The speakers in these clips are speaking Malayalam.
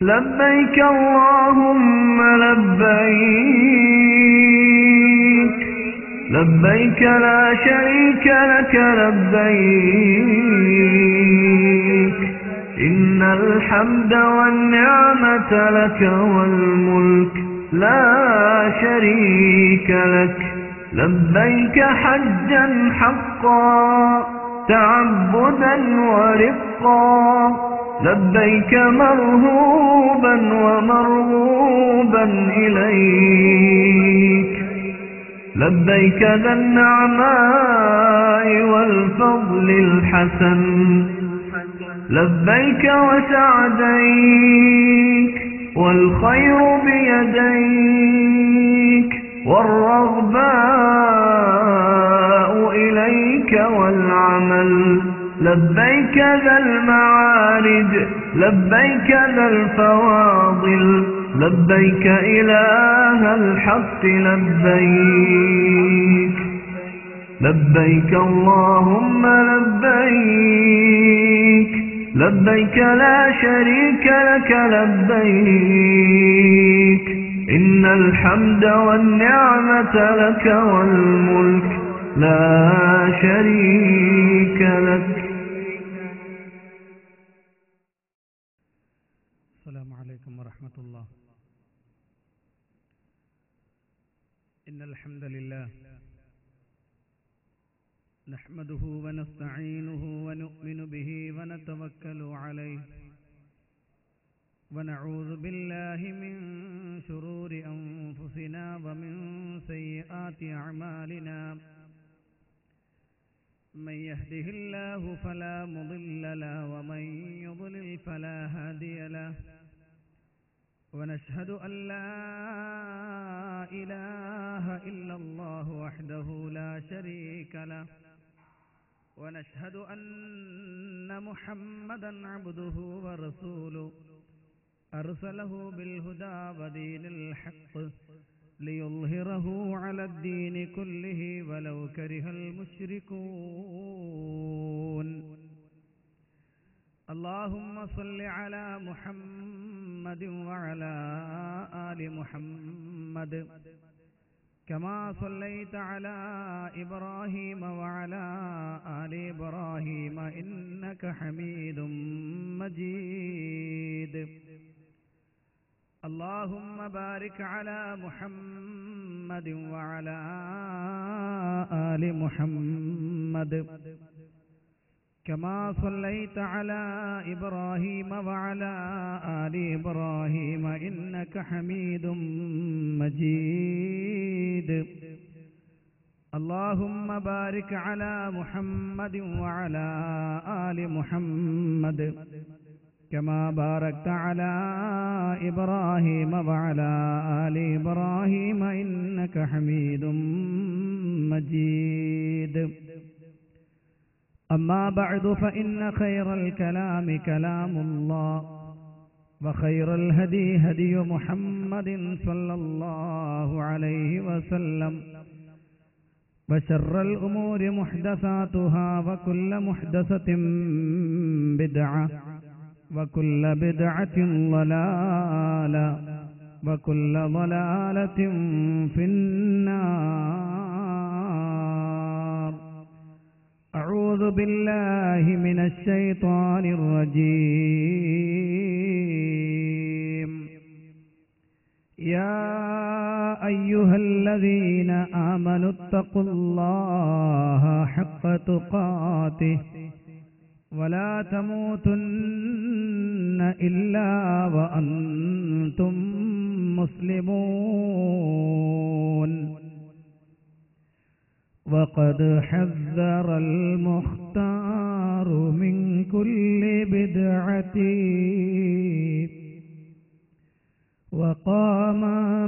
لبيك اللهم لبيك لبيك لا شريك لك لبيك إن الحمد والنعمة لك والملك لا شريك لك لبيك حجا حقا تعبدا ورقا لبيك مرهوبا ومرغوبا إليك لبيك ذا النعماء والفضل الحسن لبيك وسعديك والخير بيديك والرغباء إليك والعمل لبيك ذا المعارج لبيك ذا الفواضل لبيك إله الحق لبيك لبيك اللهم لبيك لبيك لا شريك لك لبيك إن الحمد والنعمة لك والملك لا شريك لك. السلام عليكم ورحمة الله. إن الحمد لله نحمده ونستعينه ونؤمن به ونتوكل عليه ونعوذ بالله من شرور أنفسنا ومن سيئات أعمالنا من يهده الله فلا مضل له ومن يضلل فلا هادي له ونشهد أن لا إله إلا الله وحده لا شريك له ونشهد أن محمدا عبده ورسوله أرسله بالهدى ودين الحق ليظهره على الدين كله ولو كره المشركون. اللهم صل على محمد وعلى آل محمد كما صليت على إبراهيم وعلى آل إبراهيم إنك حميد مجيد. اللهم بارك على محمد وعلى آل محمد كما صليت على إبراهيم وعلى آل إبراهيم إنك حميد مجيد. اللهم بارك على محمد وعلى آل محمد كما باركت على إبراهيم وعلى آل إبراهيم إنك حميد مجيد. أما بعد فإن خير الكلام كلام الله وخير الهدي هدي محمد صلى الله عليه وسلم وشر الأمور محدثاتها وكل محدثة بدعة وكل بدعة ضلالة وكل ضلالة في النار. أعوذ بالله من الشيطان الرجيم. يا أيها الذين آمنوا اتقوا الله حق تقاته ولا تموتن إلا وأنتم مسلمون. وقد حذر المختار من كل بدعة وقام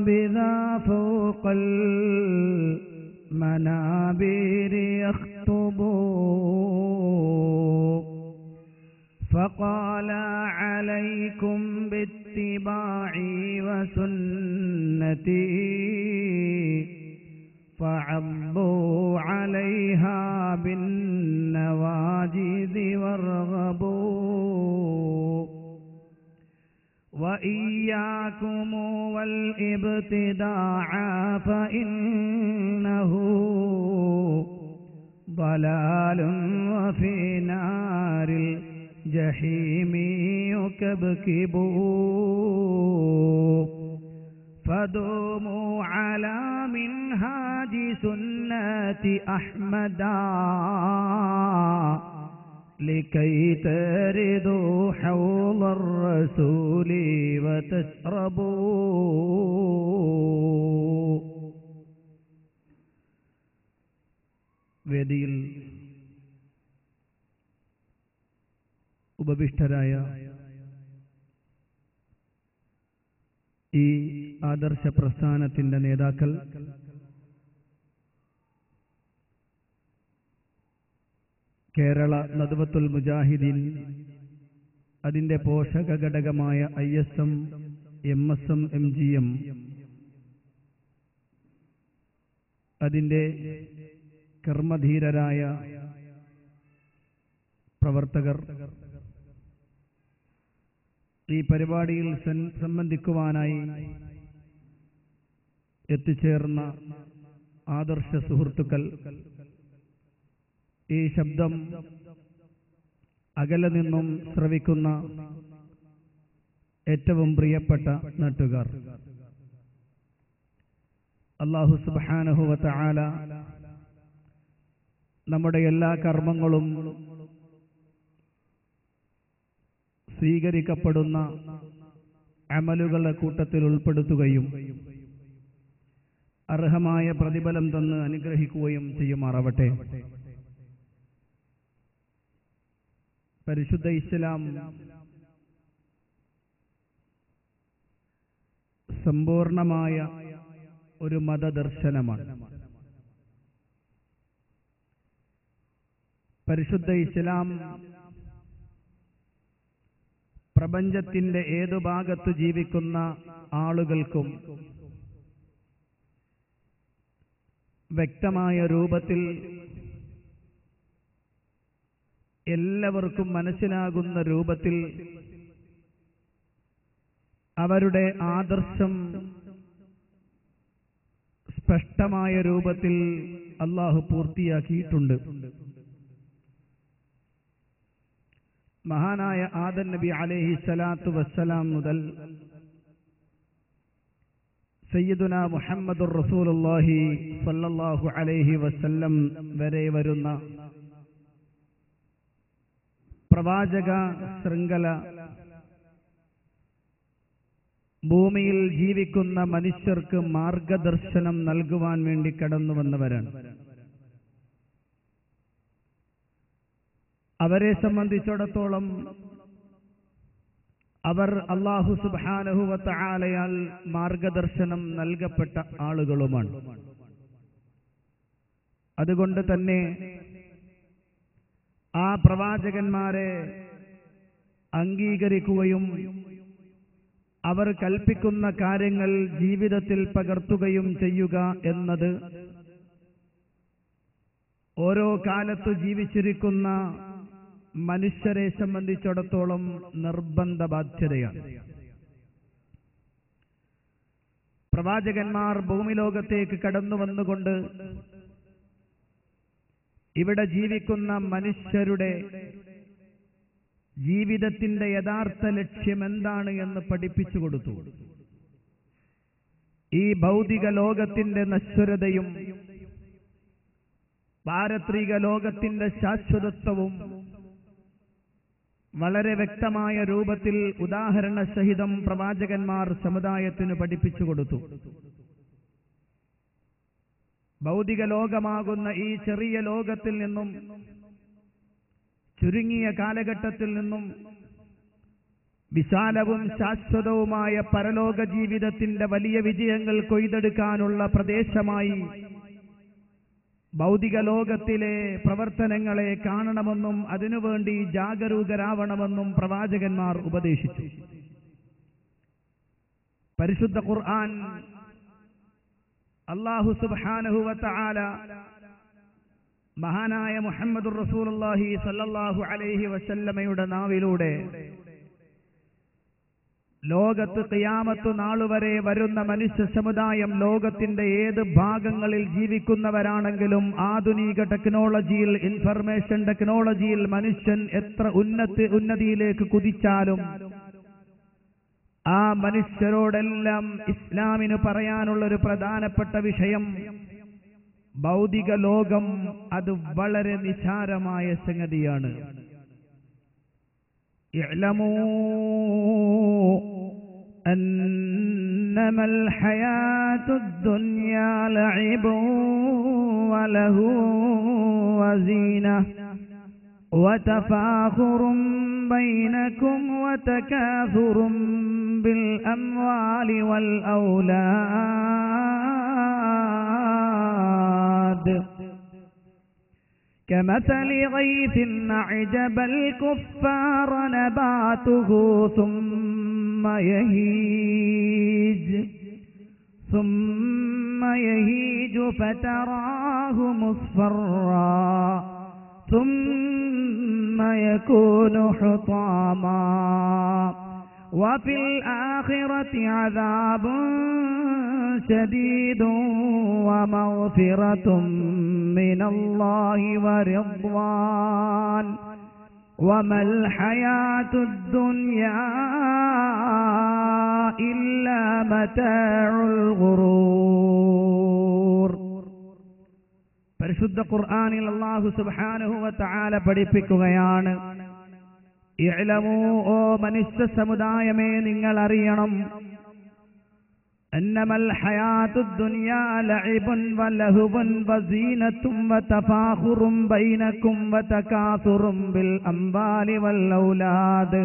بذا فوق المنابر يخطب فقال عليكم باتباعي وسنتي فعضوا عليها بالنواجذ وارغبوا وإياكم والابتداع فإنه ضلال وفي نار الجحيم يكبكبوا فدوموا على منهاج سنة أحمدا لكي تردوا حوض الرسول وتشربوا. വേദിയിൽ ഉപവിഷ്ടരായ ഈ ആദർശ പ്രസ്ഥാനത്തിന്റെ നേതാക്കൾ, കേരള നദ്വത്തുൽ മുജാഹിദീൻ, അതിന്റെ പോഷക ഘടകമായ ISM, MSM, MGM, അതിന്റെ കർമ്മധീരരായ പ്രവർത്തകർ, ഈ പരിപാടിയിൽ സംബന്ധിക്കുവാനായി എത്തിച്ചേർന്ന ആദർശ സുഹൃത്തുക്കൾ, ഈ ശബ്ദം അകലെ നിന്നും ശ്രവിക്കുന്ന ഏറ്റവും പ്രിയപ്പെട്ട നാട്ടുകാർ, അല്ലാഹു സുബ്ഹാനഹു വ തആല നമ്മുടെ എല്ലാ കർമ്മങ്ങളും സ്വീകരിക്കപ്പെടുന്ന അമലുകളുടെ കൂട്ടത്തിൽ ഉൾപ്പെടുത്തുകയും അർഹമായ പ്രതിഫലം തന്ന് അനുഗ്രഹിക്കുകയും ചെയ്യുമാറാവട്ടെ. പരിശുദ്ധ ഇസ്ലാം സമ്പൂർണമായ ഒരു മതദർശനമാണ്. പരിശുദ്ധ ഇസ്ലാം പ്രപഞ്ചത്തിന്റെ ഏതു ഭാഗത്തു ജീവിക്കുന്ന ആളുകൾക്കും വ്യക്തമായ രൂപത്തിൽ എല്ലാവർക്കും മനസ്സിലാകുന്ന രൂപത്തിൽ അവരുടെ ആദർശം സ്പഷ്ടമായ രൂപത്തിൽ അല്ലാഹു പൂർത്തിയാക്കിയിട്ടുണ്ട്. മഹാനായ ആദം നബി അലൈഹി സ്വലാത്തു വസ്സലാം മുതൽ സയ്യിദുനാ മുഹമ്മദുർ റസൂലുള്ളാഹി സ്വല്ലല്ലാഹു അലൈഹി വസല്ലം വരെ വരുന്ന പ്രവാചക ശൃംഖല ഭൂമിയിൽ ജീവിക്കുന്ന മനുഷ്യർക്ക് മാർഗദർശനം നൽകുവാൻ വേണ്ടി കടന്നു വന്നവരാണ്. അവരെ സംബന്ധിച്ചിടത്തോളം അവർ അല്ലാഹു സുബ്ഹാനഹു വ തആലയാൽ മാർഗദർശനം നൽകപ്പെട്ട ആളുകളുമാണ്. അതുകൊണ്ട് തന്നെ ആ പ്രവാചകന്മാരെ അംഗീകരിക്കുകയും അവർ കൽപ്പിക്കുന്ന കാര്യങ്ങൾ ജീവിതത്തിൽ പകർത്തുകയും ചെയ്യുക എന്നത് ഓരോ കാലത്തു ജീവിച്ചിരിക്കുന്ന മനുഷ്യരെ സംബന്ധിച്ചിടത്തോളം നിർബന്ധ ബാധ്യതയാണ്. പ്രവാചകന്മാർ ഭൂമിലോകത്തേക്ക് കടന്നു വന്നുകൊണ്ട് ഇവിടെ ജീവിക്കുന്ന മനുഷ്യരുടെ ജീവിതത്തിന്റെ യഥാർത്ഥ ലക്ഷ്യം എന്താണ് എന്ന് പഠിപ്പിച്ചു കൊടുത്തു. ഈ ഭൗതിക ലോകത്തിന്റെ നശ്വരതയും പാരത്രിക ലോകത്തിന്റെ ശാശ്വതത്വവും വളരെ വ്യക്തമായ രൂപത്തിൽ ഉദാഹരണ സഹിതം പ്രവാചകന്മാർ സമുദായത്തിന് പഠിപ്പിച്ചു കൊടുത്തു. ഭൗതിക ലോകമാകുന്ന ഈ ചെറിയ ലോകത്തിൽ നിന്നും, ചുരുങ്ങിയ കാലഘട്ടത്തിൽ നിന്നും വിശാലവും ശാശ്വതവുമായ പരലോക ജീവിതത്തിന്റെ വലിയ വിജയങ്ങൾ കൊയ്തെടുക്കാനുള്ള പ്രദേശമായി ഭൗതിക ലോകത്തിലെ പ്രവർത്തനങ്ങളെ കാണണമെന്നും അതിനുവേണ്ടി ജാഗരൂകരാവണമെന്നും പ്രവാചകന്മാർ ഉപദേശിച്ചു. പരിശുദ്ധ ഖുർആൻ അല്ലാഹു സുബ്ഹാനഹു വ തആല മഹാനായ മുഹമ്മദുർ റസൂലുള്ളാഹി സ്വല്ലല്ലാഹു അലൈഹി വസല്ലമയുടെ നാവിലൂടെ ലോകത്ത് ഖിയാമത്ത് നാളുവരെ വരുന്ന മനുഷ്യ സമുദായം ലോകത്തിന്റെ ഏത് ഭാഗങ്ങളിൽ ജീവിക്കുന്നവരാണെങ്കിലും ആധുനിക ടെക്നോളജിയിൽ, ഇൻഫർമേഷൻ ടെക്നോളജിയിൽ മനുഷ്യൻ എത്ര ഉന്നതിയിലേക്ക് കുതിച്ചാലും ആ മനുഷ്യരോടെല്ലാം ഇസ്ലാമിന് പറയാനുള്ളൊരു പ്രധാനപ്പെട്ട വിഷയം, ഭൗതിക ലോകം അത് വളരെ നിസാരമായ സംഗതിയാണ്. ഇഅ്ലമൂ അന്നമൽ ഹയാത്തുദ് ദുനിയാ ലഇബുൻ വലഹുൻ വസീനഹ് വതഫാഖുറുൻ ബൈനകും വതകാസുറുൻ ബിൽ അംവാലി വൽ ഔലാദ് كمثل غيث أعجب الكفار نباته ثم يهيج فتراه مصفرا ثم يكون حطاما وفي الآخرة عذاب شديد ومغفرة من الله ورضوان وما الحياة الدنيا إلا متاع الغرور. പരിശുദ്ധ ഖുർആനിൽ അല്ലാഹു സുബ്ഹാനഹു വ തആല പഠിപ്പിക്കുകയാണ്, ഇഅ്ലമൂ, ഓ മനുഷ്യ സമുദായമേ, നിങ്ങൾ അറിയണം, അന്നമൽ ഹയാത്തുദ് ദുനിയാ ലഇബുൻ വലഹുവൻ വസീനത്തും വതഫാഖുറും ബൈനകും വതകാസുറും ബിൽ അംവാലി വൽ ഔലാദ്.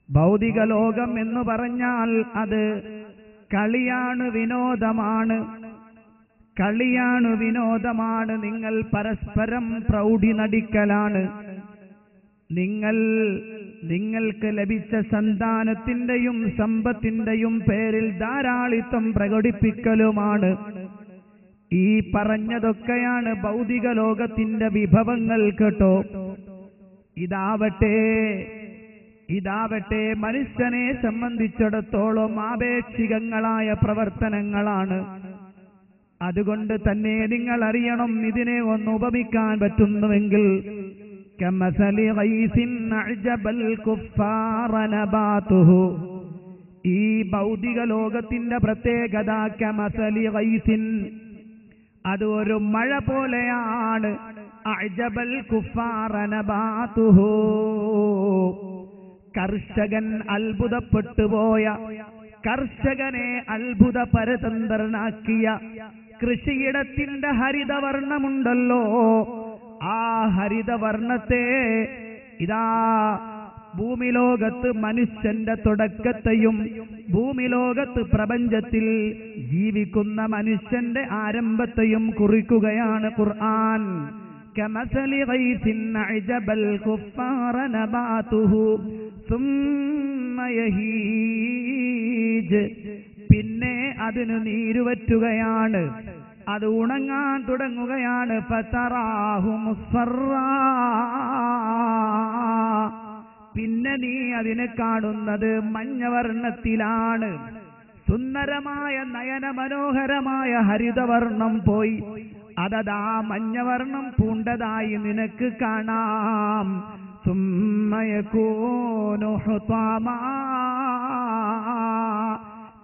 ഭൗതിക ലോകം എന്ന് പറഞ്ഞാൽ അത് കളിയാണ്, വിനോദമാണ്. നിങ്ങൾ പരസ്പരം പ്രൗഢി നടിക്കലാണ്. നിങ്ങൾക്ക് ലഭിച്ച സന്താനത്തിന്റെയും സമ്പത്തിന്റെയും പേരിൽ ധാരാളിത്തം പ്രകടിപ്പിക്കലുമാണ്. ഈ പറഞ്ഞതൊക്കെയാണ് ഭൗതിക ലോകത്തിന്റെ വിഭവങ്ങൾ കേട്ടോ. ഇതാവട്ടെ മനുഷ്യനെ സംബന്ധിച്ചിടത്തോളം ആപേക്ഷികങ്ങളായ പ്രവർത്തനങ്ങളാണ്. അതുകൊണ്ട് തന്നെ നിങ്ങൾ അറിയണം, ഇതിനെ ഒന്ന് ഉപമിക്കാൻ പറ്റുന്നുവെങ്കിൽ കമസലി ഗൈസിൻ അഅ്ജബൽ കുഫാറ നബാതുഹു. ഈ ഭൗതിക ലോകത്തിന്റെ പ്രത്യേകത കമസലി ഗൈസിൻ, അത് ഒരു മഴ പോലെയാണ്. അഅ്ജബൽ കുഫാറ നബാതുഹു, കർഷകൻ അത്ഭുതപ്പെട്ടുപോയ, കർഷകനെ അത്ഭുത പരതന്ത്രനാക്കിയ കൃഷിയിടത്തിന്റെ ഹരിതവർണ്ണമുണ്ടല്ലോ, ആ ഹരിതവർണ്ണത്തെ ഇതാ ഭൂമിലോകത്ത് മനുഷ്യന്റെ തുടക്കത്തെയും ഭൂമിലോകത്ത് പ്രപഞ്ചത്തിൽ ജീവിക്കുന്ന മനുഷ്യന്റെ ആരംഭത്തെയും കുറിക്കുകയാണ് ഖുർആൻ. കമസലി ഗൈസിൻ അഅ്ജബൽ കുഫാറ നബാതുഹു സുമ്മ യഹീജ്, പിന്നെ അതിന് നീരുവറ്റുകയാണ്, അത് ഉണങ്ങാൻ തുടങ്ങുകയാണ്. ഫതറാഹു മുസ്ഫറാ, പിന്നെ നീ അതിനെ കാണുന്നത് മഞ്ഞവർണ്ണത്തിലാണ്. സുന്ദരമായ നയനമനോഹരമായ ഹരിതവർണ്ണം പോയി അതതാ മഞ്ഞവർണ്ണം പൂണ്ടതായി നിനക്ക് കാണാം. സുമ്മ യകൂനു ഹുതാമാ,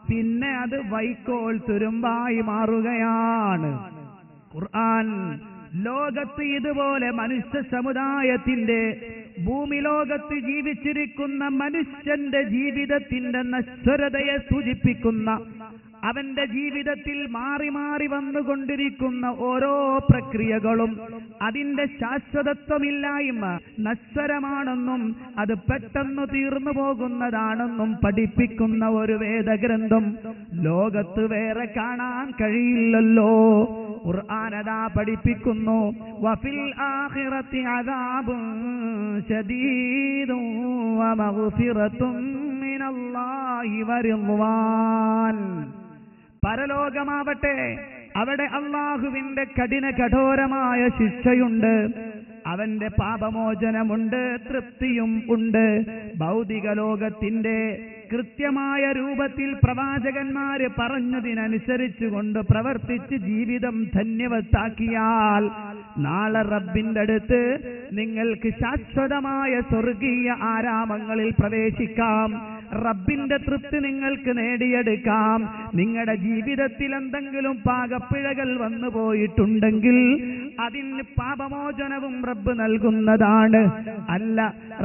പിന്നെ അത് വൈക്കോൽ തുരുമ്പായി മാറുകയാണ്. ഖുർആൻ ലോകത്ത് ഇതുപോലെ മനുഷ്യ സമുദായത്തിന്റെ, ഭൂമി ലോകത്ത് ജീവിച്ചിരിക്കുന്ന മനുഷ്യന്റെ ജീവിതത്തിന്റെ നശ്വരതയെ സൂചിപ്പിക്കുന്ന, അവന്റെ ജീവിതത്തിൽ മാറി മാറി വന്നുകൊണ്ടിരിക്കുന്ന ഓരോ പ്രക്രിയകളും അതിന്റെ ശാശ്വതത്വമില്ലായ്മ, നശ്വരമാണെന്നും അത് പെട്ടെന്ന് തീർന്നു പോകുന്നതാണെന്നും പഠിപ്പിക്കുന്ന ഒരു വേദഗ്രന്ഥം ലോകത്ത് വേറെ കാണാൻ കഴിയില്ലല്ലോ. ഖുർആൻ അതാ പഠിപ്പിക്കുന്നു, വഫിൽ ആഖിറതി അദാബുൻ ശദീദുൻ വമഗ്ഫിറത്തുൻ മിനല്ലാഹി വറിദ്വാൻ. പരലോകമാവട്ടെ, അവിടെ അല്ലാഹുവിന്റെ കഠോരമായ ശിക്ഷയുണ്ട്, അവന്റെ പാപമോചനമുണ്ട്, തൃപ്തിയും ഉണ്ട്. ഭൗതിക ലോകത്തിന്റെ കൃത്യമായ രൂപത്തിൽ പ്രവാചകന്മാര് പറഞ്ഞതിനനുസരിച്ചുകൊണ്ട് പ്രവർത്തിച്ച് ജീവിതം ധന്യവത്താക്കിയാൽ നാളെ റബ്ബിന്റെ അടുത്ത് നിങ്ങൾക്ക് ശാശ്വതമായ സ്വർഗീയ ആരാമങ്ങളിൽ പ്രവേശിക്കാം. റബ്ബിന്റെ തൃപ്തി നിങ്ങൾക്ക് നേടിയെടുക്കാം. നിങ്ങളുടെ ജീവിതത്തിൽ എന്തെങ്കിലും പാകപ്പിഴകൾ വന്നു പോയിട്ടുണ്ടെങ്കിൽ അതിന് പാപമോചനവും റബ്ബ് നൽകുന്നതാണ്. അല്ല,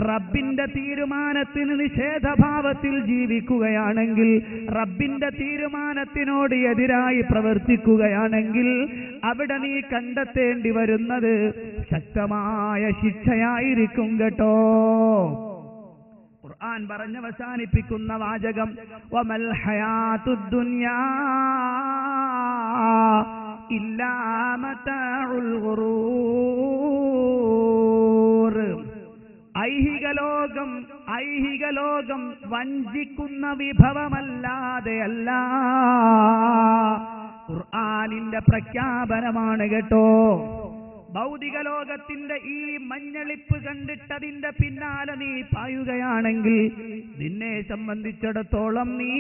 റബ്ബിന്റെ തീരുമാനത്തിന് നിഷേധഭാവത്തിൽ ജീവിക്കുകയാണെങ്കിൽ, റബ്ബിന്റെ തീരുമാനത്തിനോട് എതിരായി പ്രവർത്തിക്കുകയാണെങ്കിൽ അവിടെ നീ കണ്ടെത്തേണ്ടി വരുന്നത് ശക്തമായ ശിക്ഷയായിരിക്കും കേട്ടോ. ഖുർആൻ പറഞ്ഞവസാനിപ്പിക്കുന്ന വാചകം വമൽ ഹയാത്തുദ് ദുനിയാ ഇല്ലാ മതാഉൽ ഗുറൂർ. ഐഹിക ലോകം വഞ്ചിക്കുന്ന വിഭവമല്ലാതെ അല്ല. ഖുർആനിന്റെ പ്രഖ്യാപനമാണ് കേട്ടോ. ഭൗതിക ലോകത്തിന്റെ ഈ മഞ്ഞളിപ്പ് കണ്ടിട്ടതിന്റെ പിന്നാലെ നീ പായുകയാണെങ്കിൽ നിന്നെ സംബന്ധിച്ചിടത്തോളം നീ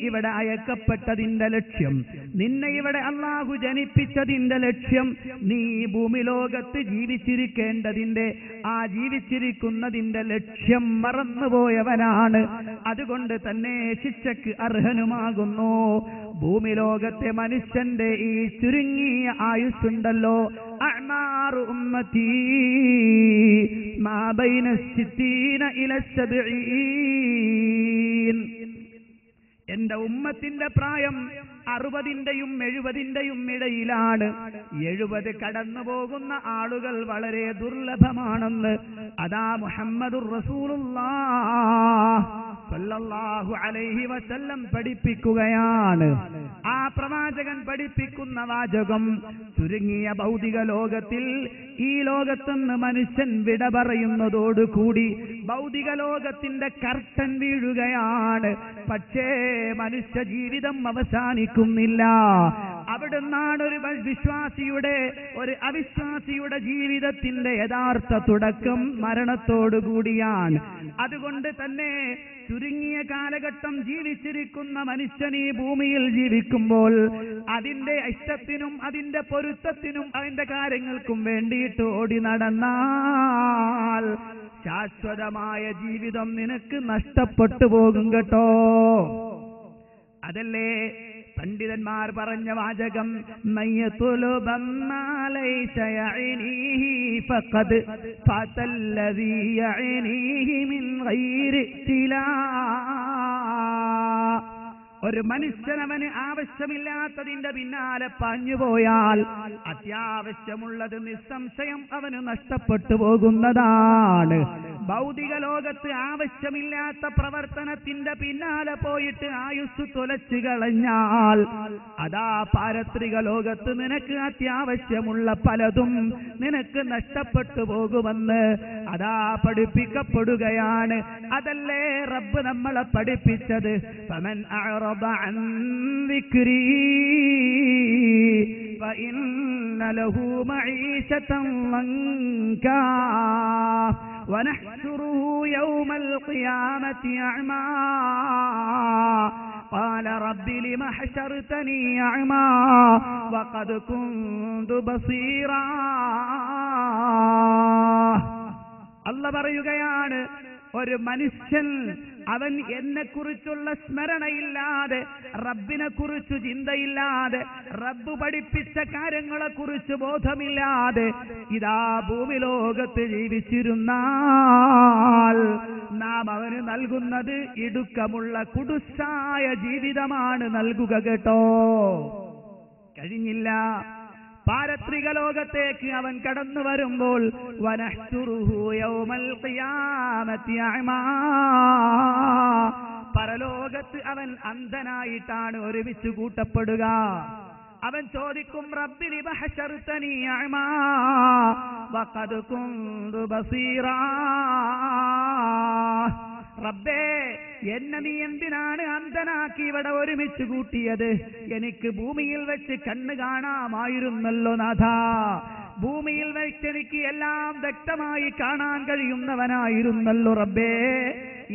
ഇവിടെ അയക്കപ്പെട്ടതിന്റെ ലക്ഷ്യം, നിന്നെ ഇവിടെ അല്ലാഹു ജനിപ്പിച്ചതിന്റെ ലക്ഷ്യം, നീ ഭൂമി ലോകത്ത് ജീവിച്ചിരിക്കേണ്ടതിന്റെ ജീവിച്ചിരിക്കുന്നതിന്റെ ലക്ഷ്യം മറന്നുപോയവനാണ്. അതുകൊണ്ട് തന്നെ ശിക്ഷയ്ക്ക് അർഹനുമാകുന്നു. ഭൂമി ലോകത്തെ മനുഷ്യന്റെ ഈ ചുരുങ്ങിയ ആയുസ്സുണ്ടല്ലോ, അഅ്മാറു ഉമ്മത്തി മാ ബൈന 60 ഇല 70. എന്റെ ഉമ്മത്തിന്റെ പ്രായം 60ന്റെയും 70ന്റെയും ഇടയിലാണ്. 70 കടന്നു പോകുന്ന ആളുകൾ വളരെ ദുർലഭമാണെന്ന് അതാ മുഹമ്മദുർ റസൂലുള്ളാഹ് സല്ലല്ലാഹു അലൈഹി വസല്ലം പഠിപ്പിക്കുകയാണ്. ആ പ്രവാചകൻ പഠിപ്പിക്കുന്ന വാചകം ചുരുങ്ങിയ ഭൗതിക ലോകത്തിൽ ഈ ലോകത്തുനിന്ന് മനുഷ്യൻ വിട പറയുന്നതോടുകൂടി ഭൗതിക ലോകത്തിന്റെ കർട്ടൻ വീഴുകയാണ്. പക്ഷേ മനുഷ്യ ജീവിതം അവസാനിക്കുന്നില്ല. അവിടുന്നാണ് ഒരു വിശ്വാസിയുടെ ഒരു അവിശ്വാസിയുടെ ജീവിതത്തിന്റെ യഥാർത്ഥ തുടക്കം മരണത്തോടുകൂടിയാണ്. അതുകൊണ്ട് തന്നെ ചുരുങ്ങിയ കാലഘട്ടം ജീവിച്ചിരിക്കുന്ന മനുഷ്യൻ ഈ ഭൂമിയിൽ ജീവിക്കുമ്പോൾ അതിന്റെ ഇഷ്ടത്തിനും അതിന്റെ പൊരുത്തത്തിനും അതിന്റെ കാര്യങ്ങൾക്കും വേണ്ടിയിട്ട് ഓടി നടന്നാൽ ശാശ്വതമായ ജീവിതം നിനക്ക് നഷ്ടപ്പെട്ടു പോകും കേട്ടോ. അതല്ലേ പണ്ഡിതന്മാർ പറഞ്ഞ വാചകം, മയ്യതുലുബം മാ ലൈസ യഅനീഹി ഫഖദ് ഫതല്ലദീ യഅനീഹി മിൻ ഗൈരി ഇഖ്തിലാ. ഒരു മനുഷ്യനവന് ആവശ്യമില്ലാത്തതിന്റെ പിന്നാലെ പാഞ്ഞുപോയാൽ അത്യാവശ്യമുള്ളത് നിസ്സംശയം അവന് നഷ്ടപ്പെട്ടു പോകുന്നതാണ്. ഭൗതിക ലോകത്ത് ആവശ്യമില്ലാത്ത പ്രവർത്തനത്തിന്റെ പിന്നാലെ പോയിട്ട് ആയുസ് തുലച്ചു കളഞ്ഞാൽ അതാ പാരത്രിക ലോകത്ത് നിനക്ക് അത്യാവശ്യമുള്ള പലതും നിനക്ക് നഷ്ടപ്പെട്ടു പോകുമെന്ന് അതാ പഠിപ്പിക്കപ്പെടുകയാണ്. അതല്ലേ റബ്ബ് നമ്മളെ പഠിപ്പിച്ചത്, ഫമൻ അഅറദ അൻ ദിക്രി ഫഇന്ന ലഹു മഈശതൻ ലൻകാ ونحشره يوم القيامة أعمى قال رب لم حشرتني أعمى وقد كنت بصيرا. അല്ലാഹു പറയുകയാണ്, ഒരു മനുഷ്യൻ അവൻ എന്നെ കുറിച്ചുള്ള സ്മരണയില്ലാതെ, റബ്ബിനെ കുറിച്ച് ചിന്തയില്ലാതെ, റബ്ബ് പഠിപ്പിച്ച കാര്യങ്ങളെ കുറിച്ച് ബോധമില്ലാതെ ഇതാ ഭൂമി ലോകത്ത് ജീവിച്ചിരുന്നാൽ നാം അവന് നൽകുന്നത് ഇടുക്കമുള്ള കുടുസായ ജീവിതമാണ് നൽകുക കേട്ടോ. കഴിഞ്ഞില്ല. പാരത്രിക ലോകത്തേക്ക് അവൻ കടന്നു വരുമ്പോൾ വനഹ്ശുറുഹു യൗമൽ ഖിയാമത്തി അഅ്മാ, പരലോകത്ത് അവൻ അന്ധനായിട്ടാണ് ഒരുമിച്ച് കൂട്ടപ്പെടുക. അവൻ ചോദിക്കും, റബ്ബി ലിമ ഹശർതനി അഅ്മാ വഖദ് കുന്തു ബസീറാ. റബ്ബേ, എന്നെ നീ എന്തിനാണ് അന്ധനാക്കി ഇവിടെ ഒരുമിച്ച് കൂട്ടിയത്? എനിക്ക് ഭൂമിയിൽ വെച്ച് കണ്ണ് കാണാമായിരുന്നല്ലോ നാഥ. ഭൂമിയിൽ വെച്ച് എനിക്ക് എല്ലാം വ്യക്തമായി കാണാൻ കഴിയുന്നവനായിരുന്നല്ലോ റബ്ബേ.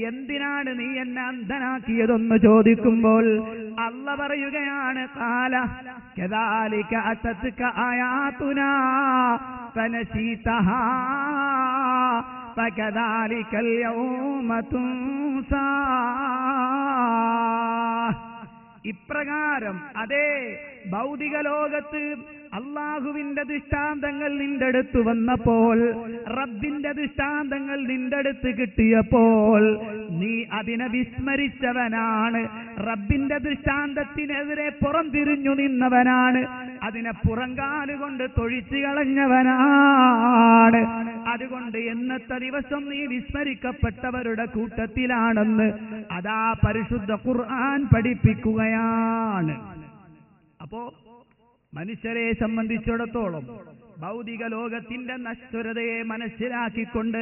എന്തിനാണ് നീ എന്നെ അന്ധനാക്കിയതെന്ന് ചോദിക്കുമ്പോൾ അല്ലാഹു പറയുകയാണ്, ഖാല കദാലിക അതത്ക ആയാതുനാ ഫനസീതഹാ ഫകദാലികൽ യൗമ തുൻസാ. ഇപ്രകാരം അതേ ഭൗതിക ലോകത്ത് അള്ളാഹുവിന്റെ ദൃഷ്ടാന്തങ്ങൾ നിന്റെ അടുത്ത് വന്നപ്പോൾ, റബ്ബിന്റെ ദൃഷ്ടാന്തങ്ങൾ നിന്റെ അടുത്ത് കിട്ടിയപ്പോൾ നീ അതിനെ വിസ്മരിച്ചവനാണ്. റബ്ബിന്റെ ദൃഷ്ടാന്തത്തിനെതിരെ പുറംതിരിഞ്ഞു നിന്നവനാണ്. അതിനെ പുറങ്കാലുകൊണ്ട് തൊഴിച്ചു കളഞ്ഞവനാണ്. അതുകൊണ്ട് ഇന്നത്തെ ദിവസം നീ വിസ്മരിക്കപ്പെട്ടവരുടെ കൂട്ടത്തിലാണെന്ന് അതാ പരിശുദ്ധ ഖുർആൻ പഠിപ്പിക്കുകയാണ്. അപ്പോ മനുഷ്യരെ സംബന്ധിച്ചിടത്തോളം ഭൗതിക ലോകത്തിന്റെ നശ്വരതയെ മനസ്സിലാക്കിക്കൊണ്ട്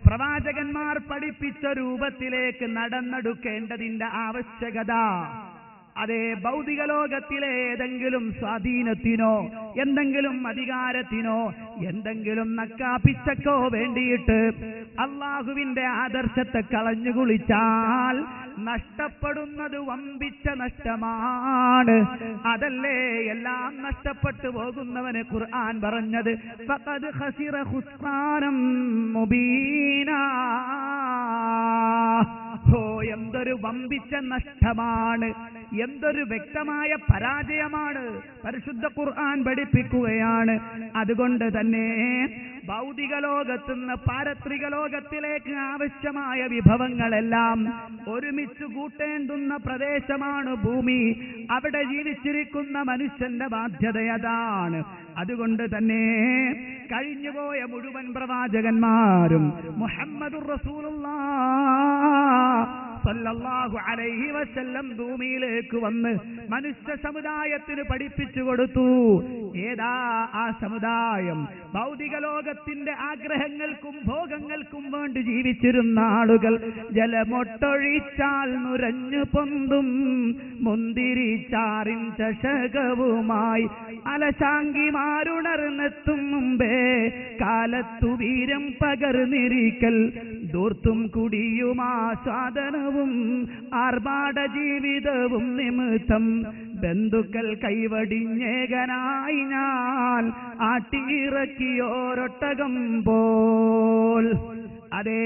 പ്രവാചകന്മാർ പഠിപ്പിച്ച രൂപത്തിലേക്ക് നടന്നെടുക്കേണ്ടതിന്റെ ആവശ്യകത അതേ ഭൗതിക ലോകത്തിലെ ഏതെങ്കിലും സ്വാധീനത്തിനോ എന്തെങ്കിലും അധികാരത്തിനോ എന്തെങ്കിലും നക്കാപ്പിച്ചക്കോ വേണ്ടിയിട്ട് അള്ളാഹുവിന്റെ ആദർശത്തെ കളഞ്ഞു കുളിച്ചാൽ നഷ്ടപ്പെടുന്നത് വമ്പിച്ച നഷ്ടമാണ്. അതല്ലേ എല്ലാം നഷ്ടപ്പെട്ടു പോകുന്നവന് ഖുർആൻ പറഞ്ഞത്, ഫഖദ് ഖസിറ ഖുസ്റാനം മുബീനാ. ഓ, എന്തൊരു വമ്പിച്ച നഷ്ടമാണ്, എന്തൊരു വ്യക്തമായ പരാജയമാണ് പരിശുദ്ധ ഖുർആൻ പഠിപ്പിക്കുകയാണ്. അതുകൊണ്ട് തന്നെ ഭൗതിക ലോകത്തുനിന്ന് പാരത്രിക ലോകത്തിലേക്ക് ആവശ്യമായ വിഭവങ്ങളെല്ലാം ഒരുമിച്ച് കൂട്ടേണ്ടുന്ന പ്രദേശമാണ് ഭൂമി. അവിടെ ജീവിച്ചിരിക്കുന്ന മനുഷ്യന്റെ ബാധ്യത അതാണ്. അതുകൊണ്ട് തന്നെ കഴിഞ്ഞുപോയ മുഴുവൻ പ്രവാചകന്മാരും മുഹമ്മദുർ റസൂലുള്ളാഹ് സല്ലല്ലാഹു അലൈഹി വസല്ലം ഭൂമിയിലേക്ക് വന്ന് മനുഷ്യ സമുദായത്തിന് പഠിപ്പിച്ചു കൊടുത്തു. ഏതാ ആ സമുദായം? ഭൗതിക ലോകത്തിന്റെ ആഗ്രഹങ്ങൾക്കും ഭോഗങ്ങൾക്കും വേണ്ടി ജീവിച്ചിരുന്ന ആളുകൾ. ജലമൊട്ടൊഴിച്ചാൽ നുരഞ്ഞു പൊന്തും മുന്തിരിച്ചാറിൻ ചഷകവുമായി അലശാങ്കിമാരുണർന്നെത്തും മുമ്പേ കാലത്തു വീരം പകർന്നിരിക്കൽ ദൂർത്തും കുടിയുമാസ്വാദനവും ആർഭാട ജീവിതവും നിമിത്തം ബന്ധുക്കൾ കൈവടിഞ്ഞേകനായി ഞാൻ ആട്ടിയിറക്കിയോരൊട്ടകം പോൽ. അതേ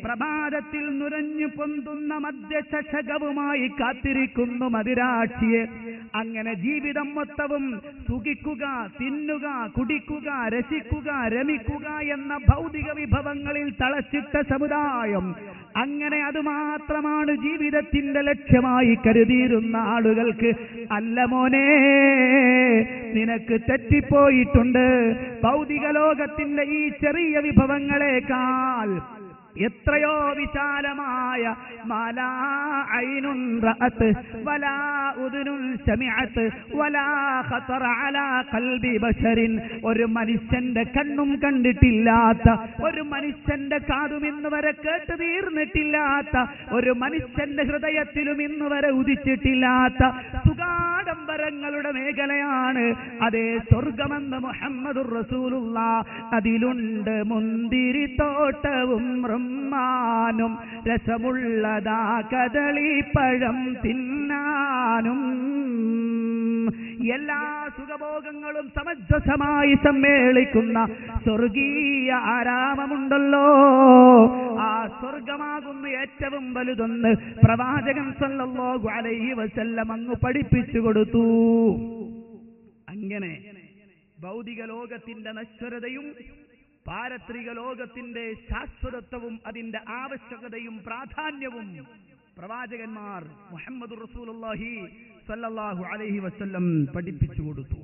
പ്രഭാതത്തിൽ നുരഞ്ഞു പൊന്തുന്ന മദ്യചഷകവുമായി കാത്തിരിക്കുന്നു മദിരാക്ഷിയെ. അങ്ങനെ ജീവിതം മൊത്തവും സുഖിക്കുക, തിന്നുക, കുടിക്കുക, രസിക്കുക, രമിക്കുക എന്ന ഭൗതിക വിഭവങ്ങളിൽ തളച്ചിട്ട സമുദായം. അങ്ങനെ അതുമാത്രമാണ് ജീവിതത്തിന്റെ ലക്ഷ്യമായി കരുതിയിരുന്ന ആളുകൾക്ക് അല്ല മോനെ, നിനക്ക് തെറ്റിപ്പോയിട്ടുണ്ട്. ഭൗതിക ലോകത്തിന്റെ ഈ ചെറിയ വിഭവങ്ങളെക്കാൾ എത്രയോ വിശാലമായ മാലാ ഐനുൻ റഅത്ത് വലാ ഉദുനുൻ സമിഅത്ത് വലാ ഖതറ അലാ ഖൽബി ബശരിൻ, ഒരു മനുഷ്യന്റെ കണ്ണും കണ്ടിട്ടില്ലാത്ത, ഒരു മനുഷ്യന്റെ കാതും ഇന്നുവരെ കേട്ട് തീർന്നിട്ടില്ലാത്ത, ഒരു മനുഷ്യന്റെ ഹൃദയത്തിലും ഇന്നുവരെ ഉദിച്ചിട്ടില്ലാത്ത സുഖാഡംബരങ്ങളുടെ മേഖലയാണ് അതേ സ്വർഗമെന്ന് മുഹമ്മദുർ റസൂലുള്ളാഹ്. അതിലുണ്ട് മുന്തിരിത്തോട്ടവും ും രസമുള്ളതാ കദളിപ്പഴം തിന്നാനും. എല്ലാ സുഖഭോഗങ്ങളും സമഞ്ജസമായി സമ്മേളിക്കുന്ന സ്വർഗീയ ആരാമമുണ്ടല്ലോ, ആ സ്വർഗമാകുന്ന ഏറ്റവും വലുതൊന്ന് പ്രവാചകൻ സല്ലല്ലാഹു അലൈഹി വസല്ലം അങ്ങ് പഠിപ്പിച്ചു കൊടുത്തു. അങ്ങനെ ഭൗതിക ലോകത്തിന്റെ നശ്വരതയും പാരത്രിക ലോകത്തിന്റെ ശാശ്വതത്വവും അതിന്റെ ആവശ്യകതയും പ്രാധാന്യവും പ്രവാചകന്മാർ മുഹമ്മദുർ റസൂലുള്ളാഹി സ്വല്ലല്ലാഹു അലൈഹി വസല്ലം പഠിപ്പിച്ചു കൊടുത്തു.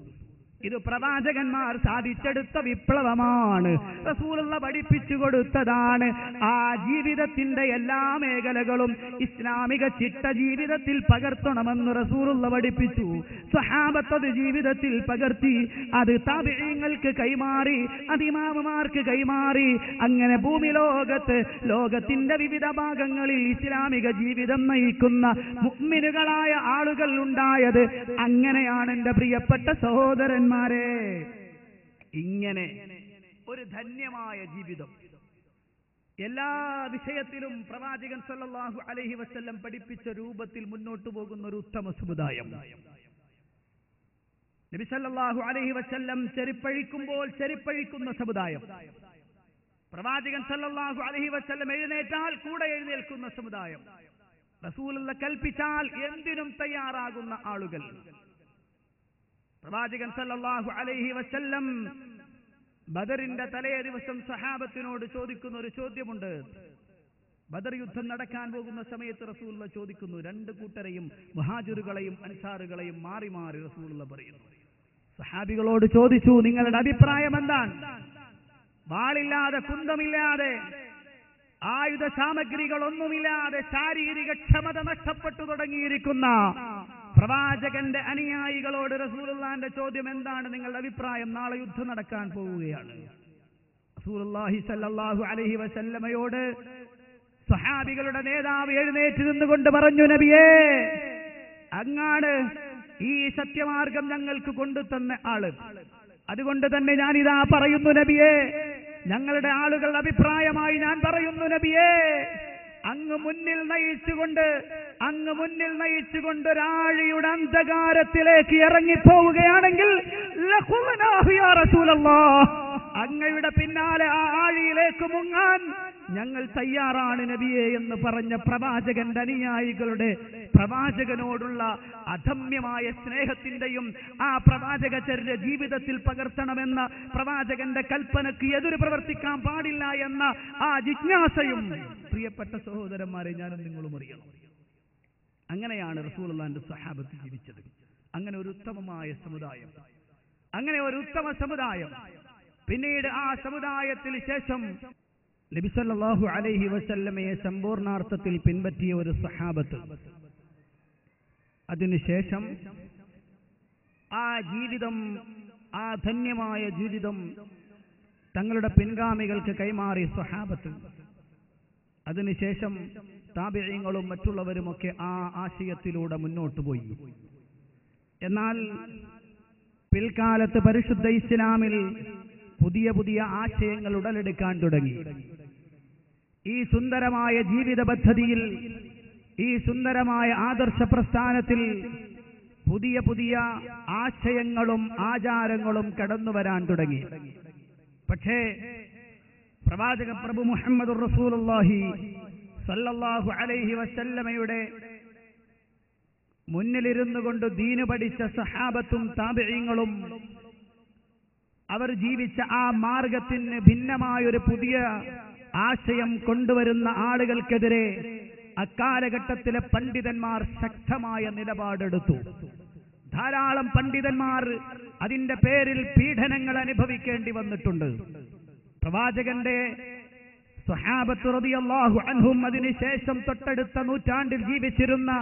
ഇത് പ്രവാചകന്മാർ സാധിച്ചെടുത്ത വിപ്ലവമാണ്. റസൂലുള്ള പഠിപ്പിച്ചു കൊടുത്തതാണ്. ആ ജീവിതത്തിന്റെ എല്ലാ മേഖലകളും ഇസ്ലാമിക ചിട്ട ജീവിതത്തിൽ പകർത്തണമെന്ന് റസൂലുള്ള പഠിപ്പിച്ചു. സ്വഹാബത്ത് അത് ജീവിതത്തിൽ പകർത്തി, അത് താബിഈങ്ങൾക്ക് കൈമാറി, അത് ഇമാമുമാർക്ക് കൈമാറി. അങ്ങനെ ഭൂമി ലോകത്തിന്റെ വിവിധ ഭാഗങ്ങളിൽ ഇസ്ലാമിക ജീവിതം നയിക്കുന്ന മുഅ്മിനുകളായ ആളുകൾ ഉണ്ടായത്. അങ്ങനെയാണ് എൻ്റെ പ്രിയപ്പെട്ട സഹോദരൻ, ഇങ്ങനെ ഒരു ധന്യമായ ജീവിതം എല്ലാ വിഷയത്തിലും പ്രവാചകൻ സല്ലല്ലാഹു അലൈഹി വസല്ലം പഠിപ്പിച്ച രൂപത്തിൽ മുന്നോട്ട് പോകുന്ന ഒരു ഉത്തമ സമുദായം. നബി സല്ലല്ലാഹു അലൈഹി വസല്ലം ചെരിപ്പഴിക്കുമ്പോൾ ചെരിപ്പഴിക്കുന്ന സമുദായം. പ്രവാചകൻ സല്ലല്ലാഹു അലൈഹി വസല്ലം എഴുന്നേറ്റാൽ കൂടെ എഴുന്നേൽക്കുന്ന സമുദായം. റസൂലുള്ള കൽപ്പിച്ചാൽ എന്തിനും തയ്യാറാകുന്ന ആളുകൾ. പ്രവാചകൻ സല്ലല്ലാഹു അലൈഹി വസല്ലം ബദറിന്റെ തലേ ദിവസം സഹാബത്തിനോട് ചോദിക്കുന്ന ഒരു ചോദ്യമുണ്ട്. ബദർ യുദ്ധം നടക്കാൻ പോകുന്ന സമയത്ത് റസൂലുള്ള ചോദിക്കുന്നു. രണ്ട് കൂട്ടരെയും, മുഹാജിറുകളെയും അൻസാറുകളെയും മാറി മാറി റസൂലുള്ള പറയുന്നു. സഹാബികളോട് ചോദിച്ചു, നിങ്ങളുടെ അഭിപ്രായം എന്താണ്? വാളില്ലാതെ, കുന്തമില്ലാതെ, ആയുധ സാമഗ്രികളൊന്നുമില്ലാതെ ശാരീരിക ക്ഷമത നഷ്ടപ്പെട്ടു തുടങ്ങിയിരിക്കുന്ന പ്രവാചകന്റെ അനുയായികളോട് റസൂലുള്ളാഹിന്റെ ചോദ്യം എന്താണ് നിങ്ങളുടെ അഭിപ്രായം? നാളെ യുദ്ധം നടക്കാൻ പോവുകയാണ്. റസൂലുള്ളാഹി സ്വല്ലല്ലാഹു അലൈഹി വസല്ലമയോട് സ്വഹാബികളുടെ നേതാവ് എഴുന്നേറ്റ് നിന്നുകൊണ്ട് പറഞ്ഞു, നബിയേ, അങ്ങാണ് ഈ സത്യമാർഗം ഞങ്ങൾക്ക് കൊണ്ടുതന്ന ആള്. അതുകൊണ്ട് തന്നെ ഞാനിതാ പറയുന്നു നബിയേ, ഞങ്ങളുടെ ആളുകളുടെ അഭിപ്രായമായി ഞാൻ പറയുന്നു നബിയേ, അങ്ങ് മുന്നിൽ നയിച്ചുകൊണ്ട് ഒരാഴിയുടെ അന്ധകാരത്തിലേക്ക് ഇറങ്ങിപ്പോവുകയാണെങ്കിൽ അങ്ങയുടെ പിന്നാലെ ആ ആഴിയിലേക്ക് മുങ്ങാൻ ഞങ്ങൾ തയ്യാറാണ് നബിയെ എന്ന് പറഞ്ഞ പ്രവാചകന്റെ അനുയായികളുടെ പ്രവാചകനോടുള്ള അധമ്യമായ സ്നേഹത്തിന്റെയും ആ പ്രവാചകചര്യ ജീവിതത്തിൽ പകർത്തണമെന്ന പ്രവാചകന്റെ കൽപ്പനയ്ക്ക് എതിര് പ്രവർത്തിക്കാൻ പാടില്ല എന്ന ആ ജിജ്ഞാസയും പ്രിയപ്പെട്ട സഹോദരന്മാരെ ഞാനും നിങ്ങളും അറിയണം. അങ്ങനെയാണ് റസൂലുള്ളാഹിന്റെ സ്വഹാബത്ത് ജീവിച്ചത്. അങ്ങനെ ഒരു ഉത്തമമായ സമുദായം, അങ്ങനെ ഒരു ഉത്തമ സമുദായം. പിന്നീട് ആ സമുദായത്തിൽ ശേഷം നബി സല്ലല്ലാഹു അലൈഹി വസല്ലമയെ സമ്പൂർണാർത്ഥത്തിൽ പിൻപറ്റിയ ഒരു സ്വഹാബത്ത്. അതിനുശേഷം ആ ജീവിതം, ആ ധന്യമായ ജീവിതം തങ്ങളുടെ പിൻഗാമികൾക്ക് കൈമാറി സ്വഹാബത്ത്. അതിനുശേഷം താബിഈങ്ങളും മറ്റുള്ളവരുമൊക്കെ ആ ആശയത്തിലൂടെ മുന്നോട്ട് പോയി. എന്നാൽ പിൽക്കാലത്ത് പരിശുദ്ധ ഇസ്ലാമിൽ പുതിയ പുതിയ ആശയങ്ങൾ ഉടലെടുക്കാൻ തുടങ്ങി. ഈ സുന്ദരമായ ജീവിത പദ്ധതിയിൽ, ഈ സുന്ദരമായ ആദർശ പ്രസ്ഥാനത്തിൽ പുതിയ പുതിയ ആശയങ്ങളും ആചാരങ്ങളും കടന്നു വരാൻ തുടങ്ങി. പക്ഷേ പ്രവാചക പ്രഭു മുഹമ്മദുർ റസൂലുള്ളാഹി സല്ലല്ലാഹു അലൈഹി വസല്ലമയുടെ മുന്നിലിരുന്നു കൊണ്ട് ദീന് പഠിച്ച സഹാബത്തും താബിഈങ്ങളും അവർ ജീവിച്ച ആ മാർഗത്തിന് ഭിന്നമായൊരു പുതിയ ആശയം കൊണ്ടുവരുന്ന ആളുകൾക്കെതിരെ അക്കാലഘട്ടത്തിലെ പണ്ഡിതന്മാർ ശക്തമായ നിലപാടെടുത്തു. ധാരാളം പണ്ഡിതന്മാർ അതിന്റെ പേരിൽ പീഡനങ്ങൾ അനുഭവിക്കേണ്ടി വന്നിട്ടുണ്ട്. പ്രവാചകന്റെ സ്വഹാബത്ത് റളിയല്ലാഹു അൻഹും അതിനുശേഷം തൊട്ടടുത്ത നൂറ്റാണ്ടിൽ ജീവിച്ചിരുന്ന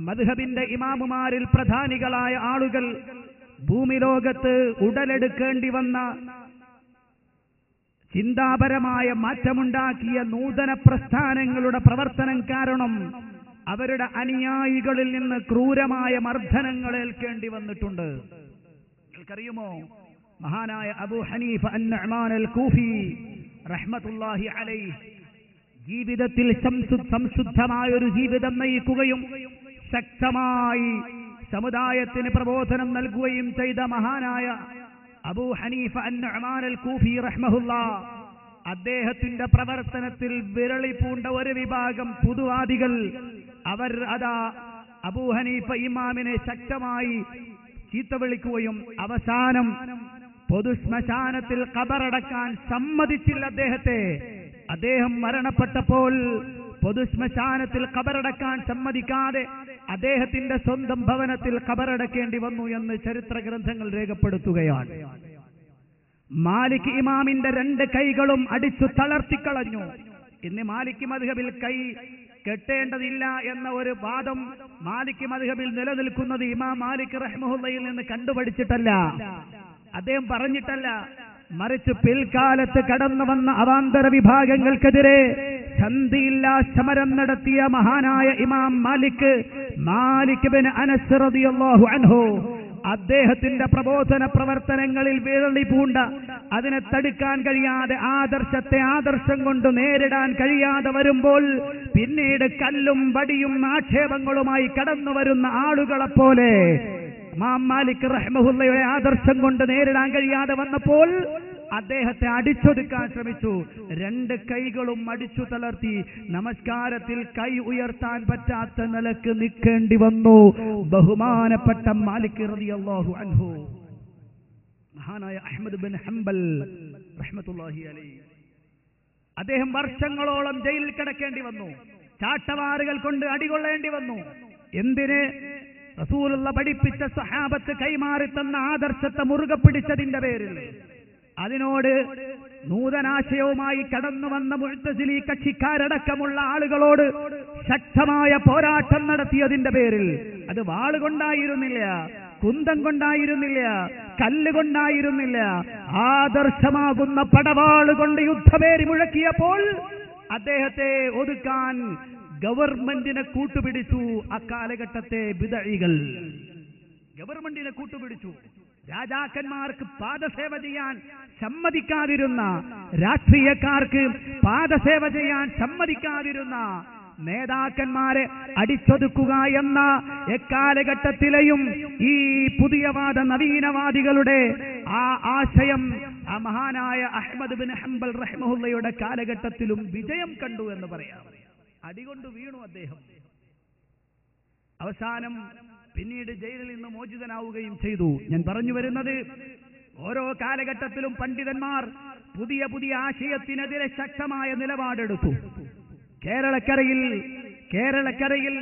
മദ്ഹബിന്റെ ഇമാമുമാരിൽ പ്രധാനികളായ ആളുകൾ ഭൂമി ലോകത്ത് ഉടലെടുക്കേണ്ടി വന്ന ചിന്താപരമായ മാറ്റമുണ്ടാക്കിയ നൂതന പ്രസ്ഥാനങ്ങളുടെ പ്രവർത്തനം കാരണം അവരുടെ അനുയായികളിൽ നിന്ന് ക്രൂരമായ മർദ്ദനങ്ങൾ ഏൽക്കേണ്ടി വന്നിട്ടുണ്ട്. നിങ്ങൾക്കറിയുമോ, മഹാനായ അബൂ ഹനീഫ അൻ-നുഅ്മാൻ അൽ-കൂഫി റഹ്മത്തുള്ളാഹി അലൈഹി ജീവിതത്തിൽ സംശുദ്ധമായ ഒരു ജീവിതം നയിക്കുകയും ശക്തമായി സമുദായത്തിന് പ്രബോധനം നൽകുകയും ചെയ്ത മഹാനായ അബൂ ഹനീഫ അൻ-നുഅ്മാൻ അൽ-കൂഫി റഹ്മഹുല്ലാഹ്, അദ്ദേഹത്തിന്റെ പ്രവർത്തനത്തിൽ വിരളി പൂണ്ട ഒരു വിഭാഗം പുതുവാദികൾ അവർ അതാ അബൂ ഹനീഫ ഇമാമിനെ ശക്തമായി ചീത്ത വിളിക്കുകയും അവസാനം പൊതുശ്മശാനത്തിൽ ഖബറടക്കാൻ സമ്മതിച്ചില്ല അദ്ദേഹത്തെ. അദ്ദേഹം മരണപ്പെട്ടപ്പോൾ പൊതുശ്മശാനത്തിൽ ഖബറടക്കാൻ സമ്മതിക്കാതെ അദ്ദേഹത്തിന്റെ സ്വന്തം ഭവനത്തിൽ ഖബറടക്കേണ്ടി വന്നു എന്ന് ചരിത്ര ഗ്രന്ഥങ്ങൾ രേഖപ്പെടുത്തുകയാണ്. മാലിക് ഇമാമിന്റെ 2 കൈകളും അടിച്ചു തളർത്തിക്കളഞ്ഞു. ഇന്ന് മാലിക് മദ്ഹബിൽ കൈ കെട്ടേണ്ടതില്ല എന്ന ഒരു വാദം മാലിക് മദ്ഹബിൽ നിലനിൽക്കുന്നത് ഇമാം മാലിക് റഹ്മഹുള്ളയിൽ നിന്ന് കണ്ടുപഠിച്ചിട്ടല്ല, അദ്ദേഹം പറഞ്ഞിട്ടല്ല. മറിച്ച് പിൽക്കാലത്ത് കടന്നു വന്ന അവാന്തര വിഭാഗങ്ങൾക്കെതിരെ സന്ധിയില്ലാ സമരം നടത്തിയ മഹാനായ ഇമാം മാലിക് ബിൻ അനസ് റളിയല്ലാഹു അൻഹു അദ്ദേഹത്തിന്റെ പ്രബോധന പ്രവർത്തനങ്ങളിൽ വിരളി പൂണ്ട, അതിനെ തടുക്കാൻ കഴിയാതെ ആദർശത്തെ ആദർശം കൊണ്ട് നേരിടാൻ കഴിയാതെ വരുമ്പോൾ പിന്നീട് കല്ലും വടിയും ആക്ഷേപങ്ങളുമായി കടന്നു വരുന്ന ആളുകളെ പോലെ ഇമാം മാലിക് റഹ്മഹുള്ളയുടെ ആദർശം കൊണ്ട് നേരിടാൻ കഴിയാതെ വന്നപ്പോൾ അദ്ദേഹത്തെ അടിച്ചൊതുക്കാൻ ശ്രമിച്ചു. 2 കൈകളും അടിച്ചു തളർത്തി. നമസ്കാരത്തിൽ കൈ ഉയർത്താൻ പറ്റാത്ത നിലക്ക് നിൽക്കേണ്ടി വന്നു ബഹുമാനപ്പെട്ട മാലിക് റളിയല്ലാഹു അൻഹു. മഹാനായ അഹ്മദ് ബിൻ ഹംബൽ റഹ്മത്തുള്ളാഹി അലൈഹി അദ്ദേഹം വർഷങ്ങളോളം ജയിലിൽ കിടക്കേണ്ടി വന്നു. ചാട്ടവാറുകൾ കൊണ്ട് അടികൊള്ളേണ്ടി വന്നു. എന്തിന്? റസൂലുള്ള പഠിപ്പിച്ച സഹാബത്ത് കൈമാറി തന്ന ആദർശത്തെ മുറുകെ പിടിച്ചതിന്റെ പേരിൽ. അതിനോട് നൂതനാശയവുമായി കടന്നു വന്ന മുഅ്തസിലി കക്ഷിക്കാരടക്കമുള്ള ആളുകളോട് ശക്തമായ പോരാട്ടം നടത്തിയതിന്റെ പേരിൽ. അത് വാളുകൊണ്ടായിരുന്നില്ല, കുന്തം കൊണ്ടായിരുന്നില്ല, കല്ലുകൊണ്ടായിരുന്നില്ല, ആദർശമാകുന്ന പടവാളുകൊണ്ട് യുദ്ധമേരി മുഴക്കിയപ്പോൾ അദ്ദേഹത്തെ ഒതുക്കാൻ ഗവൺമെന്റിനെ കൂട്ടുപിടിച്ചു. അക്കാലഘട്ടത്തെ ബിദ്അഇകൾ ഗവൺമെന്റിനെ കൂട്ടുപിടിച്ചു. രാജാക്കന്മാർക്ക് പാദസേവ ചെയ്യാൻ സമ്മതിക്കാതിരുന്ന, രാഷ്ട്രീയക്കാർക്ക് പാദസേവ ചെയ്യാൻ സമ്മതിക്കാതിരുന്ന നേതാക്കന്മാരെ അടിച്ചൊതുക്കുക എന്ന എക്കാലഘട്ടത്തിലെയും ഈ പുതിയവാദ നവീനവാദികളുടെ ആ ആശയം ആ മഹാനായ അഹ്മദ് ബിൻ ഹംബൽ റഹ്മഹുള്ളയുടെ കാലഘട്ടത്തിലും വിജയം കണ്ടു എന്ന് പറയാം. അടികൊണ്ട് വീണു അദ്ദേഹം. അവസാനം പിന്നീട് ജയിലിൽ നിന്ന് മോചിതനാവുകയും ചെയ്തു. ഞാൻ പറഞ്ഞു വരുന്നത്, ഓരോ കാലഘട്ടത്തിലും പണ്ഡിതന്മാർ പുതിയ പുതിയ ആശയത്തിനെതിരെ ശക്തമായ നിലപാടെടുത്തു. കേരളക്കരയിൽ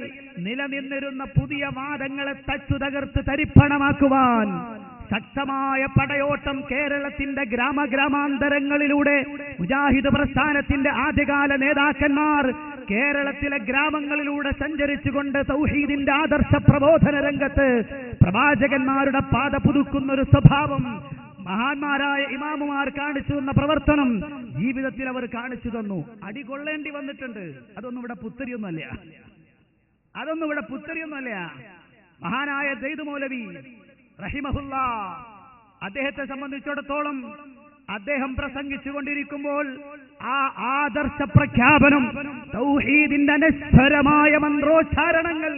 നിലനിന്നിരുന്ന പുതിയ വാദങ്ങളെ തച്ചു തകർത്ത് തരിപ്പണമാക്കുവാൻ ശക്തമായ പടയോട്ടം കേരളത്തിന്റെ ഗ്രാമാന്തരങ്ങളിലൂടെ മുജാഹിദ് പ്രസ്ഥാനത്തിന്റെ ആദ്യകാല നേതാക്കന്മാർ കേരളത്തിലെ ഗ്രാമങ്ങളിലൂടെ സഞ്ചരിച്ചുകൊണ്ട് തൗഹീദിന്റെ ആദർശ പ്രബോധന രംഗത്ത് പ്രവാചകന്മാരുടെ പാത പുതുക്കുന്ന ഒരു സ്വഭാവം മഹാന്മാരായ ഇമാമുമാർ കാണിച്ചു തന്ന പ്രവർത്തനം ജീവിതത്തിൽ അവർ കാണിച്ചു തന്നു. അടികൊള്ളേണ്ടി വന്നിട്ടുണ്ട്. അതൊന്നും ഇവിടെ പുത്തരിയൊന്നുമല്ല. മഹാനായ സയ്യിദ് മൗലവി റഹിമഹുല്ലാ അദ്ദേഹത്തെ സംബന്ധിച്ചിടത്തോളം അദ്ദേഹം പ്രസംഗിച്ചുകൊണ്ടിരിക്കുമ്പോൾ ആ ആദർശ പ്രഖ്യാപനം, തൗഹീദിന്റെ അനശ്വരമായ മന്ത്രോച്ചാരണങ്ങൾ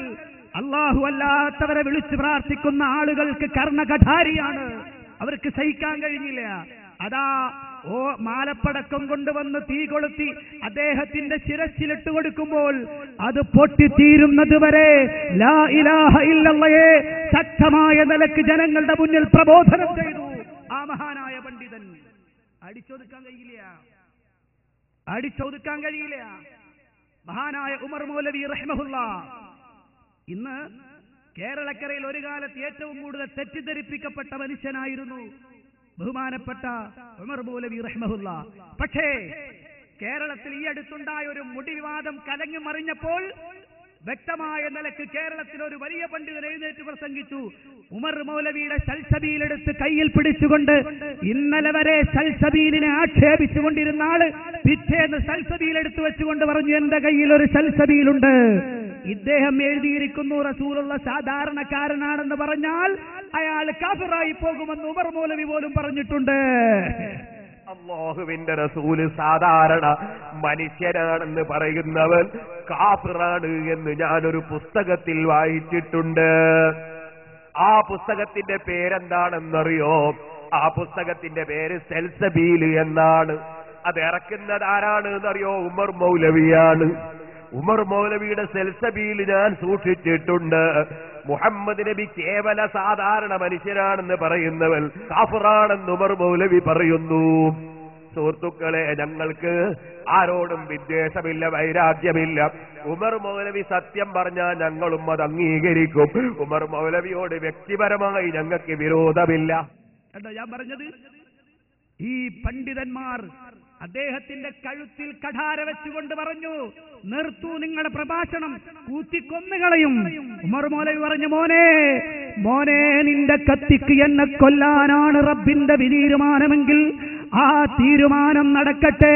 അല്ലാഹു അല്ലാത്തവരെ വിളിച്ചു പ്രാർത്ഥിക്കുന്ന ആളുകൾക്ക് കർണകഠാരിയാണ്. അവർക്ക് സഹിക്കാൻ കഴിഞ്ഞില്ല. അതാ മാലപ്പടക്കം കൊണ്ടുവന്ന് തീ കൊളുത്തി അദ്ദേഹത്തിന്റെ ശിരസ്സിലിട്ട് കൊടുക്കുമ്പോൾ അത് പൊട്ടിത്തീരുന്നത് വരെ ലാ ഇലാഹ ഇല്ലല്ലാഹയെ ശക്തമായ നിലക്ക് ജനങ്ങളുടെ മുന്നിൽ പ്രബോധനം ചെയ്തു ആ മഹാനായ പണ്ഡിതൻ. അടിച്ചൊതുക്കാൻ കഴിയില്ല. മഹാനായ ഉമർ മൗലവി റഹ്മഹുല്ലാ ഇന്ന് കേരളക്കരയിൽ ഒരു കാലത്ത് ഏറ്റവും കൂടുതൽ തെറ്റിദ്ധരിപ്പിക്കപ്പെട്ട മനുഷ്യനായിരുന്നു ബഹുമാനപ്പെട്ട ഉമർ മൗലവി റഹ്മഹുല്ലാ. പക്ഷേ കേരളത്തിൽ ഈ അടുത്തുണ്ടായ ഒരു മുടി വിവാദം കലങ്ങി മറിഞ്ഞപ്പോൾ വ്യക്തമായ നിലക്ക് കേരളത്തിൽ ഒരു വലിയ പണ്ഡിതൻ എഴുന്നേറ്റ് പ്രസംഗിച്ചു. ഉമർ മൗലവിയുടെ സൽസബീലെടുത്ത് കയ്യിൽ പിടിച്ചുകൊണ്ട് ഇന്നലെ വരെ സൽസബീലിനെ ആക്ഷേപിച്ചുകൊണ്ടിരുന്ന ആള് പിറ്റേന്ന് സൽസബീലെടുത്ത് വെച്ചുകൊണ്ട് പറഞ്ഞു, എന്റെ കയ്യിൽ ഒരു സൽസബീലുണ്ട്. ഇദ്ദേഹം എഴുതിയിരിക്കുന്നു റസൂലുള്ള സാധാരണക്കാരനാണെന്ന് പറഞ്ഞാൽ അയാൾ കാഫിറായി പോകുമെന്ന് ഉമർ മൗലവി പോലും പറഞ്ഞിട്ടുണ്ട്. അല്ലാഹുവിന്റെ റസൂല് സാധാരണ മനുഷ്യനാണെന്ന് പറയുന്നവൻ കാഫിറാണ് എന്ന് ഞാനൊരു പുസ്തകത്തിൽ വായിച്ചിട്ടുണ്ട്. ആ പുസ്തകത്തിന്റെ പേരെന്താണെന്നറിയോ? ആ പുസ്തകത്തിന്റെ പേര് സൽസബീൽ എന്നാണ്. അത് ഇറക്കുന്നത് ആരാണ് എന്നറിയോ? ഉമർ മൗലവിയാണ്. ഉമർ മൗലവിയുടെ സൽസബീൽ ഞാൻ സൂക്ഷിച്ചിട്ടുണ്ട്. മുഹമ്മദ് നബി കേവല സാധാരണ മനുഷ്യനാണെന്ന് പറയുന്നവൻ കാഫിറാണെന്ന് ഉമർ മൗലവി പറയുന്നു. സുഹൃത്തുക്കളെ, ഞങ്ങൾക്ക് ആരോടും വിദ്വേഷമില്ല, വൈരാഗ്യമില്ല. ഉമർ മൗലവി സത്യം പറഞ്ഞാൽ ഞങ്ങളും അത് അംഗീകരിക്കും. ഉമർ മൗലവിയോട് വ്യക്തിപരമായി ഞങ്ങൾക്ക് വിരോധമില്ല. എന്താ ഞാൻ പറഞ്ഞത്? ഈ പണ്ഡിതന്മാർ അദ്ദേഹത്തിന്റെ കഴുത്തിൽ കഠാര വെച്ചുകൊണ്ട് പറഞ്ഞു, നിർത്തൂ നിങ്ങളുടെ പ്രഭാഷണം, കൂത്തിക്കൊന്നുകളയും. ഉമർ മൗലവി പറഞ്ഞു, മോനെ നിന്റെ കത്തിക്ക് എന്നെ കൊല്ലാനാണ് റബ്ബിന്റെ തീരുമാനമെങ്കിൽ ആ തീരുമാനം നടക്കട്ടെ.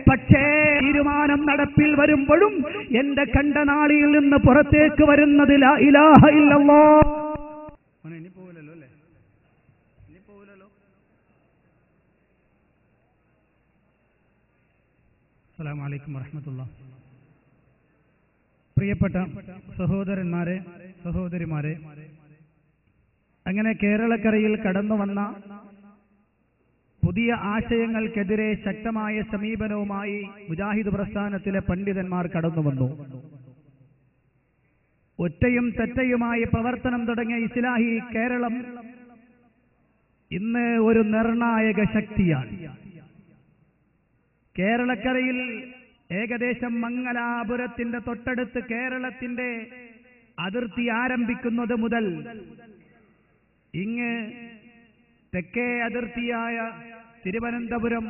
പക്ഷേ തീരുമാനം നടപ്പിൽ വരുമ്പോഴും എന്റെ കണ്ടനാളിയിൽ നിന്ന് പുറത്തേക്ക് വരുന്നത് ലാ ഇലാഹ ഇല്ലല്ലാഹ്. ഇനി പോവില്ലല്ലോ അല്ലേ? ഇനി പോവില്ലല്ലോ. അസ്സലാമു അലൈക്കും വറഹ്മത്തുള്ളാഹി. പ്രിയപ്പെട്ട സഹോദരന്മാരെ, സഹോദരിമാരെ, അങ്ങനെ കേരളക്കരയിൽ കടന്നു വന്ന പുതിയ ആശയങ്ങൾക്കെതിരെ ശക്തമായ സമീപനവുമായി മുജാഹിദ് പ്രസ്ഥാനത്തിലെ പണ്ഡിതന്മാർ കടന്നു വന്നു. ഒറ്റയും തെറ്റയുമായി പ്രവർത്തനം തുടങ്ങിയ ഇസ്ലാഹി കേരളം ഇന്ന് ഒരു നിർണായക ശക്തിയാണ്. കേരളക്കരയിൽ ഏകദേശം മംഗലാപുരത്തിന്റെ തൊട്ടടുത്ത് കേരളത്തിന്റെ അതിർത്തി ആരംഭിക്കുന്നത് മുതൽ ഇങ്ങ് തെക്കേ അതിർത്തിയായ തിരുവനന്തപുരം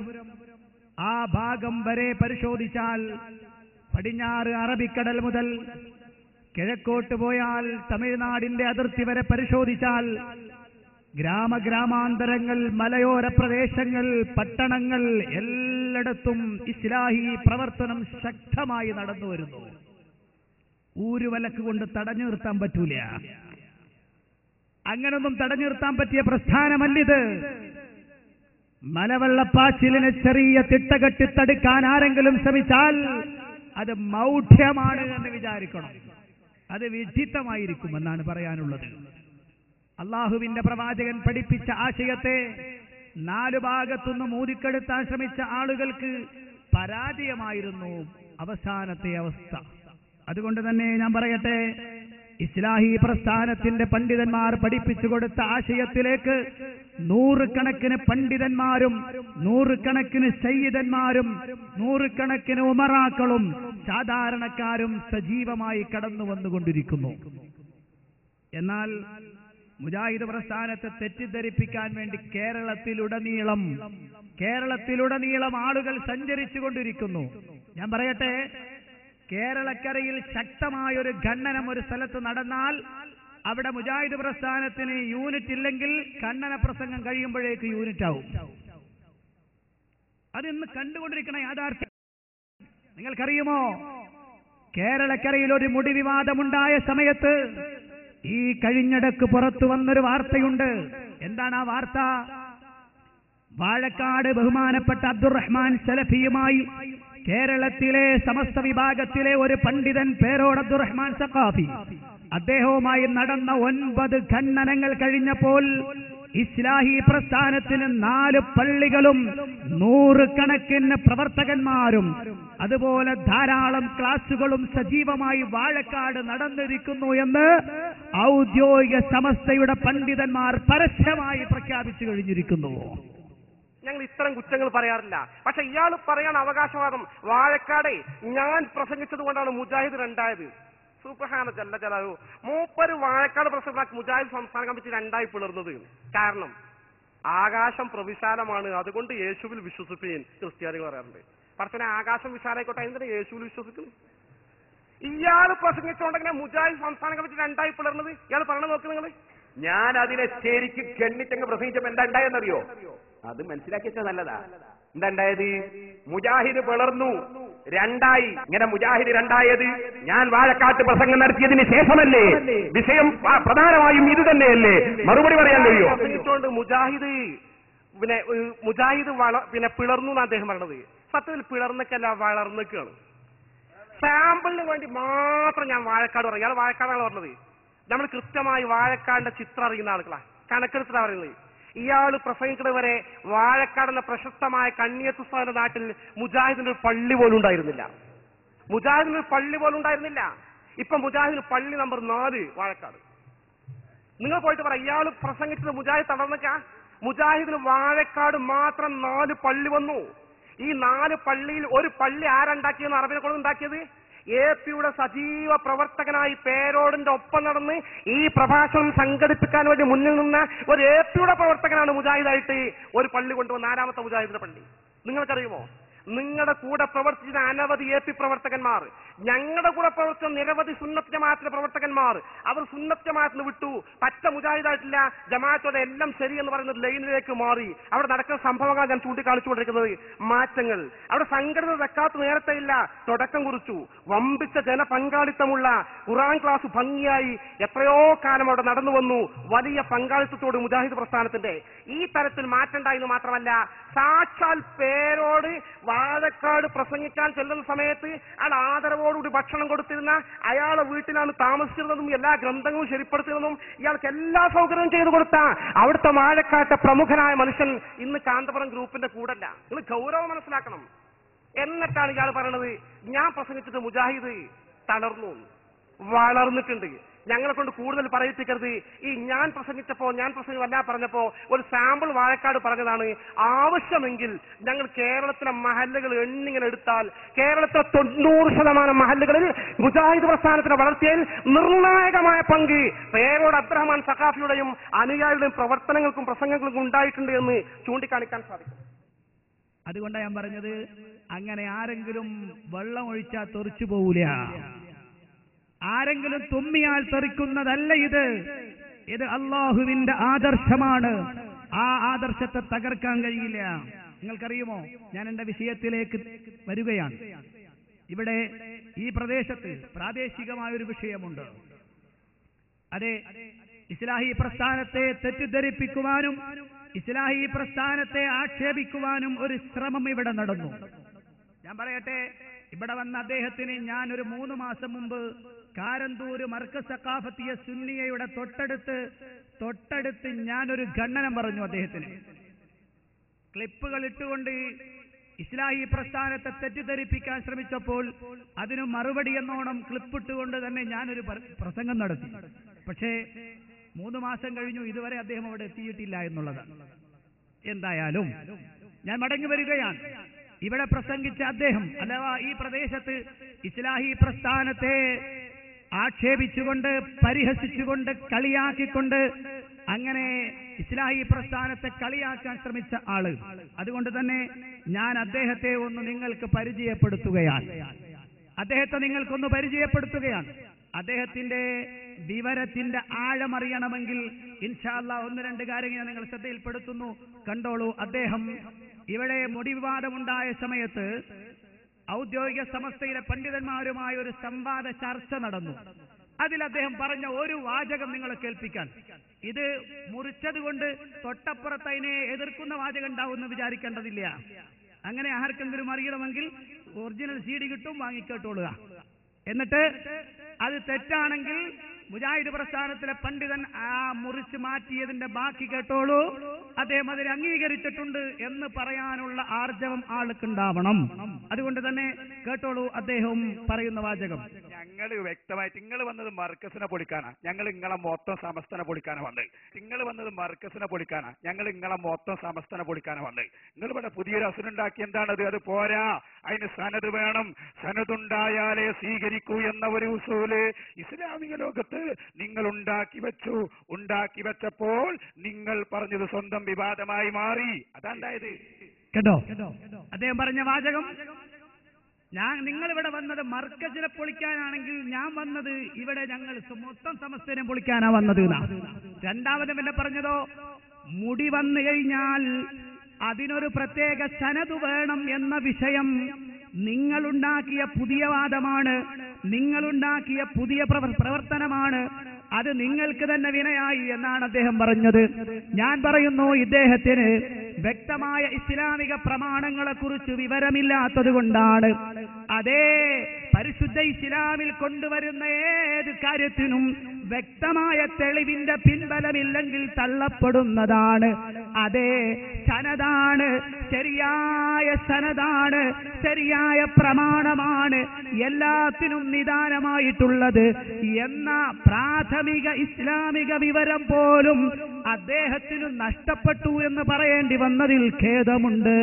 ആ ഭാഗം വരെ പരിശോധിച്ചാൽ, പടിഞ്ഞാറ് അറബിക്കടൽ മുതൽ കിഴക്കോട്ട് പോയാൽ തമിഴ്നാടിന്റെ അതിർത്തി വരെ പരിശോധിച്ചാൽ, ഗ്രാമാന്തരങ്ങൾ, മലയോര പ്രദേശങ്ങൾ, പട്ടണങ്ങൾ, എല്ലായിടത്തും ഇസ്ലാഹി പ്രവർത്തനം ശക്തമായി നടന്നു വരുന്നു. ഊരുവലക്ക് കൊണ്ട് തടഞ്ഞു നിർത്താൻ പറ്റൂല. അങ്ങനൊന്നും തടഞ്ഞു നിർത്താൻ പറ്റിയ പ്രസ്ഥാനമല്ലിത്. മലവെള്ളപ്പാച്ചിലിനെ ചെറിയ തിട്ടകെട്ടി തടുക്കാൻ ആരെങ്കിലും ശ്രമിച്ചാൽ അത് മൗഢ്യമാണ് എന്ന് വിചാരിക്കണം. അത് വിഡിത്തമായിരിക്കുമെന്നാണ് പറയാനുള്ളത്. അള്ളാഹുവിന്റെ പ്രവാചകൻ പഠിപ്പിച്ച ആശയത്തെ നാലു ഭാഗത്തുനിന്ന് ഊതിക്കെടുത്താൻ ശ്രമിച്ച ആളുകൾക്ക് പരാജയമായിരുന്നു അവസാനത്തെ അവസ്ഥ. അതുകൊണ്ട് തന്നെ ഞാൻ പറയട്ടെ, ഇസ്ലാഹി പ്രസ്ഥാനത്തിന്റെ പണ്ഡിതന്മാർ പഠിപ്പിച്ചു കൊടുത്ത ആശയത്തിലേക്ക് നൂറുകണക്കിന് പണ്ഡിതന്മാരും നൂറുകണക്കിന് സയ്യിദന്മാരും നൂറുകണക്കിന് ഉമറാക്കളും സാധാരണക്കാരും സജീവമായി കടന്നു വന്നുകൊണ്ടിരിക്കുന്നു. എന്നാൽ മുജാഹിദ് പ്രസ്ഥാനത്തെ തെറ്റിദ്ധരിപ്പിക്കാൻ വേണ്ടി കേരളത്തിലുടനീളം ആളുകൾ സഞ്ചരിച്ചു കൊണ്ടിരിക്കുന്നു. ഞാൻ പറയട്ടെ, കേരളക്കരയിൽ ശക്തമായൊരു ഖണ്ഡനം ഒരു സ്ഥലത്ത് നടന്നാൽ അവിടെ മുജാഹിദ് പ്രസ്ഥാനത്തിന് യൂണിറ്റ് ഇല്ലെങ്കിൽ ഖണ്ഡന പ്രസംഗം കഴിയുമ്പോഴേക്ക് യൂണിറ്റ് ആവും. അതിന്ന് കണ്ടുകൊണ്ടിരിക്കണ യാഥാർത്ഥ്യം. നിങ്ങൾക്കറിയുമോ, കേരളക്കരയിൽ ഒരു മുടി വിവാദമുണ്ടായ സമയത്ത് ഈ കഴിഞ്ഞിടക്ക് പുറത്തു വന്നൊരു വാർത്തയുണ്ട്. എന്താണ് ആ വാർത്ത? വാഴക്കാട് ബഹുമാനപ്പെട്ട അബ്ദുറഹ്മാൻ സലഫിയുമായി കേരളത്തിലെ സമസ്ത വിഭാഗത്തിലെ ഒരു പണ്ഡിതൻ, പേരോട് അബ്ദുറഹ്മാൻ സഖാഫി, അദ്ദേഹവുമായി നടന്ന 9 ഖണ്ഡനങ്ങൾ കഴിഞ്ഞപ്പോൾ ഇസ്ലാഹി പ്രസ്ഥാനത്തിന് 4 പള്ളികളും 100 കണക്കിന് പ്രവർത്തകന്മാരും അതുപോലെ ധാരാളം ക്ലാസുകളും സജീവമായി വാഴക്കാട് നടന്നിരിക്കുന്നു എന്ന് ഔദ്യോഗിക സമസ്തയുടെ പണ്ഡിതന്മാർ പരസ്യമായി പ്രഖ്യാപിച്ചു കഴിഞ്ഞിരിക്കുന്നു. ഞങ്ങൾ ഇത്തരം കുറ്റങ്ങൾ പറയാറില്ല. പക്ഷെ ഇയാൾ പറയാൻ അവകാശവാദം, വാഴക്കാടെ ഞാൻ പ്രസംഗിച്ചത് കൊണ്ടാണ് മുജാഹിദ് 2ആയത്. സുബ്ഹാന ജല്ല ജലാലു. മൂപ്പര് വാഴക്കാട് പ്രസംഗിച്ച മുജാഹിദ് സംസ്ഥാന കമ്മിറ്റി 2ആയി പിളർന്നത്. കാരണം ആകാശം പ്രവിശാലമാണ്, അതുകൊണ്ട് യേശുവിൽ വിശ്വസിപ്പീൻ ക്രിസ്ത്യാനികൾ പറയാറുണ്ട്. പക്ഷേ ആകാശം വിശാലായിക്കോട്ടെ, എന്തിനാ യേശുവിൽ വിശ്വസിക്കുന്നു? ഇയാൾ പ്രസംഗിച്ചുകൊണ്ടെങ്ങനെ മുജാഹിദ് സംസ്ഥാന കമ്മിറ്റി 2ആയി പിളർന്നത്? ഇയാൾ പറഞ്ഞ നോക്ക് നിങ്ങൾ. ഞാൻ അതിനെ ശരിക്ക് ഗണ്ണിച്ചങ്ങ് പ്രസംഗിച്ചപ്പോ എന്താ ഉണ്ടായെന്നറിയോ? അത് മനസ്സിലാക്കി വെച്ചാൽ നല്ലതാ. എന്താ ഉണ്ടായത്? മുജാഹിദ് പിളർന്നു, 2ആയി. ഇങ്ങനെ മുജാഹിദ് 2ആയത് ഞാൻ വാഴക്കാട്ട് പ്രസംഗം നടത്തിയതിന് ശേഷമല്ലേ? വിഷയം പ്രധാനമായും ഇത് തന്നെയല്ലേ? മറുപടി പറയാൻ കഴിയുമോ? മുജാഹിദ് പിളർന്നു എന്നാണ് അദ്ദേഹം പറഞ്ഞത്. സത്യത്തിൽ പിളർന്നൊക്കെയല്ല, വളർന്നൊക്കെയാണ്. സാമ്പിളിന് വേണ്ടി മാത്രം ഞാൻ വാഴക്കാട് പറയും. ഇയാൾ വാഴക്കാടാണ് പറഞ്ഞത്. നമ്മൾ കൃത്യമായി വാഴക്കാടിന്റെ ചിത്രം അറിയുന്ന ആളുകളാണ്, കണക്കെടുത്തിട്ടാണ് പറയുന്നത്. ഇയാൾ പ്രസംഗിക്കുന്നത് വരെ വാഴക്കാടെന്ന പ്രശസ്തമായ കണ്ണിയത്തുസ്താദിന്റെ നാട്ടിൽ മുജാഹിദിന്റെ ഒരു പള്ളി പോലും ഉണ്ടായിരുന്നില്ല. ഇപ്പൊ മുജാഹിദിന് പള്ളി നമ്പർ 4 വാഴക്കാട്. നിങ്ങൾ പോയിട്ട് പറ, ഇയാൾ പ്രസംഗിച്ചത് മുജാഹിദ് തളർന്നൊക്കെ മുജാഹിദിന് വാഴക്കാട് മാത്രം 4 പള്ളി വന്നു. ഈ 4 പള്ളിയിൽ ഒരു പള്ളി ആരുണ്ടാക്കിയെന്ന് അറബിനെ കൊണ്ട് ഉണ്ടാക്കിയത്? APയുടെ സജീവ പ്രവർത്തകനായി പേരോടിന്റെ ഒപ്പം നടന്ന് ഈ പ്രഭാഷണം സംഘടിപ്പിക്കാൻ വേണ്ടി മുന്നിൽ നിന്ന ഒരു APയുടെ പ്രവർത്തകനാണ് മുജാഹിദായിട്ട് ഒരു പള്ളി കൊണ്ടുവന്ന 4ാമത്തെ മുജാഹിദിന്റെ പള്ളി. നിങ്ങൾക്കറിയുമോ? നിങ്ങളുടെ കൂടെ പ്രവർത്തിച്ച അനവധി AP പ്രവർത്തകന്മാർ, ഞങ്ങളുടെ കൂടെ പ്രവർത്തിച്ച നിരവധി സുന്നത്ത് ജമാഅത്തിന്റെ പ്രവർത്തകന്മാർ, അവർ സുന്നത്ത് ജമാഅത്തിന് വിട്ടു, പച്ച മുജാഹിദായിട്ടില്ല, ജമാഅത്തോടെ എല്ലാം ശരിയെന്ന് പറയുന്ന ലൈനിലേക്ക് മാറി. അവിടെ നടക്കുന്ന സംഭവങ്ങൾ ഞാൻ ചൂണ്ടിക്കാണിച്ചുകൊണ്ടിരിക്കുന്നത് മാറ്റങ്ങൾ. അവിടെ സംഘടന വെക്കാത്ത നേരത്തെ ഇല്ല, തുടക്കം കുറിച്ചു. വമ്പിച്ച ജനപങ്കാളിത്തമുള്ള ഖുർആൻ ക്ലാസ് ഭംഗിയായി എത്രയോ കാലം അവിടെ നടന്നു വന്നു. വലിയ പങ്കാളിത്തത്തോട് മുജാഹിദ് പ്രസ്ഥാനത്തിന്റെ ഈ തരത്തിൽ മാറ്റമുണ്ടായെന്ന് മാത്രമല്ല, സാക്ഷാൽ പേരോട് വാഴക്കാട് പ്രസംഗിക്കാൻ ചെല്ലുന്ന സമയത്ത് അയാൾ ആദരവോടുകൂടി ഭക്ഷണം കൊടുത്തിരുന്ന, അയാളെ വീട്ടിലാണ് താമസിച്ചിരുന്നതും എല്ലാ ഗ്രന്ഥങ്ങളും ശരിപ്പെടുത്തിയതും ഇയാൾക്ക് എല്ലാ സൗകര്യവും ചെയ്തു കൊടുത്ത അവിടുത്തെ വാഴക്കാട്ടെ പ്രമുഖനായ മനുഷ്യൻ ഇന്ന് കാന്തപുരം ഗ്രൂപ്പിന്റെ കൂടല്ല. നിങ്ങൾ ഗൗരവം മനസ്സിലാക്കണം. എന്നിട്ടാണ് ഇയാൾ പറയണത് ഞാൻ പ്രസംഗിച്ചിട്ട് മുജാഹിദ് തളർന്നു, വളർന്നിട്ടുണ്ട്, ഞങ്ങളെ കൊണ്ട് കൂടുതൽ പറയിപ്പിക്കരുത്. ഈ ഞാൻ പ്രസംഗമല്ല പറഞ്ഞപ്പോ ഒരു സാമ്പിൾ വാഴക്കാട് പറഞ്ഞതാണ്, ആവശ്യമെങ്കിൽ ഞങ്ങൾ കേരളത്തിലെ മഹല്ലുകൾ എണ്ണിങ്ങനെ എടുത്താൽ കേരളത്തിലെ 90% മഹല്ലുകളിൽ മുജാഹിദ് പ്രസ്ഥാനത്തിന്റെ വളർച്ചയിൽ നിർണായകമായ പങ്ക് പേരോട് അബ്ദുറഹ്മാൻ സഖാഫിയുടെയും അനുയായികളുടെയും പ്രവർത്തനങ്ങൾക്കും പ്രസംഗങ്ങൾക്കും ഉണ്ടായിട്ടുണ്ട് എന്ന് ചൂണ്ടിക്കാണിക്കാൻ സാധിക്കും. അതുകൊണ്ടാണ് ഞാൻ പറഞ്ഞത്, അങ്ങനെ ആരെങ്കിലും വെള്ളം ഒഴിച്ചാൽ തെറിച്ചു പോവില്ല, ആരെങ്കിലും തുമ്മിയാൽ തെറിക്കുന്നതല്ല ഇത്. ഇത് അള്ളാഹുവിന്റെ ആദർശമാണ്. ആ ആദർശത്തെ തകർക്കാൻ കഴിയില്ല. നിങ്ങൾക്കറിയുമോ, ഞാൻ എന്റെ വിഷയത്തിലേക്ക് വരികയാണ്. ഇവിടെ ഈ പ്രദേശത്ത് പ്രാദേശികമായൊരു വിഷയമുണ്ട്. അതെ, ഇസ്ലാഹി പ്രസ്ഥാനത്തെ തെറ്റിദ്ധരിപ്പിക്കുവാനും ഇസ്ലാഹി പ്രസ്ഥാനത്തെ ആക്ഷേപിക്കുവാനും ഒരു ശ്രമം ഇവിടെ നടന്നു. ഞാൻ പറയട്ടെ, ഇവിടെ വന്ന അദ്ദേഹത്തിന് ഞാൻ ഒരു 3 മാസം മുമ്പ് കാരന്തൂര് മർക്കസ് സഖാഫത്തിയ സുന്നിയയുടെ തൊട്ടടുത്ത് ഞാനൊരു ഖണ്ഡനം പറഞ്ഞു അദ്ദേഹത്തിന്. ക്ലിപ്പുകൾ ഇട്ടുകൊണ്ട് ഇസ്ലാഹി പ്രസ്ഥാനത്തെ തെറ്റിദ്ധരിപ്പിക്കാൻ ശ്രമിച്ചപ്പോൾ അതിനു മറുപടി എന്നോണം ക്ലിപ്പിട്ടുകൊണ്ട് തന്നെ ഞാനൊരു പ്രസംഗം നടത്തി. പക്ഷേ 3 മാസം കഴിഞ്ഞു, ഇതുവരെ അദ്ദേഹം അവിടെ എത്തിയിട്ടില്ല എന്നുള്ളതാണ്. എന്തായാലും ഞാൻ മടങ്ങി വരികയാണ്. ഇവിടെ പ്രസംഗിച്ച അദ്ദേഹം അഥവാ ഈ പ്രദേശത്ത് ഇസ്ലാഹി പ്രസ്ഥാനത്തെ ആക്ഷേപിച്ചുകൊണ്ട്, പരിഹസിച്ചുകൊണ്ട്, കളിയാക്കിക്കൊണ്ട്, അങ്ങനെ ഇസ്ലാഹി പ്രസ്ഥാനത്തെ കളിയാക്കാൻ ശ്രമിച്ച ആള്. അതുകൊണ്ട് തന്നെ ഞാൻ അദ്ദേഹത്തെ ഒന്ന് നിങ്ങൾക്ക് പരിചയപ്പെടുത്തുകയാണ്. അദ്ദേഹത്തിന്റെ വിവരത്തിന്റെ ആഴമറിയണമെങ്കിൽ ഇൻഷാ അല്ലാഹ് 1-2 കാര്യങ്ങൾ നിങ്ങൾ ശ്രദ്ധയിൽപ്പെടുത്തുന്നു, കണ്ടോളൂ. അദ്ദേഹം ഇവിടെ മുടി വിവാദമുണ്ടായ സമയത്ത് ഔദ്യോഗിക സമസ്തയിലെ പണ്ഡിതന്മാരുമായ ഒരു സംവാദ ചർച്ച നടന്നു. അതിൽ അദ്ദേഹം പറഞ്ഞ ഒരു വാചകം നിങ്ങളെ കേൾപ്പിക്കാൻ. ഇത് മുറിച്ചതുകൊണ്ട് തൊട്ടപ്പുറത്ത് അതിനെ എതിർക്കുന്ന വാചകം ഉണ്ടാവുമെന്ന് വിചാരിക്കേണ്ടതില്ല. അങ്ങനെ ആർക്കെങ്കിലും അറിയണമെങ്കിൽ ഒറിജിനൽ CD കിട്ടും, വാങ്ങിക്കേട്ടോളുക. എന്നിട്ട് അത് തെറ്റാണെങ്കിൽ മുജാഹിദ് പ്രസ്ഥാനത്തിലെ പണ്ഡിതൻ ആ മുറിച്ച് മാറ്റിയതിന്റെ ബാക്കി കേട്ടോളൂ, അദ്ദേഹം അതിനെ അംഗീകരിച്ചിട്ടുണ്ട് എന്ന് പറയാനുള്ള ആർജവം ആൾക്കുണ്ടാവണം. അതുകൊണ്ട് തന്നെ കേട്ടോളൂ അദ്ദേഹം പറയുന്ന വാചകം. ഞങ്ങൾ വ്യക്തമായിട്ട്, നിങ്ങൾ വന്നത് മർക്കസിനെ പൊളിക്കാനാ, ഞങ്ങൾ നിങ്ങളെ മൊത്തം സമസ്തനെ പൊളിക്കാനാ വന്നത്. നിങ്ങൾ വന്നത് മർക്കസിനെ പൊളിക്കാനാ, ഞങ്ങൾ നിങ്ങളെ മൊത്തം സമസ്തനെ പൊളിക്കാനാ വന്നത്. നിങ്ങൾ ഇവിടെ പുതിയൊരു അസുനുണ്ടാക്കി, എന്താണത്? അത് പോരാ, അതിന് സനത് വേണം, സനതുണ്ടായാലേ സ്വീകരിക്കൂ എന്ന ഒരു ഉസൂല് ഇസ്ലാമിക ലോകത്ത് നിങ്ങൾ ഉണ്ടാക്കി വെച്ചപ്പോൾ നിങ്ങൾ പറഞ്ഞത് സ്വന്തം വിവാദമായി മാറി. അതാണ്ടായത്. കേട്ടോ അദ്ദേഹം പറഞ്ഞ വാചകം. നിങ്ങൾ ഇവിടെ വന്നത് മർക്കസിനെ പൊളിക്കാനാണെങ്കിൽ ഞാൻ വന്നത് ഇവിടെ ഞങ്ങൾ മൊത്തം സമസ്തനെ പൊളിക്കാനാ വന്നത്. രണ്ടാമത് പിന്നെ പറഞ്ഞതോ, മുടി വന്നു കഴിഞ്ഞാൽ അതിനൊരു പ്രത്യേക സനത് വേണം എന്ന വിഷയം നിങ്ങളുണ്ടാക്കിയ പുതിയ വാദമാണ്, നിങ്ങളുണ്ടാക്കിയ പുതിയ പ്രവർത്തനമാണ്, അത് നിങ്ങൾക്ക് തന്നെ വിനയായി എന്നാണ് അദ്ദേഹം പറഞ്ഞത്. ഞാൻ പറയുന്നു, ഇദ്ദേഹത്തിന് വ്യക്തമായ ഇസ്ലാമിക പ്രമാണങ്ങളെ കുറിച്ച് വിവരമില്ലാത്തത് കൊണ്ടാണ്. അതേ പരിശുദ്ധ ഇസ്ലാമിൽ കൊണ്ടുവരുന്ന ഏത് കാര്യത്തിനും വ്യക്തമായ തെളിവിന്റെ പിൻബലമില്ലെങ്കിൽ തള്ളപ്പെടുന്നതാണ്. അതേ സനദാണ്, ശരിയായ സനദാണ്, ശരിയായ പ്രമാണമാണ് എല്ലാത്തിനും നിദാനമായിട്ടുള്ളത് എന്ന പ്രാഥമിക ഇസ്ലാമിക വിവരം പോലും അദ്ദേഹത്തിന് നഷ്ടപ്പെട്ടു എന്ന് പറയേണ്ടി വന്നതിൽ ഖേദമുണ്ട്.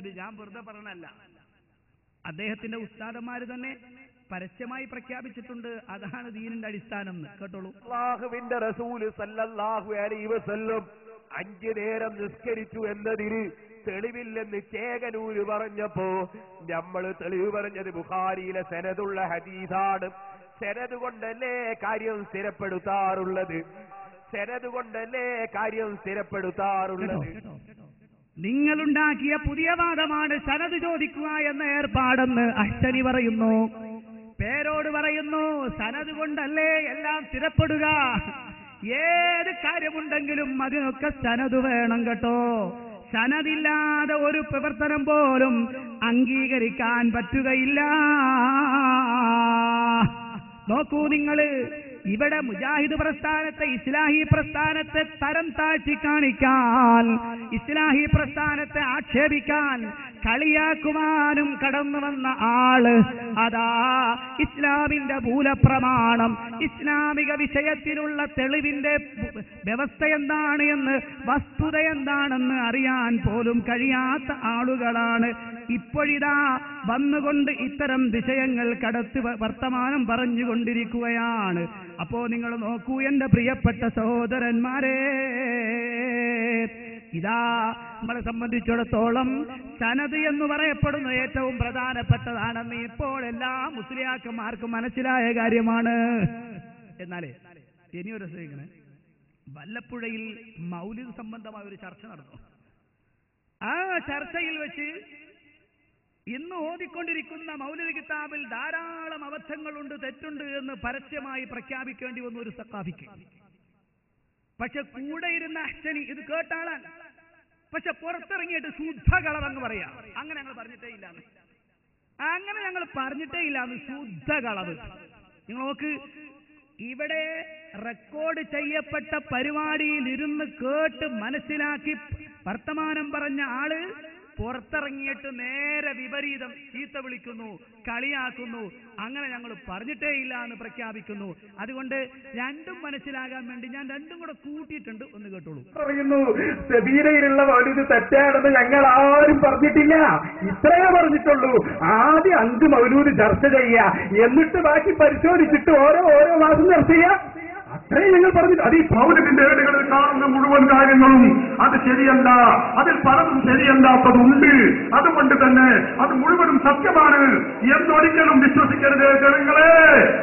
ഇത് ഞാൻ വെറുതെ പറഞ്ഞല്ല, അദ്ദേഹത്തിന്റെ ഉസ്താദന്മാര് തന്നെ പരസ്യമായി പ്രഖ്യാപിച്ചിട്ടുണ്ട്. അതാണ് ദീനിന്റെ അടിസ്ഥാനം. കേട്ടോളൂ. അല്ലാഹുവിന്റെ റസൂൽ സല്ലല്ലാഹു അലൈഹി വസല്ലം 5 നേരം നിസ്കരിച്ചു എന്നതിന് തെളിവില്ലെന്ന് ചേകനൂര് പറഞ്ഞപ്പോ നമ്മൾ തെളിവ് പറഞ്ഞത് ബുഖാരിയിലെ സനദുള്ള ഹദീസാണ്. സനദ് കൊണ്ടല്ലേ കാര്യം സ്ഥിരപ്പെടുത്താറുള്ളത്, സനദ് കൊണ്ടല്ലേ കാര്യം സ്ഥിരപ്പെടുത്താറുള്ളത്. നിങ്ങളുണ്ടാക്കിയ പുതിയ വാദമാണ് സനദ് ചോദിക്കുക എന്ന ഏർപ്പാടെന്ന് അഹ്സനി പറയുന്നു. പേരോട് പറയുന്നു സനദ് കൊണ്ടല്ലേ എല്ലാം സ്ഥിരപ്പെടുക. ഏത് കാര്യമുണ്ടെങ്കിലും അതിനൊക്കെ സനദ് വേണം കേട്ടോ. സനദില്ലാതെ ഒരു പ്രവർത്തനം പോലും അംഗീകരിക്കാൻ പറ്റുകയില്ല. നോക്കൂ നിങ്ങള്, ഇവിടെ മുജാഹിദ് പ്രസ്ഥാനത്തെ, ഇസ്ലാഹി പ്രസ്ഥാനത്തെ തരം താഴ്ത്തി കാണിക്കാൻ, ഇസ്ലാഹി പ്രസ്ഥാനത്തെ ആക്ഷേപിക്കാൻ, കളിയാക്കുവാനും കടന്നു വന്ന ആള് അതാ ഇസ്ലാമിന്റെ മൂലപ്രമാണം, ഇസ്ലാമിക വിഷയത്തിലുള്ള തെളിവിന്റെ വ്യവസ്ഥ എന്താണ് എന്ന്, വസ്തുത എന്താണെന്ന് അറിയാൻ പോലും കഴിയാത്ത ആളുകളാണ് ഇപ്പോഴിതാ വന്നുകൊണ്ട് ഇത്തരം വിഷയങ്ങൾ കടത്തി വർത്തമാനം പറഞ്ഞുകൊണ്ടിരിക്കുകയാണ്. അപ്പോ നിങ്ങൾ നോക്കൂ എന്റെ പ്രിയപ്പെട്ട സഹോദരന്മാരെ, ഇതാ നമ്മളെ സംബന്ധിച്ചിടത്തോളം സനദ് എന്ന് പറയപ്പെടുന്ന ഏറ്റവും പ്രധാനപ്പെട്ടതാണെന്ന് ഇപ്പോൾ എല്ലാ മുസ്ലിയാക്കന്മാർക്കും മനസ്സിലായ കാര്യമാണ്. എന്നാലേ ഇനിയൊരു ശ്രദ്ധിക്കണേ, വല്ലപ്പുഴയിൽ മൗലിദ് സംബന്ധമായ ഒരു ചർച്ച നടന്നു. ആ ചർച്ചയിൽ വെച്ച് ഇന്ന് ഓതിക്കൊണ്ടിരിക്കുന്ന മൗലിദ് കിതാബിൽ ധാരാളം അബദ്ധങ്ങളുണ്ട്, തെറ്റുണ്ട് എന്ന് പരസ്യമായി പ്രഖ്യാപിക്കേണ്ടി വന്ന ഒരു സഖാഫിക്ക്. പക്ഷെ കൂടെ ഇരുന്ന അഹ്സനി ഇത് കേട്ടാളാൻ, പക്ഷെ പുറത്തിറങ്ങിയിട്ട് ശുദ്ധ കളവെന്ന് പറയാം. അങ്ങനെ ഞങ്ങൾ പറഞ്ഞിട്ടേ ഇല്ലാന്ന്, അങ്ങനെ ഞങ്ങൾ പറഞ്ഞിട്ടേ ഇല്ലാന്ന്, ശുദ്ധ കളവ്. നിങ്ങൾ നോക്ക്, ഇവിടെ റെക്കോർഡ് ചെയ്യപ്പെട്ട പരിപാടിയിൽ ഇരുന്ന് കേട്ട് മനസ്സിലാക്കി വർത്തമാനം പറഞ്ഞ ആള് പുറത്തിറങ്ങിയിട്ട് നേരെ വിപരീതം ചീത്ത വിളിക്കുന്നു, കളിയാക്കുന്നു. അങ്ങനെ ഞങ്ങൾ പറഞ്ഞിട്ടേ ഇല്ല എന്ന് പ്രഖ്യാപിക്കുന്നു. അതുകൊണ്ട് രണ്ടും മനസ്സിലാകാൻ വേണ്ടി ഞാൻ രണ്ടും കൂടെ കൂട്ടിയിട്ടുണ്ട്, ഒന്ന് കേട്ടോളൂ. പറയുന്നു സബീരയിലുള്ള മൗലിദ് തെറ്റാണെന്ന് ഞങ്ങൾ ആരും പറഞ്ഞിട്ടില്ല, ഇത്രയേ പറഞ്ഞിട്ടുള്ളൂ. ആദ്യം 5 മൗലൂദ് ചർച്ച ചെയ്യുക, എന്നിട്ട് ബാക്കി പരിശോധിച്ചിട്ട് ഓരോ മാസം ചർച്ച ചെയ്യുക, അത്രയും ഞങ്ങൾ പറഞ്ഞിട്ട്. അത് ഈ മൗലിദിന്റെ ഏടുകളിൽ കാണുന്ന മുഴുവൻ കാര്യങ്ങളും അത് ശരിയല്ല, അതിൽ പലതും ശരിയല്ലാത്തതുണ്ട്. അതുകൊണ്ട് തന്നെ അത് മുഴുവനും സത്യമാണ് എന്നൊരിക്കലും വിശ്വസിക്കരുത് ജനങ്ങളെ.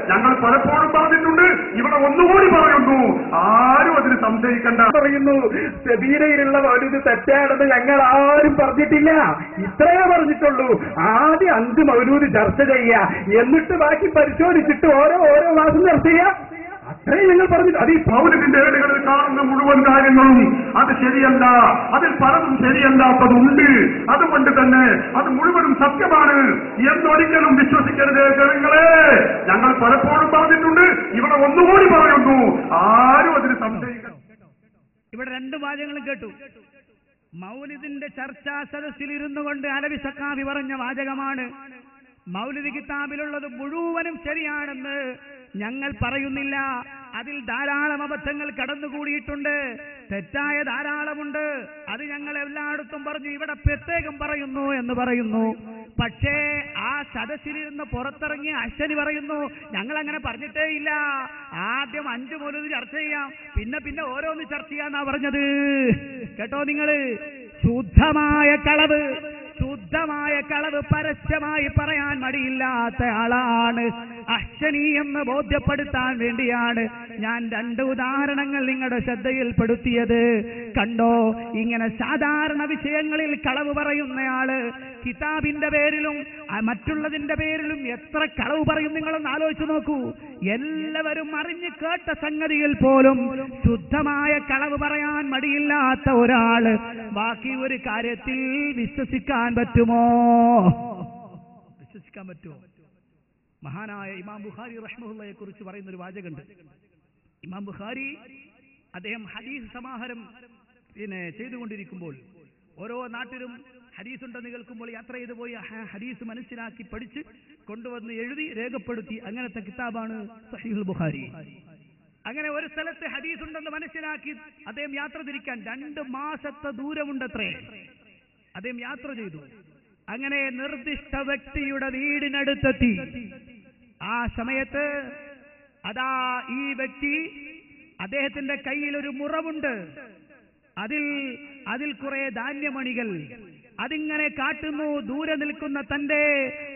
ഞങ്ങൾ പലപ്പോഴും പറഞ്ഞിട്ടുണ്ട്, ഇവിടെ ഒന്നുകൂടി പറയുന്നു, ആരും അതിന് സംശയിക്കണ്ട. പറയുന്നു സബീരയിലുള്ള മൗലിദ് തെറ്റാണെന്ന് ഞങ്ങൾ ആരും പറഞ്ഞിട്ടില്ല, ഇത്രയേ പറഞ്ഞിട്ടുള്ളൂ. ആദ്യം 5 മൗലൂദ് ചർച്ച ചെയ്യുക, എന്നിട്ട് ബാക്കി പരിശോധിച്ചിട്ട് ഓരോ മാസം ചർച്ച ചെയ്യുക, അത്രയും ഞങ്ങൾ പറഞ്ഞിട്ട്. അത് ഈ മൗലിദിന്റെ ഏടുകളിൽ കാണുന്ന മുഴുവൻ കാര്യങ്ങളും അത് ശരിയല്ല, അതിൽ പലതും ശരിയല്ലാത്തതുണ്ട്. അതുകൊണ്ട് തന്നെ അത് മുഴുവനും സത്യമാണ് എന്നൊരിക്കലും വിശ്വസിക്കരുത് ജനങ്ങളെ. ഞങ്ങൾ പലപ്പോഴും പറഞ്ഞിട്ടുണ്ട്, ഇവിടെ ഒന്നുകൂടി പറയുന്നു, ആരും അതിന് സംശയിക്കണം. ഇവിടെ 2 വാചകങ്ങളും കേട്ടു. മൗലിദിന്റെ ചർച്ചാ സദസ്സിൽ ഇരുന്നു കൊണ്ട് അലവി സഖാഫി പറഞ്ഞ വാചകമാണ്, മൗലിദ് കിതാബിലുള്ളത് മുഴുവനും ശരിയാണെന്ന് ഞങ്ങൾ പറയുന്നില്ല, അതിൽ ധാരാളം അബദ്ധങ്ങൾ കടന്നുകൂടിയിട്ടുണ്ട്, തെറ്റായ ധാരാളമുണ്ട്, അത് ഞങ്ങൾ എല്ലായിടത്തും പറഞ്ഞു, ഇവിടെ പ്രത്യേകം പറയുന്നു എന്ന് പറയുന്നു. പക്ഷേ ആ സദസ്സിലിരുന്ന് പുറത്തിറങ്ങിയ അഹ്സനി പറയുന്നു, ഞങ്ങൾ അങ്ങനെ പറഞ്ഞിട്ടേ ഇല്ല, ആദ്യം 5 മൗലൂദ് ചർച്ച ചെയ്യാം, പിന്നെ ഓരോന്ന് ചർച്ച ചെയ്യാന്നാ പറഞ്ഞത്. കേട്ടോ നിങ്ങള്, ശുദ്ധമായ കളവ്, ശുദ്ധമായ കളവ് പരസ്യമായി പറയാൻ മടിയില്ലാത്ത ആളാണ് അഹ്സനി എന്ന് ബോധ്യപ്പെടുത്താൻ വേണ്ടിയാണ് ഞാൻ 2 ഉദാഹരണങ്ങൾ നിങ്ങളുടെ ശ്രദ്ധയിൽപ്പെടുത്തിയത്. കണ്ടോ, ഇങ്ങനെ സാധാരണ വിഷയങ്ങളിൽ കളവ് പറയുന്നയാള് കിതാബിന്റെ പേരിലും മറ്റുള്ളതിന്റെ പേരിലും എത്ര കളവ് പറയും നിങ്ങളൊന്ന് ആലോചിച്ചു നോക്കൂ. എല്ലാവരും അറിഞ്ഞു കേട്ട സംഗതിയിൽ പോലും ശുദ്ധമായ കളവ് പറയാൻ മടിയില്ലാത്ത ഒരാള് ബാക്കി ഒരു കാര്യത്തിൽ വിശ്വസിക്കാൻ പറ്റുമോ? വിശ്വസിക്കാൻ പറ്റുമോ? മഹാനായ ഇമാം ബുഖാരി റഹ്മത്തുള്ളാഹിയെ കുറിച്ച് പറയുന്ന ഒരു വാചകമുണ്ട്. ഇമാം ബുഖാരി അദ്ദേഹം ഹദീസ് സമാഹാരം ചെയ്തുകൊണ്ടിരിക്കുമ്പോൾ ഓരോ നാട്ടിലും ഹദീസ് ഉണ്ടെന്ന് കേൾക്കുമ്പോൾ യാത്ര ചെയ്തു പോയി ഹദീസ് മനസ്സിലാക്കി പഠിച്ച് കൊണ്ടുവന്ന് എഴുതി രേഖപ്പെടുത്തി അങ്ങനത്തെ കിതാബാണ് സഹീഹുൽ ബുഖാരി. അങ്ങനെ ഒരു സ്ഥലത്ത് ഹദീസ് ഉണ്ടെന്ന് മനസ്സിലാക്കി അദ്ദേഹം യാത്ര തിരിക്കാൻ 2 മാസത്തെ ദൂരമുണ്ടത്രേ. അദ്ദേഹം യാത്ര ചെയ്തു. അങ്ങനെ നിർദ്ദിഷ്ട വ്യക്തിയുടെ വീടിനടുത്തെത്തി. ആ സമയത്ത് അതാ ഈ വ്യക്തി, അദ്ദേഹത്തിന്റെ കയ്യിൽ ഒരു മുറമുണ്ട്, അതിൽ കുറെ ധാന്യമണികൾ, അതിങ്ങനെ കാട്ടുന്നു. ദൂരെ നിൽക്കുന്ന തന്റെ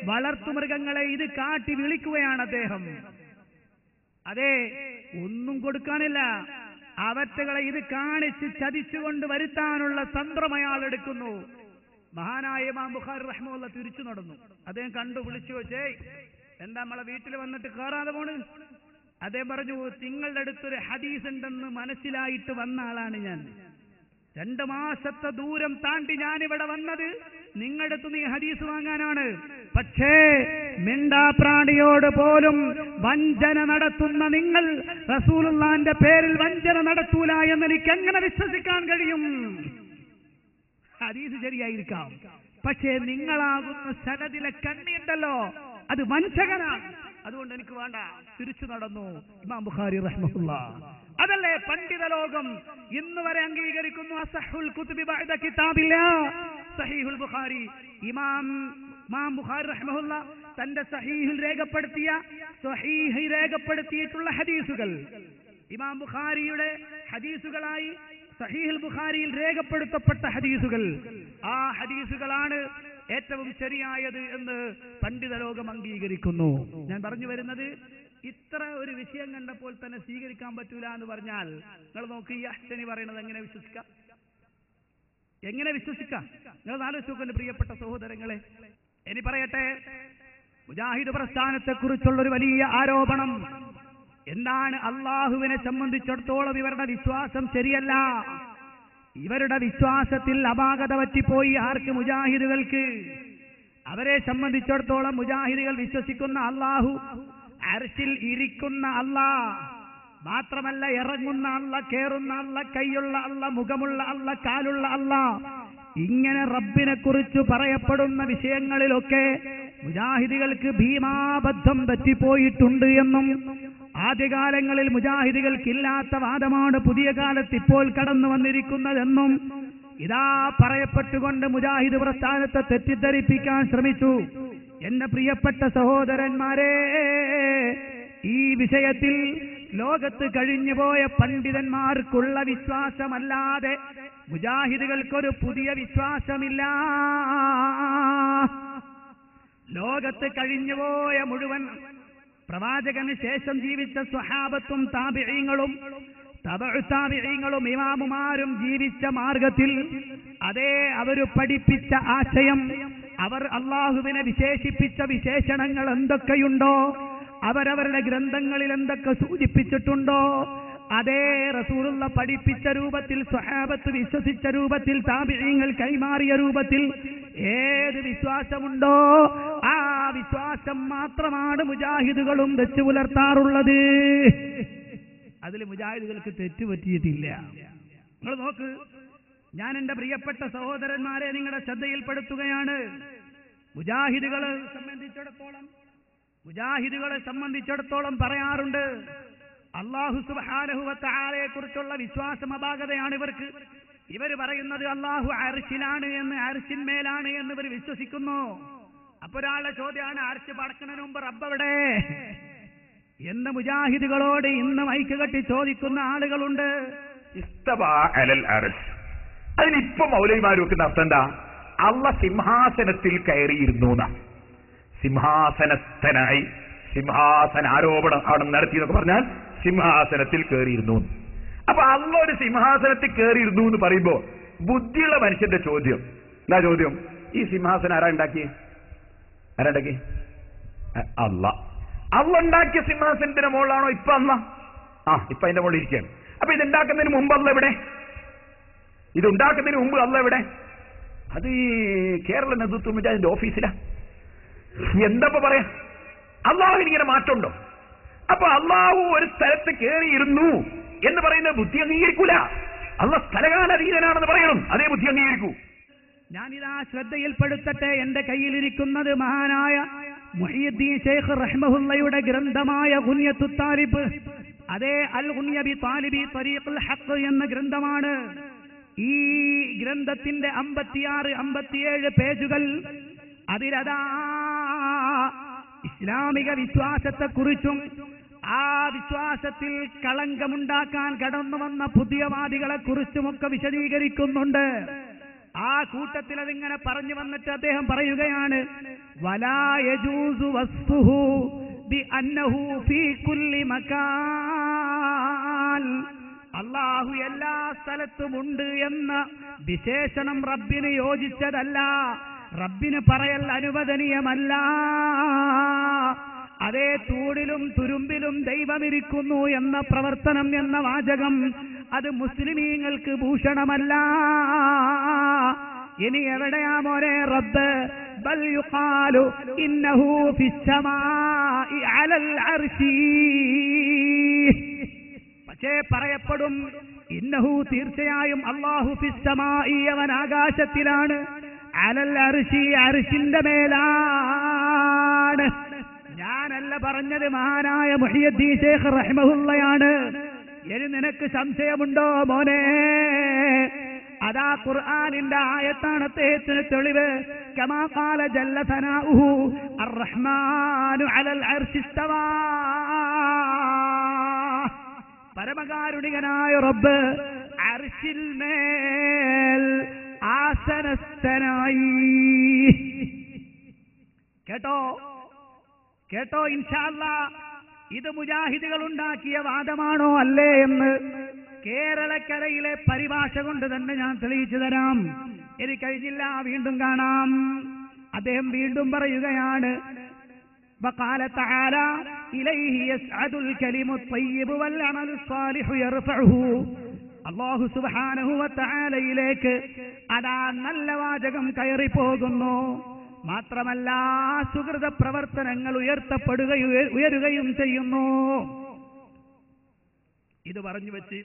വളർത്തുമൃഗങ്ങളെ ഇത് കാട്ടി വിളിക്കുകയാണ് അദ്ദേഹം. അതെ, ഒന്നും കൊടുക്കാനില്ല, അവറ്റകളെ ഇത് കാണിച്ച് ചതിച്ചുകൊണ്ട് വരുത്താനുള്ള തന്ത്രം അയാൾ എടുക്കുന്നു. മഹാനായ ഇമാം ബുഖാരി റഹ്മത്തുള്ളാഹി തിരിച്ചു നടന്നു. അദ്ദേഹം കണ്ടു, വിളിച്ചു വെച്ചേ, എന്താ നമ്മളെ വീട്ടിൽ വന്നിട്ട് കയറാതെ പോണ്? അദ്ദേഹം പറഞ്ഞു, നിങ്ങളുടെ അടുത്തൊരു ഹദീസ് ഉണ്ടെന്ന് മനസ്സിലായിട്ട് വന്ന ആളാണ് ഞാൻ. 2 മാസത്തെ ദൂരം താണ്ടി ഞാനിവിടെ വന്നത് നിങ്ങളുടെ അടുത്ത് നീ ഹദീസ് വാങ്ങാനാണ്. പക്ഷേ മിണ്ടാപ്രാണിയോട് പോലും വഞ്ചന നടത്തുന്ന നിങ്ങൾ റസൂലുള്ളാഹിന്റെ പേരിൽ വഞ്ചന നടത്തൂല എന്ന് എനിക്ക് എങ്ങനെ വിശ്വസിക്കാൻ കഴിയും? ഹദീസ് ശരിയായിരിക്കാം, പക്ഷേ നിങ്ങളാകുന്ന സനദിലെ കണ്ണിയുണ്ടല്ലോ, അത് വഞ്ചകനാണ്. അതുകൊണ്ട് എനിക്ക് വേണ്ട. തിരിച്ചു നടന്നു ഇമാം ബുഖാരി റഹ്മത്തുള്ളാഹി. അതല്ലേ പണ്ഡിത ലോകം ഇന്ന് വരെ അംഗീകരിക്കുന്നു. അസഹുൽ കുതുബി ബഅദ കിതാബില്ലാഹ് സഹീഹുൽ ബുഖാരി. ഇമാം ബുഖാരി റഹ്മത്തുള്ളാഹി തന്റെ സഹീഹിൽ രേഖപ്പെടുത്തിയിട്ടുള്ള ഹദീസുകൾ ഇമാം ബുഖാരിയുടെ ഹദീസുകളായി സഹീഹുൽ ബുഖാരിയിൽ രേഖപ്പെടുത്തപ്പെട്ട ഹദീസുകൾ, ആ ഹദീസുകളാണ് ഏറ്റവും ശരിയായത് എന്ന് പണ്ഡിത ലോകം അംഗീകരിക്കുന്നു. ഞാൻ പറഞ്ഞു വരുന്നത്, ഇത്ര ഒരു വിഷയം കണ്ടപ്പോൾ തന്നെ സ്വീകരിക്കാൻ പറ്റൂല എന്ന് പറഞ്ഞാൽ നിങ്ങൾ നോക്കി, ഈ അഹ്സനി പറയുന്നത് എങ്ങനെ വിശ്വസിക്കാം? നിങ്ങൾ ആലോചിച്ച് പ്രിയപ്പെട്ട സഹോദരങ്ങളെ. ഇനി പറയട്ടെ, മുജാഹിദ് പ്രസ്ഥാനത്തെ കുറിച്ചുള്ളൊരു വലിയ ആരോപണം എന്താണ്? അള്ളാഹുവിനെ സംബന്ധിച്ചിടത്തോളം ഇവരുടെ വിശ്വാസം ശരിയല്ല. ഇവരുടെ വിശ്വാസത്തിൽ അപാകത പറ്റിപ്പോയി. ആർക്ക്? മുജാഹിദുകൾക്ക്. അവരെ സംബന്ധിച്ചിടത്തോളം മുജാഹിദുകൾ വിശ്വസിക്കുന്ന അള്ളാഹു അർശിൽ ഇരിക്കുന്ന അല്ലാഹ് മാത്രമല്ല, ഇറങ്ങുന്ന അല്ലാഹ്, കേറുന്ന അല്ലാഹ്, കൈയുള്ള അല്ലാഹ്, മുഖമുള്ള അല്ലാഹ്, കാലുള്ള അല്ലാഹ്, ഇങ്ങനെ റബ്ബിനെ കുറിച്ച് പറയപ്പെടുന്ന വിഷയങ്ങളിലൊക്കെ മുജാഹിദുകൾക്ക് ഭീമാബദ്ധം പറ്റിപ്പോയിട്ടുണ്ട് എന്നും, ആദ്യകാലങ്ങളിൽ മുജാഹിദുകൾക്കില്ലാത്ത വാദമാണ് പുതിയ കാലത്ത് ഇപ്പോൾ കടന്നു വന്നിരിക്കുന്നതെന്നും ഇതാ പറയപ്പെട്ടുകൊണ്ട് മുജാഹിദ് പ്രസ്ഥാനത്തെ തെറ്റിദ്ധരിപ്പിക്കാൻ ശ്രമിച്ചു. എന്റെ പ്രിയപ്പെട്ട സഹോദരന്മാരെ, ഈ വിഷയത്തിൽ ലോകത്ത് കഴിഞ്ഞുപോയ പണ്ഡിതന്മാർക്കുള്ള വിശ്വാസമല്ലാതെ മുജാഹിദുകൾക്കൊരു പുതിയ വിശ്വാസമില്ല. ലോകത്ത് കഴിഞ്ഞുപോയ മുഴുവൻ പ്രവാചകന് ശേഷം ജീവിച്ച സ്വഹാബത്തും താബിഈങ്ങളും തബഉത്താബിഈങ്ങളും ഇമാമുമാരും ജീവിച്ച മാർഗത്തിൽ, അതേ അവര് പഠിപ്പിച്ച ആശയം, അവർ അള്ളാഹുവിനെ വിശേഷിപ്പിച്ച വിശേഷണങ്ങൾ എന്തൊക്കെയുണ്ടോ, അവരവരുടെ ഗ്രന്ഥങ്ങളിൽ എന്തൊക്കെ സൂചിപ്പിച്ചിട്ടുണ്ടോ, അതേ റസൂലുള്ള പഠിപ്പിച്ച രൂപത്തിൽ, സ്വഹാബത്ത് വിശ്വസിച്ച രൂപത്തിൽ, താബിഈങ്ങൾ കൈമാറിയ രൂപത്തിൽ ഏത് വിശ്വാസമുണ്ടോ ആ വിശ്വാസം മാത്രമാണ് മുജാഹിദുകളും വെച്ചു പുലർത്താറുള്ളത്. അതിൽ മുജാഹിദുകൾക്ക് തെറ്റുപറ്റിയിട്ടില്ല. നിങ്ങൾ നോക്ക്, ഞാൻ എന്റെ പ്രിയപ്പെട്ട സഹോദരന്മാരെ നിങ്ങളുടെ ശ്രദ്ധയിൽപ്പെടുത്തുകയാണ്. മുജാഹിദുകളെ സംബന്ധിച്ചിടത്തോളം പറയാറുണ്ട്, അല്ലാഹു സുബ്ഹാനഹു വ തആലയെ കുറിച്ചുള്ള വിശ്വാസം അപാകതയാണ് ഇവർക്ക്. ഇവർ പറയുന്നത് അല്ലാഹു അർശിലാണ് എന്ന്, അർശിന്മേലാണ് എന്ന് ഇവർ വിശ്വസിക്കുന്നു. അപ്പൊ ഒരാളുടെ ചോദ്യമാണ്, അർശ് പടക്കുന്നതിന് മുമ്പ് റബ്ബ് എവിടെ എന്ന് മുജാഹിദുകളോട് ഇന്ന് മൈക്ക് കെട്ടി ചോദിക്കുന്ന ആളുകളുണ്ട്. ഇസ്തവാ അലൽ അർശ്, അതിനിപ്പോ മൗലവിമാർ വെക്കുന്ന അർത്ഥം എന്താ? അല്ലാഹ് സിംഹാസനത്തിൽ കയറിയിരുന്നു. സിംഹാസനസ്ഥനായി സിംഹാസനാരോപണം അവിടെ നടത്തി എന്നൊക്കെ പറഞ്ഞാൽ സിംഹാസനത്തിൽ കയറിയിരുന്നു. അപ്പൊ അല്ലാഹ് ഒരു സിംഹാസനത്തിൽ കയറിയിരുന്നു എന്ന് പറയുമ്പോ ബുദ്ധിയുള്ള മനുഷ്യന്റെ ചോദ്യം എന്താ? ചോദ്യം, ഈ സിംഹാസനം ആരാ ഉണ്ടാക്കി? അല്ലാഹ്. അല്ലാഹ് ഉണ്ടാക്കിയ സിംഹാസനത്തിന്റെ മുകളിലാണോ ഇപ്പൊ അല്ലാഹ്? ഇപ്പൊ അതിന്റെ മുകളിൽ ഇരിക്കുകയാണ്. അപ്പൊ ഇതുണ്ടാക്കുന്നതിന് മുമ്പ് അല്ലാഹ് എവിടെ? ഇതുണ്ടാക്കുന്നതിന് മുമ്പ് അല്ലാഹ് എവിടെ? അത് ഈ കേരള നേതൃത്വം അതിന്റെ ഓഫീസിലാ. എന്താ പറയാ? അള്ളാഹുവിന് ഇങ്ങനെ മാറ്റമുണ്ടോ? അപ്പൊ അള്ളാഹു ഒരു സ്ഥലത്ത് കയറിയിരുന്നു എന്ന് പറയുന്ന ബുദ്ധി അംഗീകരിക്കൂല. അള്ളാഹ് സ്ഥലകാലധീനനാണെന്ന് പറയണം. അതേ ബുദ്ധി അംഗീകരിക്കൂ. ഞാനിതാ ശ്രദ്ധയിൽപ്പെടുത്തട്ടെ, എന്റെ കയ്യിലിരിക്കുന്നത് മഹാനായ മുഹ്യിദ്ദീൻ ശൈഖ് റഹ്മഹുള്ളയുടെ ഗ്രന്ഥമായ ഗുനിയത്തു താലിബ്. അതേ, അൽ ഗുനിയ ബി താലിബി തരീഖുൽ ഹഖ് എന്ന ഗ്രന്ഥമാണ്. ഈ ഗ്രന്ഥത്തിന്റെ 56-57 പേജുകൾ അതിലതാ ഇസ്ലാമിക വിശ്വാസത്തെക്കുറിച്ചും ആ വിശ്വാസത്തിൽ കളങ്കമുണ്ടാക്കാൻ കടന്നു വന്ന പുതിയവാദികളെ കുറിച്ചുമൊക്കെ വിശദീകരിക്കുന്നുണ്ട്. ആ കൂട്ടത്തിൽ അതിങ്ങനെ പറഞ്ഞു വന്നിട്ട് അദ്ദേഹം പറയുകയാണ്, വലാ യജൂസു വസ്ഫുഹു ബിഅന്നഹു ഫീ കുല്ലി മകാൻ. അല്ലാഹു എല്ലാ സ്ഥലത്തും ഉണ്ട് എന്ന വിശേഷണം റബ്ബിന് യോജിച്ചതല്ല, റബ്ബിന് പറയൽ അനുവദനീയമല്ല. അതേ, തൂണിലും തുരുമ്പിലും ദൈവമിരിക്കുന്നു എന്ന പ്രവർത്തനം എന്ന വാചകം അത് മുസ്ലിമീങ്ങൾക്ക് ഭൂഷണമല്ല. ഇനി എവിടെയാ മോനെ റബ്ബ്? ബൽ യുഖാലു ഇന്നഹു ഫിസ്സമാഇ അലൽ അർശി. പക്ഷേ പറയപ്പെടും, ഇന്നഹു തീർച്ചയായും അല്ലാഹു ഫിസ്സമാഇ, അവൻ ആകാശത്തിലാണ്, അലൽ അർശി അർശിന്റെ മേലാണ്. ഞാനല്ല പറഞ്ഞത്, മഹാനായ മുഹ്യിദ്ദീൻ ശൈഖ് റഹ്മഹുള്ളയാണ്. ഇനി നിനക്ക് സംശയമുണ്ടോ മോനെ? അതാ ഖുർആനിന്റെ ആയത്താണ് അദ്ദേഹത്തിന് തെളിവ്. കമാ ഖാല ജല്ല സനാഉഹു അർറഹ്മാനു അലൽ അർശി ഇസ്തവാ. പരമകാരുണികനായ റബ്ബ് അർശിൽ മേൽ ആസനസ്ഥനായി. കേട്ടോ കേട്ടോ, ഇൻഷാ അല്ലാഹ് ഇത് മുജാഹിദുകൾ ഉണ്ടാക്കിയ വാദമാണോ അല്ലേ എന്ന് കേരളക്കരയിലെ പരിഭാഷ കൊണ്ട് തന്നെ ഞാൻ തെളിയിച്ചു തരാം. ഇനി കഴിഞ്ഞില്ല, വീണ്ടും കാണാം. അദ്ദേഹം വീണ്ടും പറയുകയാണ്, വഖാല തആല ഇലൈഹി യസ്അദുൽ കലിമുത് ത്വയ്യിബു വൽ അമലുസ് സ്വാലിഹു യർഫഉഹു. അല്ലാഹു സുബ്ഹാനഹു വ തആലയിലേക്ക് അതാ നല്ല വാചകം കയറി പോകുന്നു. മാത്രമല്ല, സുഹൃത പ്രവർത്തനങ്ങൾ ഉയരുകയും ചെയ്യുന്നു. ഇത് പറഞ്ഞു വെച്ച്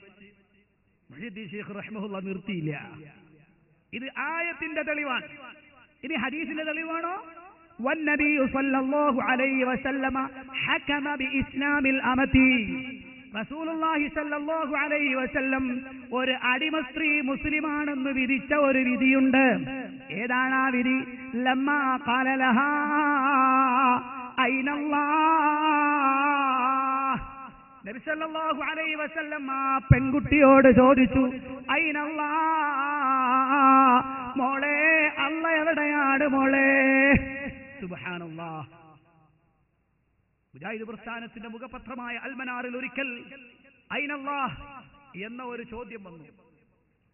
മുഹ്യിദ്ദീൻ ശൈഖ് റഹ്മഹുള്ള നിർത്തിയില്ല. ഇത് ആയത്തിന്റെ തെളിവാണ്. ഇനി ഹദീസിന്റെ തെളിവാണോ? വന്നബിയു സ്വല്ലല്ലാഹു അലൈഹി വസല്ലമ ഹകമ ബിഇസ്ലാമിൽ അമതി. റസൂലുള്ളാഹി സ്വല്ലല്ലാഹു അലൈഹി വസല്ലം ഒരു അടിമ സ്ത്രീ മുസ്ലിമാണെന്ന് വിധിച്ച ഒരു വിധിയുണ്ട്. ഏതാണ് ആ വിധി? ലമ്മാ ഖാല ലഹാ ഐനല്ലാഹ്. നബി സല്ലല്ലാഹു അലൈഹി വസല്ലം ആ പെൺകുട്ടിയോട് ചോദിച്ചു, ഐനല്ലാഹ്, മോളെ അല്ല എവിടെയാണ് മോളെ? സുബ്ഹാനല്ലാഹ്. മുജാഹിദ് പ്രസ്ഥാനത്തിന്റെ മുഖപത്രമായ അൽമനാറിൽ ഒരിക്കൽ ഐനല്ലാഹ് എന്ന ഒരു ചോദ്യം വന്നു.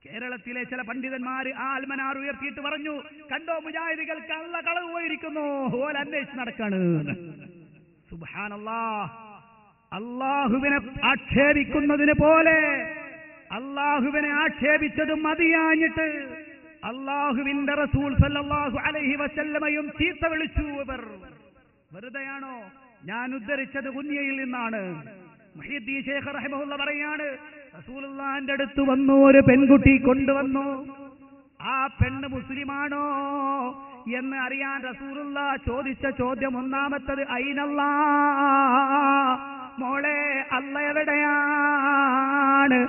കേരളത്തിലെ ചില പണ്ഡിതന്മാർ ആ അൽമനാർ ഉയർത്തിയിട്ട് പറഞ്ഞു, കണ്ടോ മുജാഹിദുകൾ കള്ള കളവ് പോയിരിക്കുന്നു, ഓല അന്വേഷിച്ച് നടക്കാണ്. സുബ്ഹാനല്ലാഹ്. അള്ളാഹുവിനെ ആക്ഷേപിക്കുന്നതിന് പോലെ അള്ളാഹുവിനെ ആക്ഷേപിച്ചതും മതിയാഞ്ഞിട്ട് അള്ളാഹുവിന്റെ റസൂൽ സല്ലല്ലാഹു അലൈഹി വസല്ലമയും ചീത്ത വിളിച്ചു. ഇവർ വെറുതെയാണോ? ഞാൻ ഉദ്ധരിച്ചത് ഗുനിയയിൽ നിന്നാണ്. മുഹ്യിദ്ദീൻ ശൈഖ് റഹിമഹുള്ള പറയാണ്, റസൂലുള്ളാഹിന്റെ അടുത്ത് വന്നു ഒരു പെൺകുട്ടി കൊണ്ടുവന്നു. ആ പെണ്ണ് മുസ്ലിമാണോ എന്ന് അറിയാൻ റസൂലുള്ളാഹ് ചോദിച്ച ചോദ്യം ഒന്നാമത്തത് ഐനല്ലാഹ്, മോളെ അല്ല എവിടെയാണ്?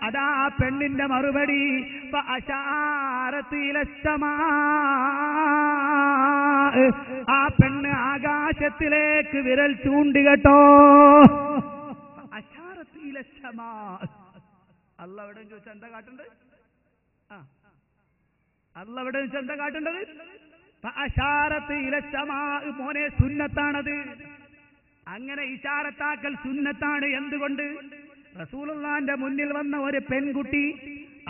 അതാ പെണ്ണിന്റെ മറുപടി ആ പെണ്ണ് ആകാശത്തിലേക്ക് വിരൽ ചൂണ്ടി. കേട്ടോ, അല്ല എവിടെ ചോദിച്ചാൽ എന്താ കാട്ടേണ്ടത്? അല്ല എവിടെ ചോദിച്ചാൽ എന്താ കാട്ടേണ്ടത്? മോനെ സുന്നത്താണത്. അങ്ങനെ ഇശാറത്താക്കൽ സുന്നത്താണ്. എന്തുകൊണ്ട്? റസൂലുള്ളാഹിന്റെ മുന്നിൽ വന്ന ഒരു പെൺകുട്ടി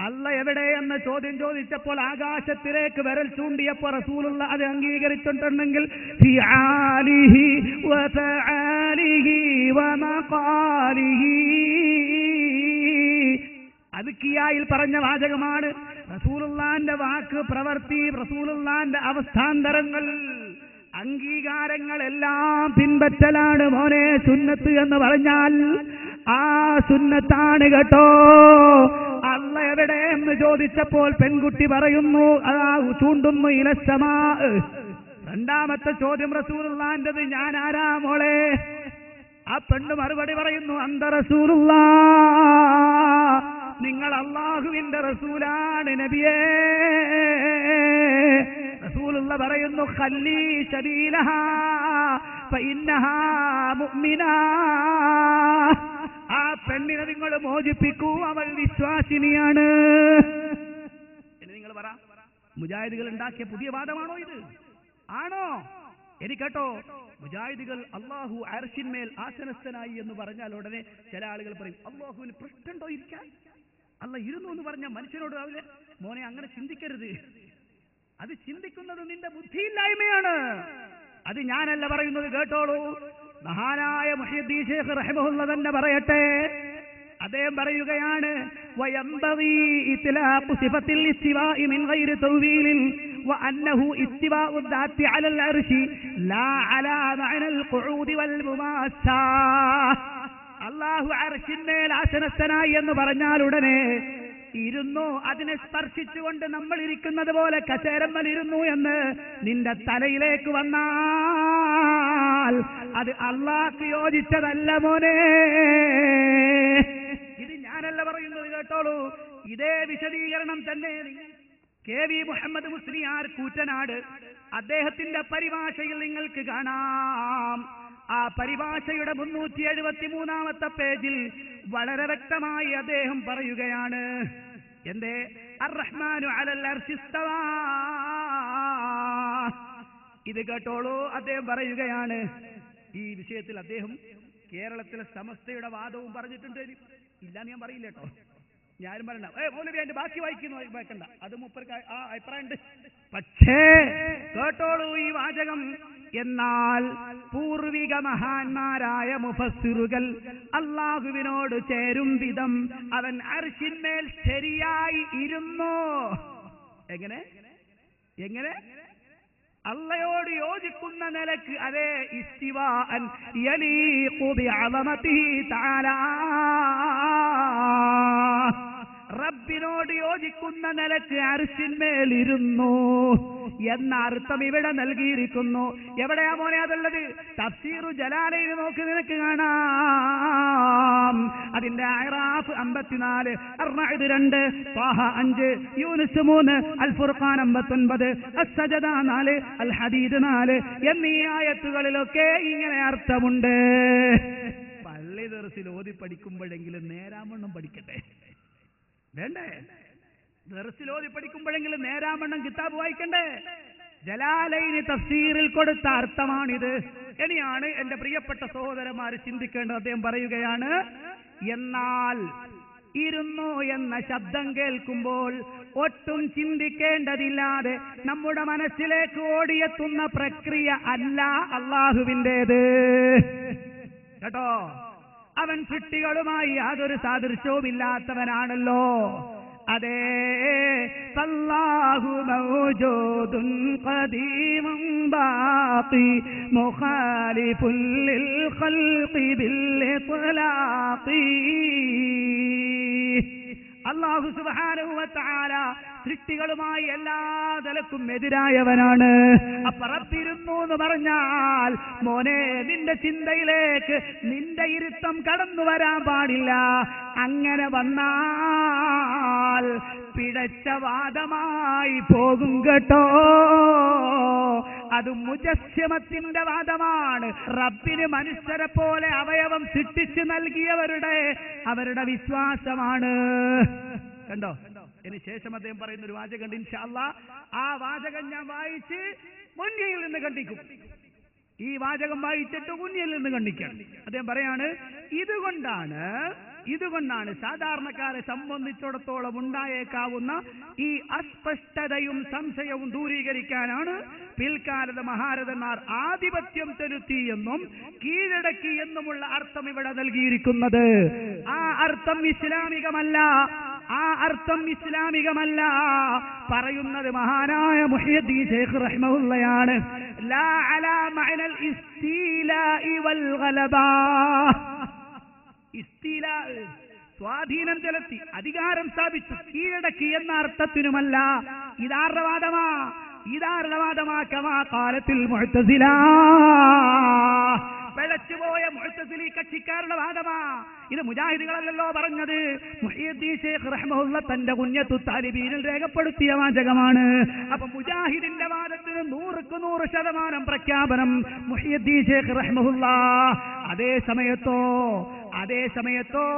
അല്ല എവിടെയെന്ന് ചോദ്യം ചോദിച്ചപ്പോൾ ആകാശത്തിലേക്ക് വിരൽ ചൂണ്ടിയപ്പോൾ റസൂലുള്ള അത് അംഗീകരിച്ചിട്ടുണ്ടെങ്കിൽ ഫി ആലിഹി വഫആലിഹി വമഖാലിഹി, അത് കിയായിൽ പറഞ്ഞ വാചകമാണ്. റസൂലുള്ളാഹിന്റെ വാക്ക്, പ്രവൃത്തി, റസൂലുള്ളാഹിന്റെ അവസ്ഥാന്തരങ്ങൾ, അംഗീകാരങ്ങളെല്ലാം പിൻപറ്റലാണ് മോനെ സുന്നത്ത് എന്ന് പറഞ്ഞാൽ. ആ സുന്നത്താണ് കേട്ടോ. അല്ല അല്ല എവിടെ എന്ന് ചോദിച്ചപ്പോൾ പെൺകുട്ടി പറയുന്നു അതാ ചൂണ്ടുന്നു ഇലസമാ. രണ്ടാമത്തെ ചോദ്യം റസൂലുള്ളാഹിന്റേത്, ഞാൻ ആരാ മോളെ? ആ പെണ്ണ് മറുപടി പറയുന്നു അന്ത റസൂലുള്ളാഹ്, നിങ്ങൾ അല്ലാഹുവിന്റെ റസൂലാണ് നബിയേ. റസൂലുള്ള പറയുന്നു ഖല്ലി സബീലഹാ ഫഇന്നഹാ മുഅ്മിനാ. ആ പെണ്ണിനെ നിങ്ങൾ മോചിപ്പിക്കൂ, അവൾ വിശ്വാസിനിയാണ്. ഇനി നിങ്ങൾ പറ, മുജാഹിദുകൾ ഉണ്ടാക്കിയ പുതിയ വാദമാണോ ഇത്? ആണോ? ഇനി കേട്ടോ, മുജാഹിദുകൾ അല്ലാഹു അർശിന്മേൽ ആസനസ്ഥനായി എന്ന് പറഞ്ഞാൽ ഉടനെ ചില ആളുകൾ പറയും അല്ലാഹുവിന് പൃഷ്ഠുണ്ടോ ഇരിക്കാൻ? അല്ല ഇരുന്നു എന്ന് പറഞ്ഞ മനുഷ്യനോട് അവര് മോനെ അങ്ങനെ ചിന്തിക്കരുത്, അത് ചിന്തിക്കുന്നത് നിന്റെ ബുദ്ധിയില്ലായ്മയാണ്. അത് ഞാനല്ല പറയുന്നത്, കേട്ടോളൂ. മഹാനായ മുഹ്യിദ്ദീൻ ശൈഖ് റഹിമഹുല്ലാഹ് തന്നെ പറയട്ടെ. അദ്ദേഹം പറയുകയാണ് വയംബഗി ഇത്ലാഖു സിഫത്തിൽ ഇസ്തിവാഇ മിൻ ഗൈരി തൗവീലിൻ വഅന്നഹു ഇസ്തിവാഉ ദാത്തി അലൽ അർശി ലാ അലാ മഅനൽ ഖുഊദി വൽ മുമാസാ. അല്ലാഹു അർശിന്മേൽ ആസനസ്ഥനായി എന്ന് പറഞ്ഞാൽ ഉടനെ ഇരുന്നു അതിനെ സ്പർശിച്ചുകൊണ്ട് നമ്മൾ ഇരിക്കുന്നത് പോലെ കസേരമ്മൽ ഇരുന്നു എന്ന് നിന്റെ തലയിലേക്ക് വന്നാൽ അത് അല്ലാഹ്ക്ക് യോജിച്ചതല്ല മോനെ. ഇത് ഞാനല്ല പറയുന്നത്, കേട്ടോളൂ. ഇതേ വിശദീകരണം തന്നെ കെ വി മുഹമ്മദ് മുസ്ലിയാർ കൂറ്റനാട് അദ്ദേഹത്തിന്റെ പരിഭാഷയിൽ നിങ്ങൾക്ക് കാണാം. ആ പരിഭാഷയുടെ 373-ാമത്തെ പേജിൽ വളരെ വ്യക്തമായി അദ്ദേഹം പറയുകയാണ്, എന്തേ അർ-റഹ്മാനു അലൽ അർശി ഇസ്തവാ. ഇത് കേട്ടോളൂ, അദ്ദേഹം പറയുകയാണ്. ഈ വിഷയത്തിൽ അദ്ദേഹം കേരളത്തിലെ സമസ്തയുടെ വാദവും പറഞ്ഞിട്ടുണ്ട്. ഇല്ലാന്ന് ഞാൻ പറയില്ല കേട്ടോ, ഞാനും പറയണ്ട. മൗലവി അതിന്റെ ബാക്കി വായിക്കണ്ട, അത് മൂപ്പർക്ക് ആ അഭിപ്രായമുണ്ട്. പക്ഷേ കേട്ടോളൂ ഈ വാചകം. എന്നാൽ പൂർവിക മഹാന്മാരായ മുഫസ്സിറുകൾ അല്ലാഹുവിനോട് ചേരും വിധം അവൻ അർശിന്മേൽ ശരിയായി ഇരുന്നു. എങ്ങനെ എങ്ങനെ അള്ളയോട് യോജിക്കുന്ന നിലക്ക്, അതേ ഇസ്തിവാഅൻ യലീഖു ബിഅളമതിഹി തആല, റബ്ബിനോട് യോജിക്കുന്ന നിലക്ക് അർശിന്മേൽ ഇരുന്നു എന്ന അർത്ഥം ഇവിടെ നൽകിയിരിക്കുന്നു. എവിടെയാ മോനെ അതുള്ളത്? തഫ്സീറു ജലാലയിൽ നോക്ക്, നിനക്ക് കാണാം. അതിന്റെ അഅറാഫ് 54, അർ-റഅദ് 2, ത്വാഹ 5, യൂനുസ് 3, അൽ-ഫുർഖാൻ 59, അസ്-സജദ 4, അൽ-ഹദീദ് 4 എന്നീ ആയത്തുകളിലൊക്കെ ഇങ്ങനെ അർത്ഥമുണ്ട്. പള്ളി ദർസിൽ ഓതി പഠിക്കുമ്പോഴെങ്കിലും നേരാമണ്ണം പഠിക്കട്ടെ, വേണ്ടേ? ദർസിൽ ഓതി പഠിക്കുമ്പോഴെങ്കിലും നേരാമണ്ണം കിതാബ് വായിക്കണ്ടേ? ജലാലൈനി തഫ്സീറിൽ കൊടുത്ത അർത്ഥമാണിത്. ഇനിയാണ് എന്റെ പ്രിയപ്പെട്ട സഹോദരന്മാർ ചിന്തിക്കേണ്ടത്. അദ്ദേഹം പറയുകയാണ്, എന്നാൽ ഇരുന്നു എന്ന ശബ്ദം കേൾക്കുമ്പോൾ ഒട്ടും ചിന്തിക്കേണ്ടതില്ലാതെ നമ്മുടെ മനസ്സിലേക്ക് ഓടിയെത്തുന്ന പ്രക്രിയ അല്ല അല്ലാഹുവിൻ്റേത്, കേട്ടോ. അവൻ സൃഷ്ടികളുമായി യാതൊരു സാദൃശ്യവും ഇല്ലാത്തവനാണല്ലോ. അതേ ഫല്ലാഹു മൗജൂദുൻ ഖദീമുൻ ബാഖി മുഖാലിഫുൻ ലിൽ ഖൽഖി ബിൽ ഇത്ലാഖി. അല്ലാഹു സുബ്ഹാനഹു വ തആല സൃഷ്ടികളുമായി എല്ലാ തലക്കും എതിരായവനാണ്. അപ്പൊ റബ്ബിരുന്നു എന്ന് പറഞ്ഞാൽ മോനെ നിന്റെ ചിന്തയിലേക്ക് നിന്റെ ഇരുത്തം കടന്നു വരാൻ പാടില്ല. അങ്ങനെ വന്നാൽ പിഴച്ച വാദമായി പോകും കേട്ടോ. അത് മുജസ്സിമത്തിന്റെ വാദമാണ്. റബ്ബിന് മനുഷ്യരെ പോലെ അവയവം സൃഷ്ടിച്ചു അവരുടെ വിശ്വാസമാണ്. കണ്ടോ? ഇനി ശേഷം അദ്ദേഹം പറയുന്ന ഒരു വാചകം ഇൻഷാ അല്ലാഹ്, ആ വാചകം ഞാൻ വായിച്ച് മുന്നിൽ നിന്ന് കണ്ടിക്കും. ഈ വാചകം വായിച്ചിട്ട് മുന്നിൽ നിന്ന് കണ്ടിക്കണം. അദ്ദേഹം പറയാണ്, ഇതുകൊണ്ടാണ് സാധാരണക്കാരെ സംബന്ധിച്ചിടത്തോളം ഉണ്ടായേക്കാവുന്ന ഈ അസ്പഷ്ടതയും സംശയവും ദൂരീകരിക്കാനാണ് പിൽക്കാലത്ത് മഹാരഥന്മാർ ആധിപത്യം ചെലുത്തി എന്നും കീഴടക്കി എന്നുമുള്ള അർത്ഥം ഇവിടെ നൽകിയിരിക്കുന്നത്. ആ അർത്ഥം ഇസ്ലാമികമല്ല. പറയുന്നത് മഹാനായ മുഹ്യിദ്ദീൻ ശൈഖ് റഹിമഹുള്ളയാണ്. ലാ അലാ മഅനൽ ഇസ്തിലാഇ വൽ ഗലബ. സ്വാധീനം ചെലുത്തി, അധികാരം സ്ഥാപിച്ചു, കീഴടക്കി എന്ന അർത്ഥത്തിനുമല്ല. ഇതാരുടെ വാദമാ? ഇതാരുടെ വാദമാ? കമാ ഖാലത്തിൽ മുഅ്തസില, പിഴച്ചുപോയ മുഅ്തസിലി കക്ഷിക്കാരുടെ വാദമാ. ഇത് മുജാഹിദുകളല്ലല്ലോ പറഞ്ഞത്. മുഹ്യിദ്ദീൻ ശൈഖ് റഹ്മഹുള്ള തന്റെ കുഞ്ഞത്തു താലിബീനിൽ രേഖപ്പെടുത്തിയ വാചകമാണ്. അപ്പൊ മുജാഹിദിന്റെ വാദത്തിന് 100% പ്രഖ്യാപനം മുഹ്യിദ്ദീൻ ശൈഖ് റഹ്മഹുള്ള. അതേ സമയത്തോ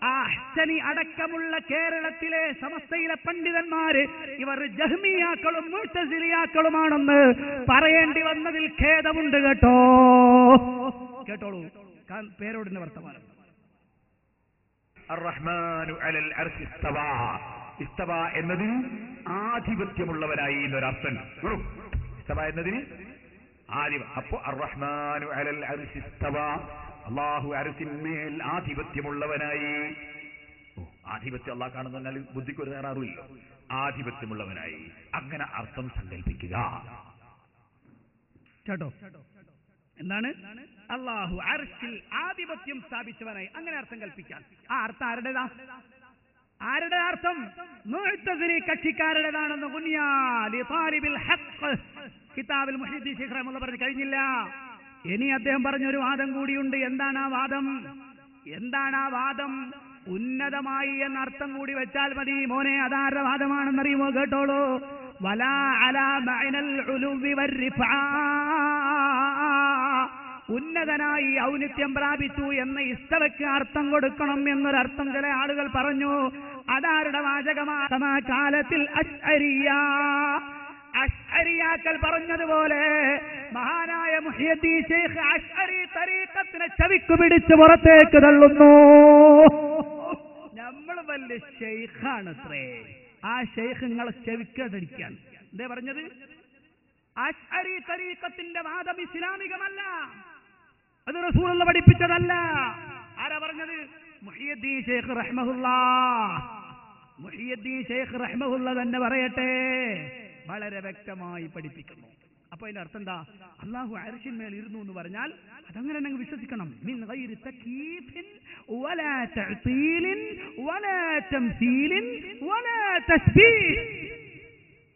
അഹ്സനി അടക്കമുള്ള കേരളത്തിലെ സമസ്തയിലെ പണ്ഡിതന്മാര് ഇവർ ജഹ്മിയാക്കളും മുഅ്തസിലിയാക്കളുമാണെന്ന് പറയേണ്ടി വന്നതിൽ ഖേദമുണ്ട് കേട്ടോളൂ. പേരോടിന്റെ വർത്തമാനം. അർറഹ്മാനു അലൽ അർശി ഇസ്തവാ. ഇസ്തവാ എന്നതിന് ആധിപത്യമുള്ളവനായി എന്നൊരർത്ഥം. ഇസ്തവാ എന്നതിന് അപ്പോ അർറഹ്മാനു അലൽ അർശി ഇസ്തവാ, അല്ലാഹു അർശിന്മേൽ ആധിപത്യമുള്ളവനായി. ആധിപത്യം അല്ലാഹ് കാണുന്ന പറഞ്ഞാൽ ബുദ്ധിക്ക് ഒരു തകരാറില്ല. ആധിപത്യമുള്ളവനായി അങ്ങനെ അർത്ഥം സങ്കല്പിക്കുക. കേട്ടോ എന്താണ്? അല്ലാഹു അർശിൽ ആധിപത്യം സ്ഥാപിച്ചവനായി അങ്ങനെ അർത്ഥം കൽപ്പിക്കാൻ. ആ അർത്ഥം ആരുടേതാ? ആരുടെ അർത്ഥം? മുഅ്തസിലി കക്ഷിക്കാരുടേതാണെന്ന് ബുനിയാലി താലിബിൽ ഹഖ് കിതാബിൽ മുഹ്യിദ്ദീൻ ശൈഖ് റഹ്മത്തുള്ളാഹി പറഞ്ഞു കഴിഞ്ഞില്ല. ഇനി അദ്ദേഹം പറഞ്ഞൊരു വാദം കൂടിയുണ്ട്. എന്താണ് ആ വാദം? ഉന്നതമായി എന്ന അർത്ഥം കൂടി വെച്ചാൽ മതി മോനെ. അതാരുടെ വാദമാണെന്നറിയുമോ? കേട്ടോളൂ. വലാ അലാ മഅനൽ ഉലുവി വർരിഫാ, ഉന്നതനായി ഔന്നിത്യം പ്രാപിച്ചു എന്ന ഇസ്തവയ്ക്ക് അർത്ഥം കൊടുക്കണം എന്നൊരർത്ഥം ചില ആളുകൾ പറഞ്ഞു. അതാരുടെ വാചകമാണ്? കാലത്തിൽ അശ്അരിയാക്കൾ പറഞ്ഞതുപോലെ മഹാനായ മുഹ്യിദ്ദീൻ ശൈഖ് അശ്അരി തരീഖത്തിനെ ചവിക്കു പിടിച്ച് പുറത്തേക്ക് തള്ളുന്നു. നമ്മൾ വലിയ ശൈഖാണത്രേ. ആ ശൈഖ് നിങ്ങളെ ചെവിക്കടിക്കാൻ എന്തേ പറഞ്ഞത്? അശ്അരി തരീഖത്തിന്റെ വാദം ഇസ്ലാമികമല്ല, അത് റസൂലുള്ളാഹി പഠിപ്പിച്ചതല്ല. ആരാ പറഞ്ഞത്? മുഹ്യിദ്ദീൻ ശൈഖ് റഹ്മത്തുള്ളാഹി. മുഹ്യിദ്ദീൻ ശൈഖ് റഹ്മത്തുള്ളാഹി തന്നെ പറയട്ടെ, വളരെ വ്യക്തമായി പഠിപ്പിക്കുന്നു. അപ്പൊ അതിന്റെ അർത്ഥം എന്താ? അല്ലാഹു അർശിന്മേൽ ഇരുന്നു എന്ന് പറഞ്ഞാൽ അതങ്ങനെ നിങ്ങൾ വിശ്വസിക്കണം. മിൻ ഗൈരി തക്യീഫിൻ വലാ തഅ്തീലിൻ വലാ തംസീലിൻ വലാ തസ്ബീഹ്.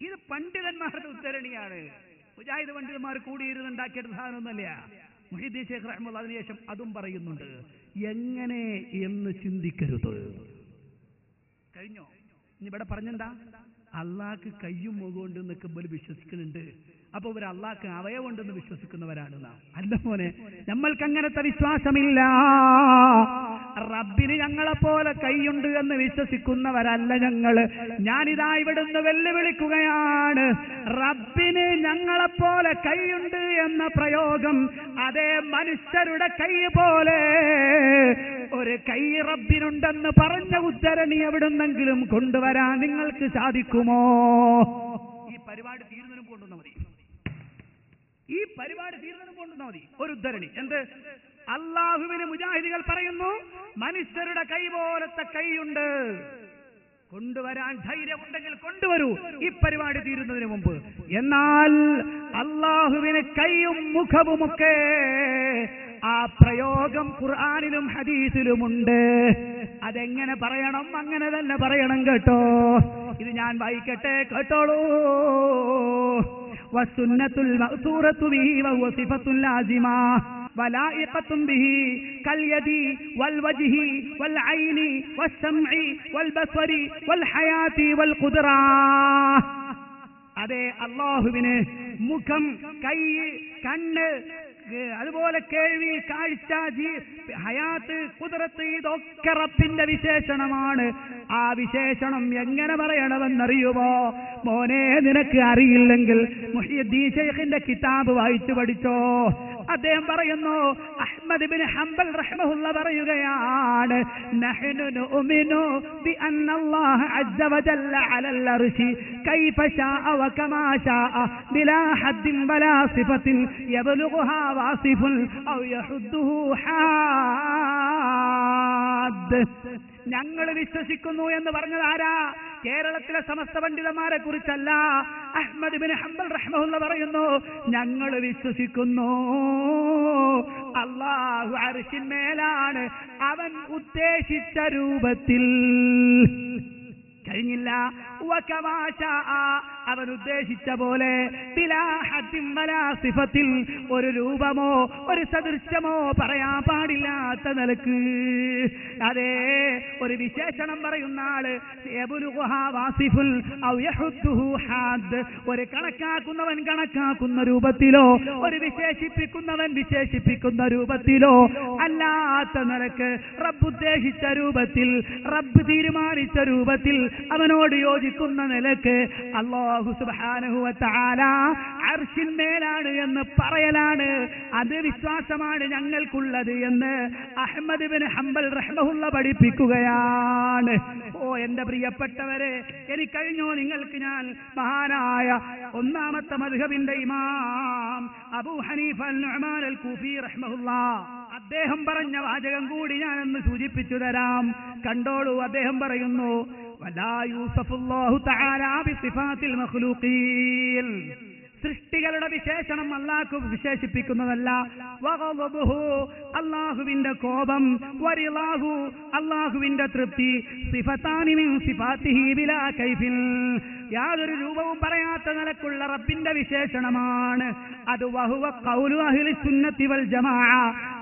ഇത് പണ്ഡിതന്മാരുടെ ഉദ്ധരണിയാണ്. മുജാഹിദ് പണ്ഡിതന്മാർ കൂടിയിരുന്നുണ്ടാക്കിയ സാധനമൊന്നുമല്ല. മുഹ്യിദ്ദീൻ ശൈഖ് റഹ്മത്തുള്ളാഹി അതിനുശേഷം അതും പറയുന്നുണ്ട്. എങ്ങനെ എന്ന് ചിന്തിക്കരുത്. കഴിഞ്ഞോ? ഇനി ഇവിടെ പറഞ്ഞെന്താ? അള്ളാഹ്ക്ക് കയ്യും മുഖമുണ്ട് എന്നൊക്കെ ഇവർ വിശ്വസിക്കുന്നുണ്ട്. അപ്പൊ ഇവർ അള്ളാഹ്ക്ക് അവയവുണ്ടെന്ന് വിശ്വസിക്കുന്നവരാണ്. അല്ല മോനെ, നമ്മൾക്ക് അങ്ങനത്തെ വിശ്വാസമില്ല. റബ്ബിന് ഞങ്ങളെപ്പോലെ കൈയുണ്ട് എന്ന് വിശ്വസിക്കുന്നവരല്ല ഞങ്ങള്. ഞാനിതാ ഇവിടുന്ന് വെല്ലുവിളിക്കുകയാണ്. റബ്ബിന് ഞങ്ങളെപ്പോലെ കൈയുണ്ട് എന്ന പ്രയോഗം അതേ മനുഷ്യരുടെ കൈ പോലെ ഒരു കൈ റബ്ബിനുണ്ടെന്ന് പറഞ്ഞ ഉദ്ധരണി എവിടുന്നെങ്കിലും കൊണ്ടുവരാൻ നിങ്ങൾക്ക് സാധിക്കുമോ? ഈ പരിപാടി തീരുന്നതിനും കൊണ്ടുവന്നാൽ മതി. ഒരു ഉദ്ധരണി എന്ത്? അല്ലാഹുവിന് മുജാഹിദികൾ പറയുന്നു മനുഷ്യരുടെ കൈ പോലത്തെ കൈയുണ്ട്. കൊണ്ടുവരാൻ ധൈര്യമുണ്ടെങ്കിൽ കൊണ്ടുവരൂ ഈ പരിപാടി തീരുന്നതിന് മുമ്പ്. എന്നാൽ അല്ലാഹുവിന് കൈയും മുഖവുമൊക്കെ ആ പ്രയോഗം ഖുർആനിലും ഹദീസിലുമുണ്ട്. അതെങ്ങനെ പറയണം? അങ്ങനെ തന്നെ പറയണം കേട്ടോ. ഇത് ഞാൻ വായിക്കട്ടെ, കേട്ടോളൂ. വസുന്നത്തുൽ മഅ്സൂറത്തു ബിഹി വഹുവ സിഫത്തുൽ ലാസിമ വലായിഖത്തുൻ ബിഹി കൽയദി വൽവജ്ഹി വൽഐനി വസ്സംഇ വൽബസരി വൽഹയാതി വൽഖുദ്റ. അതെ, അല്ലാഹുവിന് മുഖം, കൈ, കണ്ണ്, അതുപോലെ കേൾവി, കാഴ്ച, ഹയാത്ത്, ഖുദ്റത്ത്, ഇതൊക്കെ റബ്ബിന്റെ വിശേഷണമാണ്. ആ വിശേഷണം എങ്ങനെ പറയണമെന്നറിയുമോ മോനെ? നിനക്ക് അറിയില്ലെങ്കിൽ മുഹ്യിദ്ദീൻ ശൈഖിന്റെ കിതാബ് വായിച്ചു പഠിച്ചോ. അദ്ദേഹം പറയുന്നു, അഹ്മദ് ഇബ്നു ഹംബൽ റഹ്മഹുല്ലാഹ് പറയുകയാണ്, നഹ്നു നുഅ്മിനു ബി അന്നല്ലാഹ അസ്സ വജല്ല അലൽ അർശി കൈഫ ശാഅ വകമാ ശാഅ ബിലാ ഹദ്ദിൻ വലാ സിഫത്തിൻ യബ്ലുഗുഹാ വാസിഫുൻ ഔ യഹുദ്ദുഹു ഹാദ്. ഞങ്ങൾ വിശ്വസിക്കുന്നു എന്ന് പറഞ്ഞത് ആരാ? കേരളത്തിലെ സമസ്ത പണ്ഡിതന്മാരെ കുറിച്ചല്ല. അഹ്മദ് ഇബ്നു ഹംബൽ റഹ്മഹുല്ലാഹ് പറയുന്നു, ഞങ്ങൾ വിശ്വസിക്കുന്നു അല്ലാഹു അർശിന്മേലാണ് അവൻ ഉദ്ദേശിച്ച രൂപത്തിൽ. കഴിഞ്ഞില്ല, അവൻ ഉദ്ദേശിച്ച പോലെ ഒരു രൂപമോ ഒരു സദൃശ്യമോ പറയാൻ പാടില്ലാത്ത നിലക്ക്. അതേ, ഒരു വിശേഷണം പറയുന്ന ആള് ഒരു കണക്കാക്കുന്നവൻ കണക്കാക്കുന്ന രൂപത്തിലോ ഒരു വിശേഷിപ്പിക്കുന്നവൻ വിശേഷിപ്പിക്കുന്ന രൂപത്തിലോ അല്ലാത്ത നിലക്ക് റബ്ബ് ഉദ്ദേശിച്ച രൂപത്തിൽ റബ്ബ് തീരുമാനിച്ച രൂപത്തിൽ അവനോട് യോജിക്കുന്ന നിലക്ക് അല്ലാഹു സുബ്ഹാനഹു വ തആല അർശിന്മേലാണ് എന്ന് പറയലാണ്. അത് വിശ്വാസമാണ് ഞങ്ങൾക്കുള്ളത് എന്ന് അഹ്മദ് ഇബ്നു ഹംബൽ റഹ്മഹുല്ലാഹ് പഠിപ്പിക്കുകയാണ്. ഓ എന്റെ പ്രിയപ്പെട്ടവരെ, എനിക്ക് കഴിഞ്ഞോ നിങ്ങൾക്ക് ഞാൻ മഹാനായ ഒന്നാമത്തെ മദ്ഹബിന്റെ ഇമാം അബൂ ഹനീഫ അൻ-നുഅ്മാൻ അൽ-കൂഫി റഹ്മഹുല്ലാഹ് അദ്ദേഹം പറഞ്ഞ വാചകം കൂടി ഞാനൊന്ന് സൂചിപ്പിച്ചു തരാം. കണ്ടോളൂ. അദ്ദേഹം പറയുന്നു, വലാ യൂസഫുല്ലാഹു തആല ബിസിഫാത്തിൽ മഖ്ലൂഖീൻ, സൃഷ്ടികളുടെ വിശേഷണം അല്ലാഹു വിശേഷിപ്പിക്കുന്നതല്ല. വഗളബുഹു, അല്ലാഹുവിന്റെ കോപം, വരിളാഹു, അല്ലാഹുവിന്റെ തൃപ്തി, സിഫതാനി മിൻ സിഫാതിഹി ബിലാ കൈഫിൻ, യാതൊരു രൂപവും പറയാത്ത നിലക്കുള്ള റബ്ബിന്റെ വിശേഷണമാണ് അത്. വഹുവ ഖൗലു അഹ്ലി സുന്നത്തി വൽ ജമാഅ,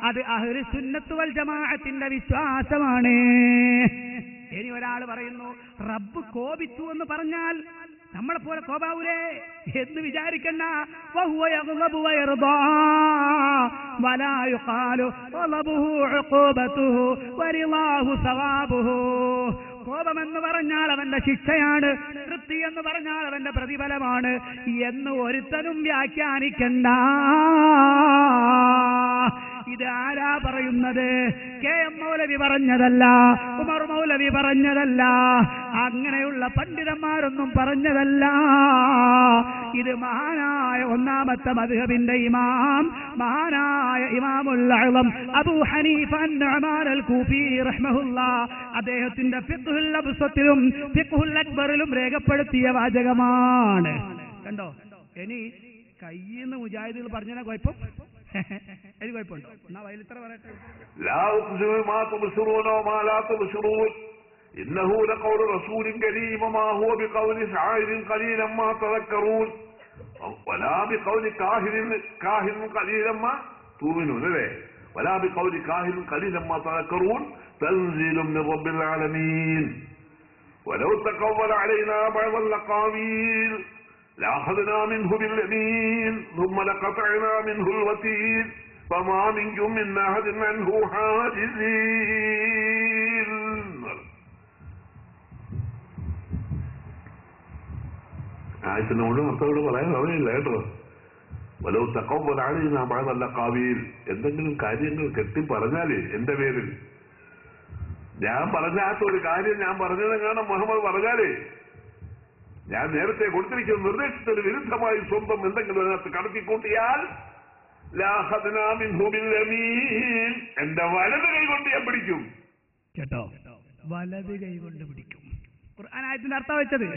അത് അഹ്ലി സുന്നത്ത് വൽ ജമാഅത്തിന്റെ വിശ്വാസമാണ്. ഇനി ഒരാൾ പറയുന്നു റബ്ബ് കോപിച്ചു എന്ന് പറഞ്ഞാൽ നമ്മളെ പോലെ കോപാവൂലേ എന്ന് വിചാരിക്കണ്ട. വഹുവ യഗ്ളബു വയർദാ വലാ യുഖാലു ഖളബുഹു ഉഖൂബതുഹു വരിളാഹു സവാബുഹു. കോപമെന്ന് പറഞ്ഞാൽ അവന്റെ ശിക്ഷയാണ്, തൃപ്തി എന്ന് പറഞ്ഞാൽ അവന്റെ പ്രതിഫലമാണ് എന്ന് ഒരുത്തനും വ്യാഖ്യാനിക്കണ്ട. ഇത് ആരാ പറയുന്നത്? കെ എം മൗലവി പറഞ്ഞതല്ല, ഉമർ മൗലവി പറഞ്ഞതല്ല, അങ്ങനെയുള്ള പണ്ഡിതന്മാരൊന്നും പറഞ്ഞതല്ല. ഇത് മഹാനായ ഒന്നാമത്തെ മദ്ഹബിന്റെ ഇമാം, മഹാനായ ഇമാമുൽ അഅ്ളം അബൂ ഹനീഫ അൻ-നുഅ്മാൻ അൽ-കൂഫി റഹ്മഹുല്ലാഹ് അദ്ദേഹത്തിന്റെ ഫിഖ്ഹുൽ അബ്സത്തിലും ഫിഖ്ഹുൽ അക്ബറിലും രേഖപ്പെടുത്തിയ വാചകമാണ്. കണ്ടോ? ഇനി കയ്യിന്ന് മുജാഹിദുകൾ പറഞ്ഞാൽ കുഴപ്പം എനിക്ക് കുഴപ്പമുണ്ടോ? എന്നാ വയലിത്ര പറയട്ടെ. ലാ ഉഖ്സിമു മാ തുബ്സിറൂന വമാ ലാ തുബ്സിറൂൻ ഇന്നഹു ലഖൗലു റസൂലിൻ കരീം വമാ ഹുവ ബിഖൗലി ശാഇരിൻ ഖലീലൻ മാ തദക്കറൂൻ വലാ ബിഖൗലി കാഹിൻ ഖലീലൻ മാ തുമിനൂൻ. അല്ലേ? വലാ ബിഖൗലി കാഹിൻ ഖലീലൻ മാ തദക്കറൂൻ തൻസീലുൻ മിൻ റബ്ബിൽ ആലമീൻ വലൗ തഖവ്വല അലൈനാ ബഅദൽ അഖാവീൽ لأخذنا منه باليمين ثم لقطعنا منه الوتين فما منكم من أحد عنه حاجزين. ആയത്തിനോട് മക്കളോട് പറയാൻ സമയമില്ല കേട്ടോ. വലൗ തഖവ്വല അലൈനാ ബഅദൽ അഖാവീൽ, എന്തെങ്കിലും കാര്യങ്ങൾ കെട്ടി പറഞ്ഞാല് എന്റെ പേരിൽ ഞാൻ പറഞ്ഞാത്ത ഒരു കാര്യം ഞാൻ പറഞ്ഞതെങ്ങാണ് മുഹമ്മദ് പറഞ്ഞാലേ ഞാൻ നേരത്തെ കൊടുത്തിരിക്കുന്ന നിർദ്ദേശത്തിന് വിരുദ്ധമായി സ്വന്തം എന്തെങ്കിലും അതിനകത്ത് കടത്തിക്കൂട്ടിയാൽ എന്റെ വലത് കൈ കൊണ്ട് ഞാൻ പിടിക്കും. കേട്ടോ? വലത് കൈ കൊണ്ട് പിടിക്കും. ഖുർആൻ ആയത്തിന്റെ അർത്ഥം വെച്ചത്,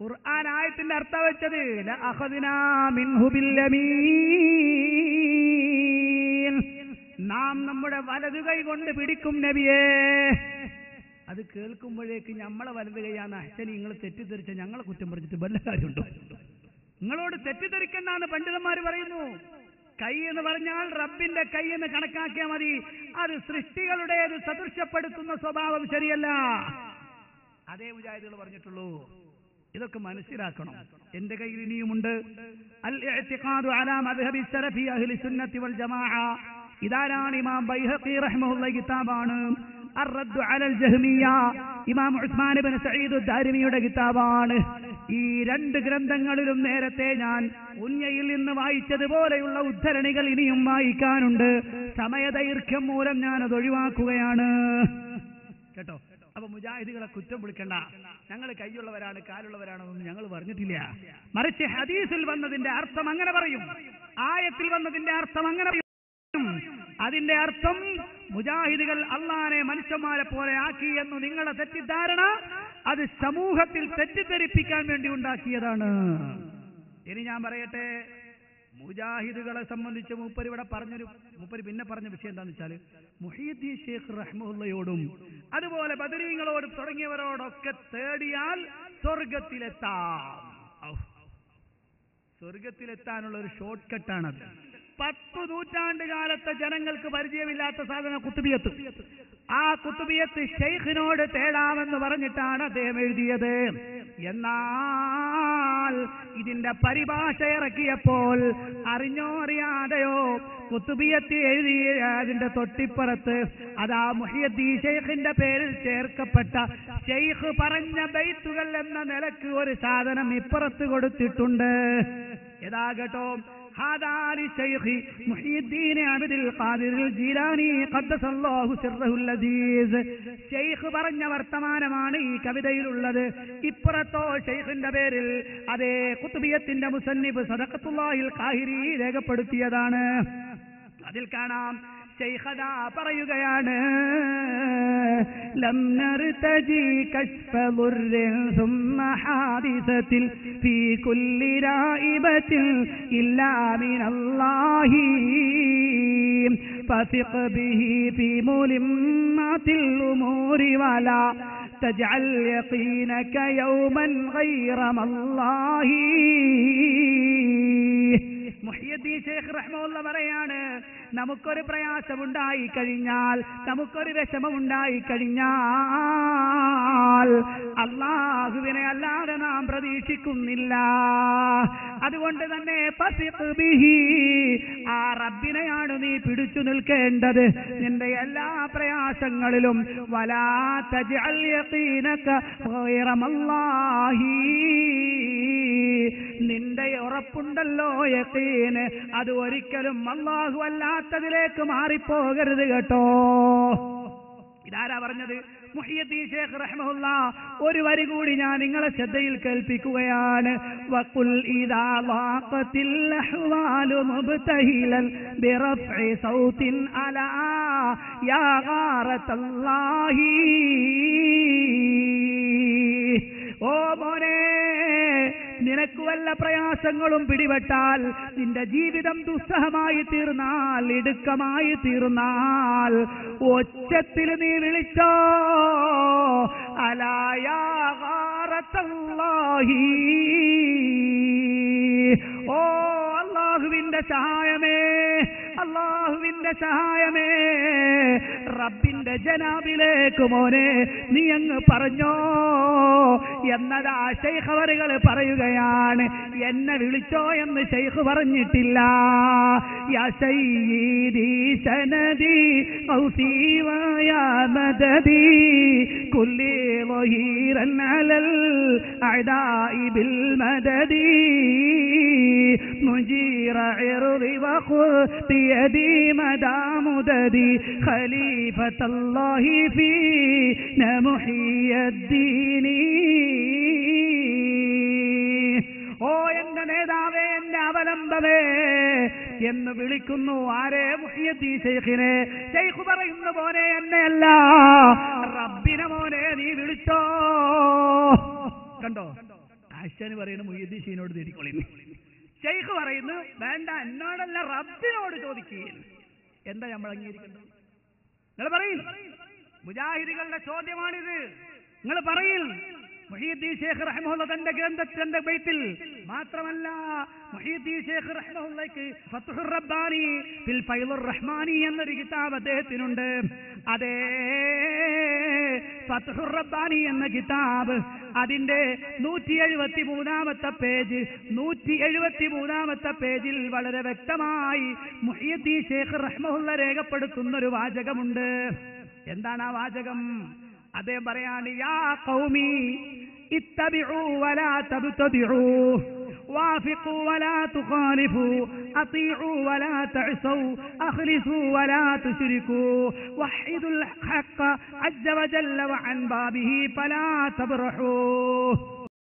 ഖുർആൻ ആയത്തിന്റെ അർത്ഥം വെച്ചത് നാം നമ്മുടെ വലത് കൈ കൊണ്ട് പിടിക്കും നബിയേ. അത് കേൾക്കുമ്പോഴേക്ക് നമ്മളെ വലത് കൈയാണ് അച്ഛനെ നിങ്ങൾ തെറ്റിദ്ധരിച്ച ഞങ്ങളെ കുറ്റം പറഞ്ഞിട്ട് വല്ല കാര്യമുണ്ടോ? നിങ്ങളോട് തെറ്റിദ്ധരിക്കണ്ടെന്ന് പണ്ഡിതന്മാർ പറയുന്നു. കൈ എന്ന് പറഞ്ഞാൽ റബ്ബിന്റെ കൈ എന്ന് കണക്കാക്കിയാൽ മതി. അത് സൃഷ്ടികളുടേത് സദൃശ്യപ്പെടുത്തുന്ന സ്വഭാവം ശരിയല്ല. അതേ മുജാഹിദുകൾ പറഞ്ഞിട്ടുള്ളൂ. ഇതൊക്കെ മനസ്സിലാക്കണം. എന്റെ കയ്യിൽ ഇനിയുമുണ്ട് അൽ ഇഅ്തിഖാദു അലാ മദ്ഹബി സലഫി അഹ്ലി സുന്നത്തി വൽ ജമാഅ. ഇതാരാണ്? ഇമാം ബൈഹഖി റഹ്മഹുല്ലാഹി കിതാബാണ്. അർ-റദ്ദു അലൽ ജഹ്മിയ്യ, ഇമാം ഉസ്മാൻ ഇബ്നു സഈദ് അദ്-ദാരിമിയുടെ കിതാബാണ്. ഈ രണ്ട് ഗ്രന്ഥങ്ങളിലും നേരത്തെ ഞാൻ ഉന്നയിൽ നിന്ന് വായിച്ചതുപോലെയുള്ള ഉദ്ധരണികൾ ഇനിയും വായിക്കാനുണ്ട്. സമയദൈർഘ്യം മൂലം ഞാനത് ഒഴിവാക്കുകയാണ്. കേട്ടോ? അപ്പൊ മുജാഹിദുകളെ കുറ്റം വിളിക്കണ്ട. ഞങ്ങൾ കൈയുള്ളവരാണ് കാലുള്ളവരാണെന്നൊന്നും ഞങ്ങൾ പറഞ്ഞിട്ടില്ല. മറിച്ച് ഹദീസിൽ വന്നതിന്റെ അർത്ഥം അങ്ങനെ പറയും, ആയത്തിൽ വന്നതിന്റെ അർത്ഥം അങ്ങനെ പറയും. അതിന്റെ അർത്ഥം മുജാഹിദുകൾ അള്ളാനെ മനുഷ്യന്മാരെ പോലെ ആക്കി എന്ന് നിങ്ങളുടെ തെറ്റിദ്ധാരണ അത് സമൂഹത്തിൽ തെറ്റിദ്ധരിപ്പിക്കാൻ വേണ്ടി ഉണ്ടാക്കിയതാണ്. ഇനി ഞാൻ പറയട്ടെ, മുജാഹിദുകളെ സംബന്ധിച്ച് മൂപ്പര് പിന്നെ പറഞ്ഞ വിഷയം എന്താണെന്ന് വെച്ചാൽ, മുഹീദ്ദീൻ ഷേഖ് റഹ്മത്തുള്ളയോടും അതുപോലെ ബദരീങ്ങളോടും തുടങ്ങിയവരോടൊക്കെ തേടിയാൽ സ്വർഗത്തിലെത്താം. സ്വർഗത്തിലെത്താനുള്ള ഒരു ഷോർട്ട് കട്ടാണത്. 10 നൂറ്റാണ്ട് കാലത്തെ ജനങ്ങൾക്ക് പരിചയമില്ലാത്ത സാധനം കുത്തുബിയത്ത്. ആ കുത്തുബിയത്ത് ഷെയ്ഖിനോട് തേടാമെന്ന് പറഞ്ഞിട്ടാണ് അദ്ദേഹം എഴുതിയത്. എന്നാൽ ഇതിന്റെ പരിഭാഷ ഇറക്കിയപ്പോൾ അറിഞ്ഞോ അറിയാതെയോ കുത്തുബിയത്ത് എഴുതിയ അതിന്റെ തൊട്ടിപ്പുറത്ത് അതാ മുഹ്യിദ്ദീൻ ഷെയ്ഖിന്റെ പേരിൽ ചേർക്കപ്പെട്ട ഷെയ്ഖ് പറഞ്ഞ ബൈത്തുകൾ എന്ന നിലക്ക് ഒരു സാധനം ഇപ്പുറത്ത് കൊടുത്തിട്ടുണ്ട്. യഥാകട്ടോ ഹാദാലി ശൈഖി മുഹ്യിദ്ദീൻ അബ്ദുൽ ഖാദിർ ജീലാനി ഖദ്ദസല്ലാഹു സിർറഹുൽ അസീസ്. ശൈഖ് പറഞ്ഞ വർത്തമാനമാണ് ഈ കവിതയിലുള്ളത്. ഇപ്പുറത്തോ ശൈഖിന്റെ പേരിൽ അതേ ഖുത്ബിയത്തിന്റെ മുസന്നിഫ് സദഖത്തുല്ലാഹിൽ ഖാഹിരി രേഖപ്പെടുത്തിയതാണ്. അതിൽ കാണാം ശൈഖദാ പറയുകയാണ്, ലം നർതജി കശ്ഫ ദുർരിൻ സുമ്മ ഹാദിസത്തിൽ ഫീ കുല്ലി രായിബത്തിൽ ഇല്ലാ മിനല്ലാഹി ഫസിഖ് ബിഹി ഫീ മുലിമ്മാത്തിൽ ഉമൂരി വലാ തജ്അൽ യഖീനക യൗമൻ ഗൈറ മല്ലാഹി. മുഹ്യിദ്ദീൻ ഷേഖ് റഹ്മത്തുള്ളാഹി പറയാണ്, നമുക്കൊരു പ്രയാസമുണ്ടായി കഴിഞ്ഞാൽ, നമുക്കൊരു വിഷമമുണ്ടായി കഴിഞ്ഞാൽ അല്ലാഹുവിനെ അല്ലാതെ നാം പ്രതീക്ഷിക്കുന്നില്ല. അതുകൊണ്ട് തന്നെ ഫസിഖ് ബിഹി, ആ റബ്ബിനെയാണ് നീ പിടിച്ചു നിൽക്കേണ്ടത് നിന്റെ എല്ലാ പ്രയാസങ്ങളിലും. വലാ തജ്അൽ യഖീനക ഗൈറ മല്ലാഹി, നിന്റെ ഉറപ്പുണ്ടല്ലോ യഖീന്, അത് ഒരിക്കലും അല്ലാഹു അല്ലാത്തതിലേക്ക് മാറിപ്പോകരുത് കേട്ടോ. ഇതാരാ പറഞ്ഞത്? മുഹ്യിദ്ദീൻ ഷേഖ് റഹ്മത്തുള്ളാഹി. ഒരു വരി കൂടി ഞാൻ നിങ്ങളെ ശ്രദ്ധയിൽ കേൾപ്പിക്കുകയാണ്. വഖുൽ ഇദാ ളാഖത്തിൽ അഹ്വാലു മുബ്തഹിലൻ ബിറഫ്ഇ സൗത്തിൻ അലാ യാ ഗാറത്തല്ലാഹി. ഓ മോനെ, നിനക്ക് വല്ല പ്രയാസങ്ങളും പിടിപെട്ടാൽ, നിന്റെ ജീവിതം ദുസ്സഹമായി തീർന്നാൽ, ഇടുക്കമായി തീർന്നാൽ, ഒച്ചത്തിൽ നീ വിളിച്ചോ, അലാ യാ ഗാറത്തല്ലാഹി. ഓ അല്ലാഹുവിന്റെ സഹായമേ, അല്ലാഹുവിന്റെ സഹായമേ, റബ്ബിന്റെ ജനാബിലേക്ക് മോനെ നീ അങ്ങ് പറഞ്ഞോ എന്നതാ ശൈഖ് അവറുകൾ പറയുകയാണ്. എന്നെ വിളിച്ചോ എന്ന് ശൈഖ് പറഞ്ഞിട്ടില്ല. യാ സയ്യിദി സനദി ഔസി വയാ മദദി കുല്ലി വഹീറൻ അലൽ അഅദാഇ ബിൽ മദദി മുജീറ ഇർദി വഖുദ് ബിയദി മദാ മുദദി ഖലീഫത്തല്ലാഹി ഫീന മുഹ്യിദ്ദീനി. ഓ എന്റെ നേതാവേ, എന്റെ അവലംബമേ എന്ന് വിളിക്കുന്നു. ആരെ? മുഹ്യിദ്ദീൻ ഷെയ്ഖിനെ. ഷെയ്ഖ് പറയുന്ന മോനെ എന്നെയല്ല, റബ്ബിനെ മോനെ നീ വിളിച്ചോ. കണ്ടോ, ആശാന് പറയുന്നു മുഹ്യിദ്ദീൻ ഷെയ്ഖിനോട് തേടിക്കൊള്ളുന്നു. ഷെയ്ഖ് പറയുന്നു വേണ്ട, എന്നോടല്ല റബ്ബിനോട് ചോദിക്കുകയും. എന്താ നമ്മൾ അംഗീകരിക്കേണ്ടത്? നിങ്ങൾ പറയും. മുജാഹിദുകളുടെ ചോദ്യമാണിത്. നിങ്ങൾ പറയും. മുഹ്യിദ്ദീൻ ഷേഖ് റഹ്മത്തുള്ളാഹി തന്റെ ഗ്രന്ഥത്തിന്റെ ബൈത്തിൽ മാത്രമല്ല, മുഹ്യിദ്ദീൻ ഷേഖ് റഹ്മത്തുള്ളാഹിക്ക് ഫത്ഹുർ റബ്ബാനി ഫിൽ ഫൈളുർ റഹ്മാനി എന്നൊരു കിതാബ് അദ്ദേഹത്തിനുണ്ട്. അതേ ഫത്ഹുർ റബ്ബാനി എന്ന കിതാബ് അതിന്റെ 173-ാമത്തെ പേജ്, 173-ാമത്തെ പേജിൽ വളരെ വ്യക്തമായി മുഹ്യിദ്ദീൻ ഷേഖ് റഹ്മത്തുള്ളാഹി രേഖപ്പെടുത്തുന്ന ഒരു വാചകമുണ്ട്. എന്താണ് ആ വാചകം? അദ്ദേഹം പറയാണ്, യാ ഖൗമി ഇത്തബിഉ വലാ തബ്തദിഉ വാഫിഖു വലാ തുഖാലിഫു അതീഉ വലാ തഅസു അഖ്ലിസു വലാ തുശ്രികു വഹിദുൽ ഹഖ് അസ്സ വജല്ല വഅൻ ബാബിഹി ഫലാ തബ്റഹു.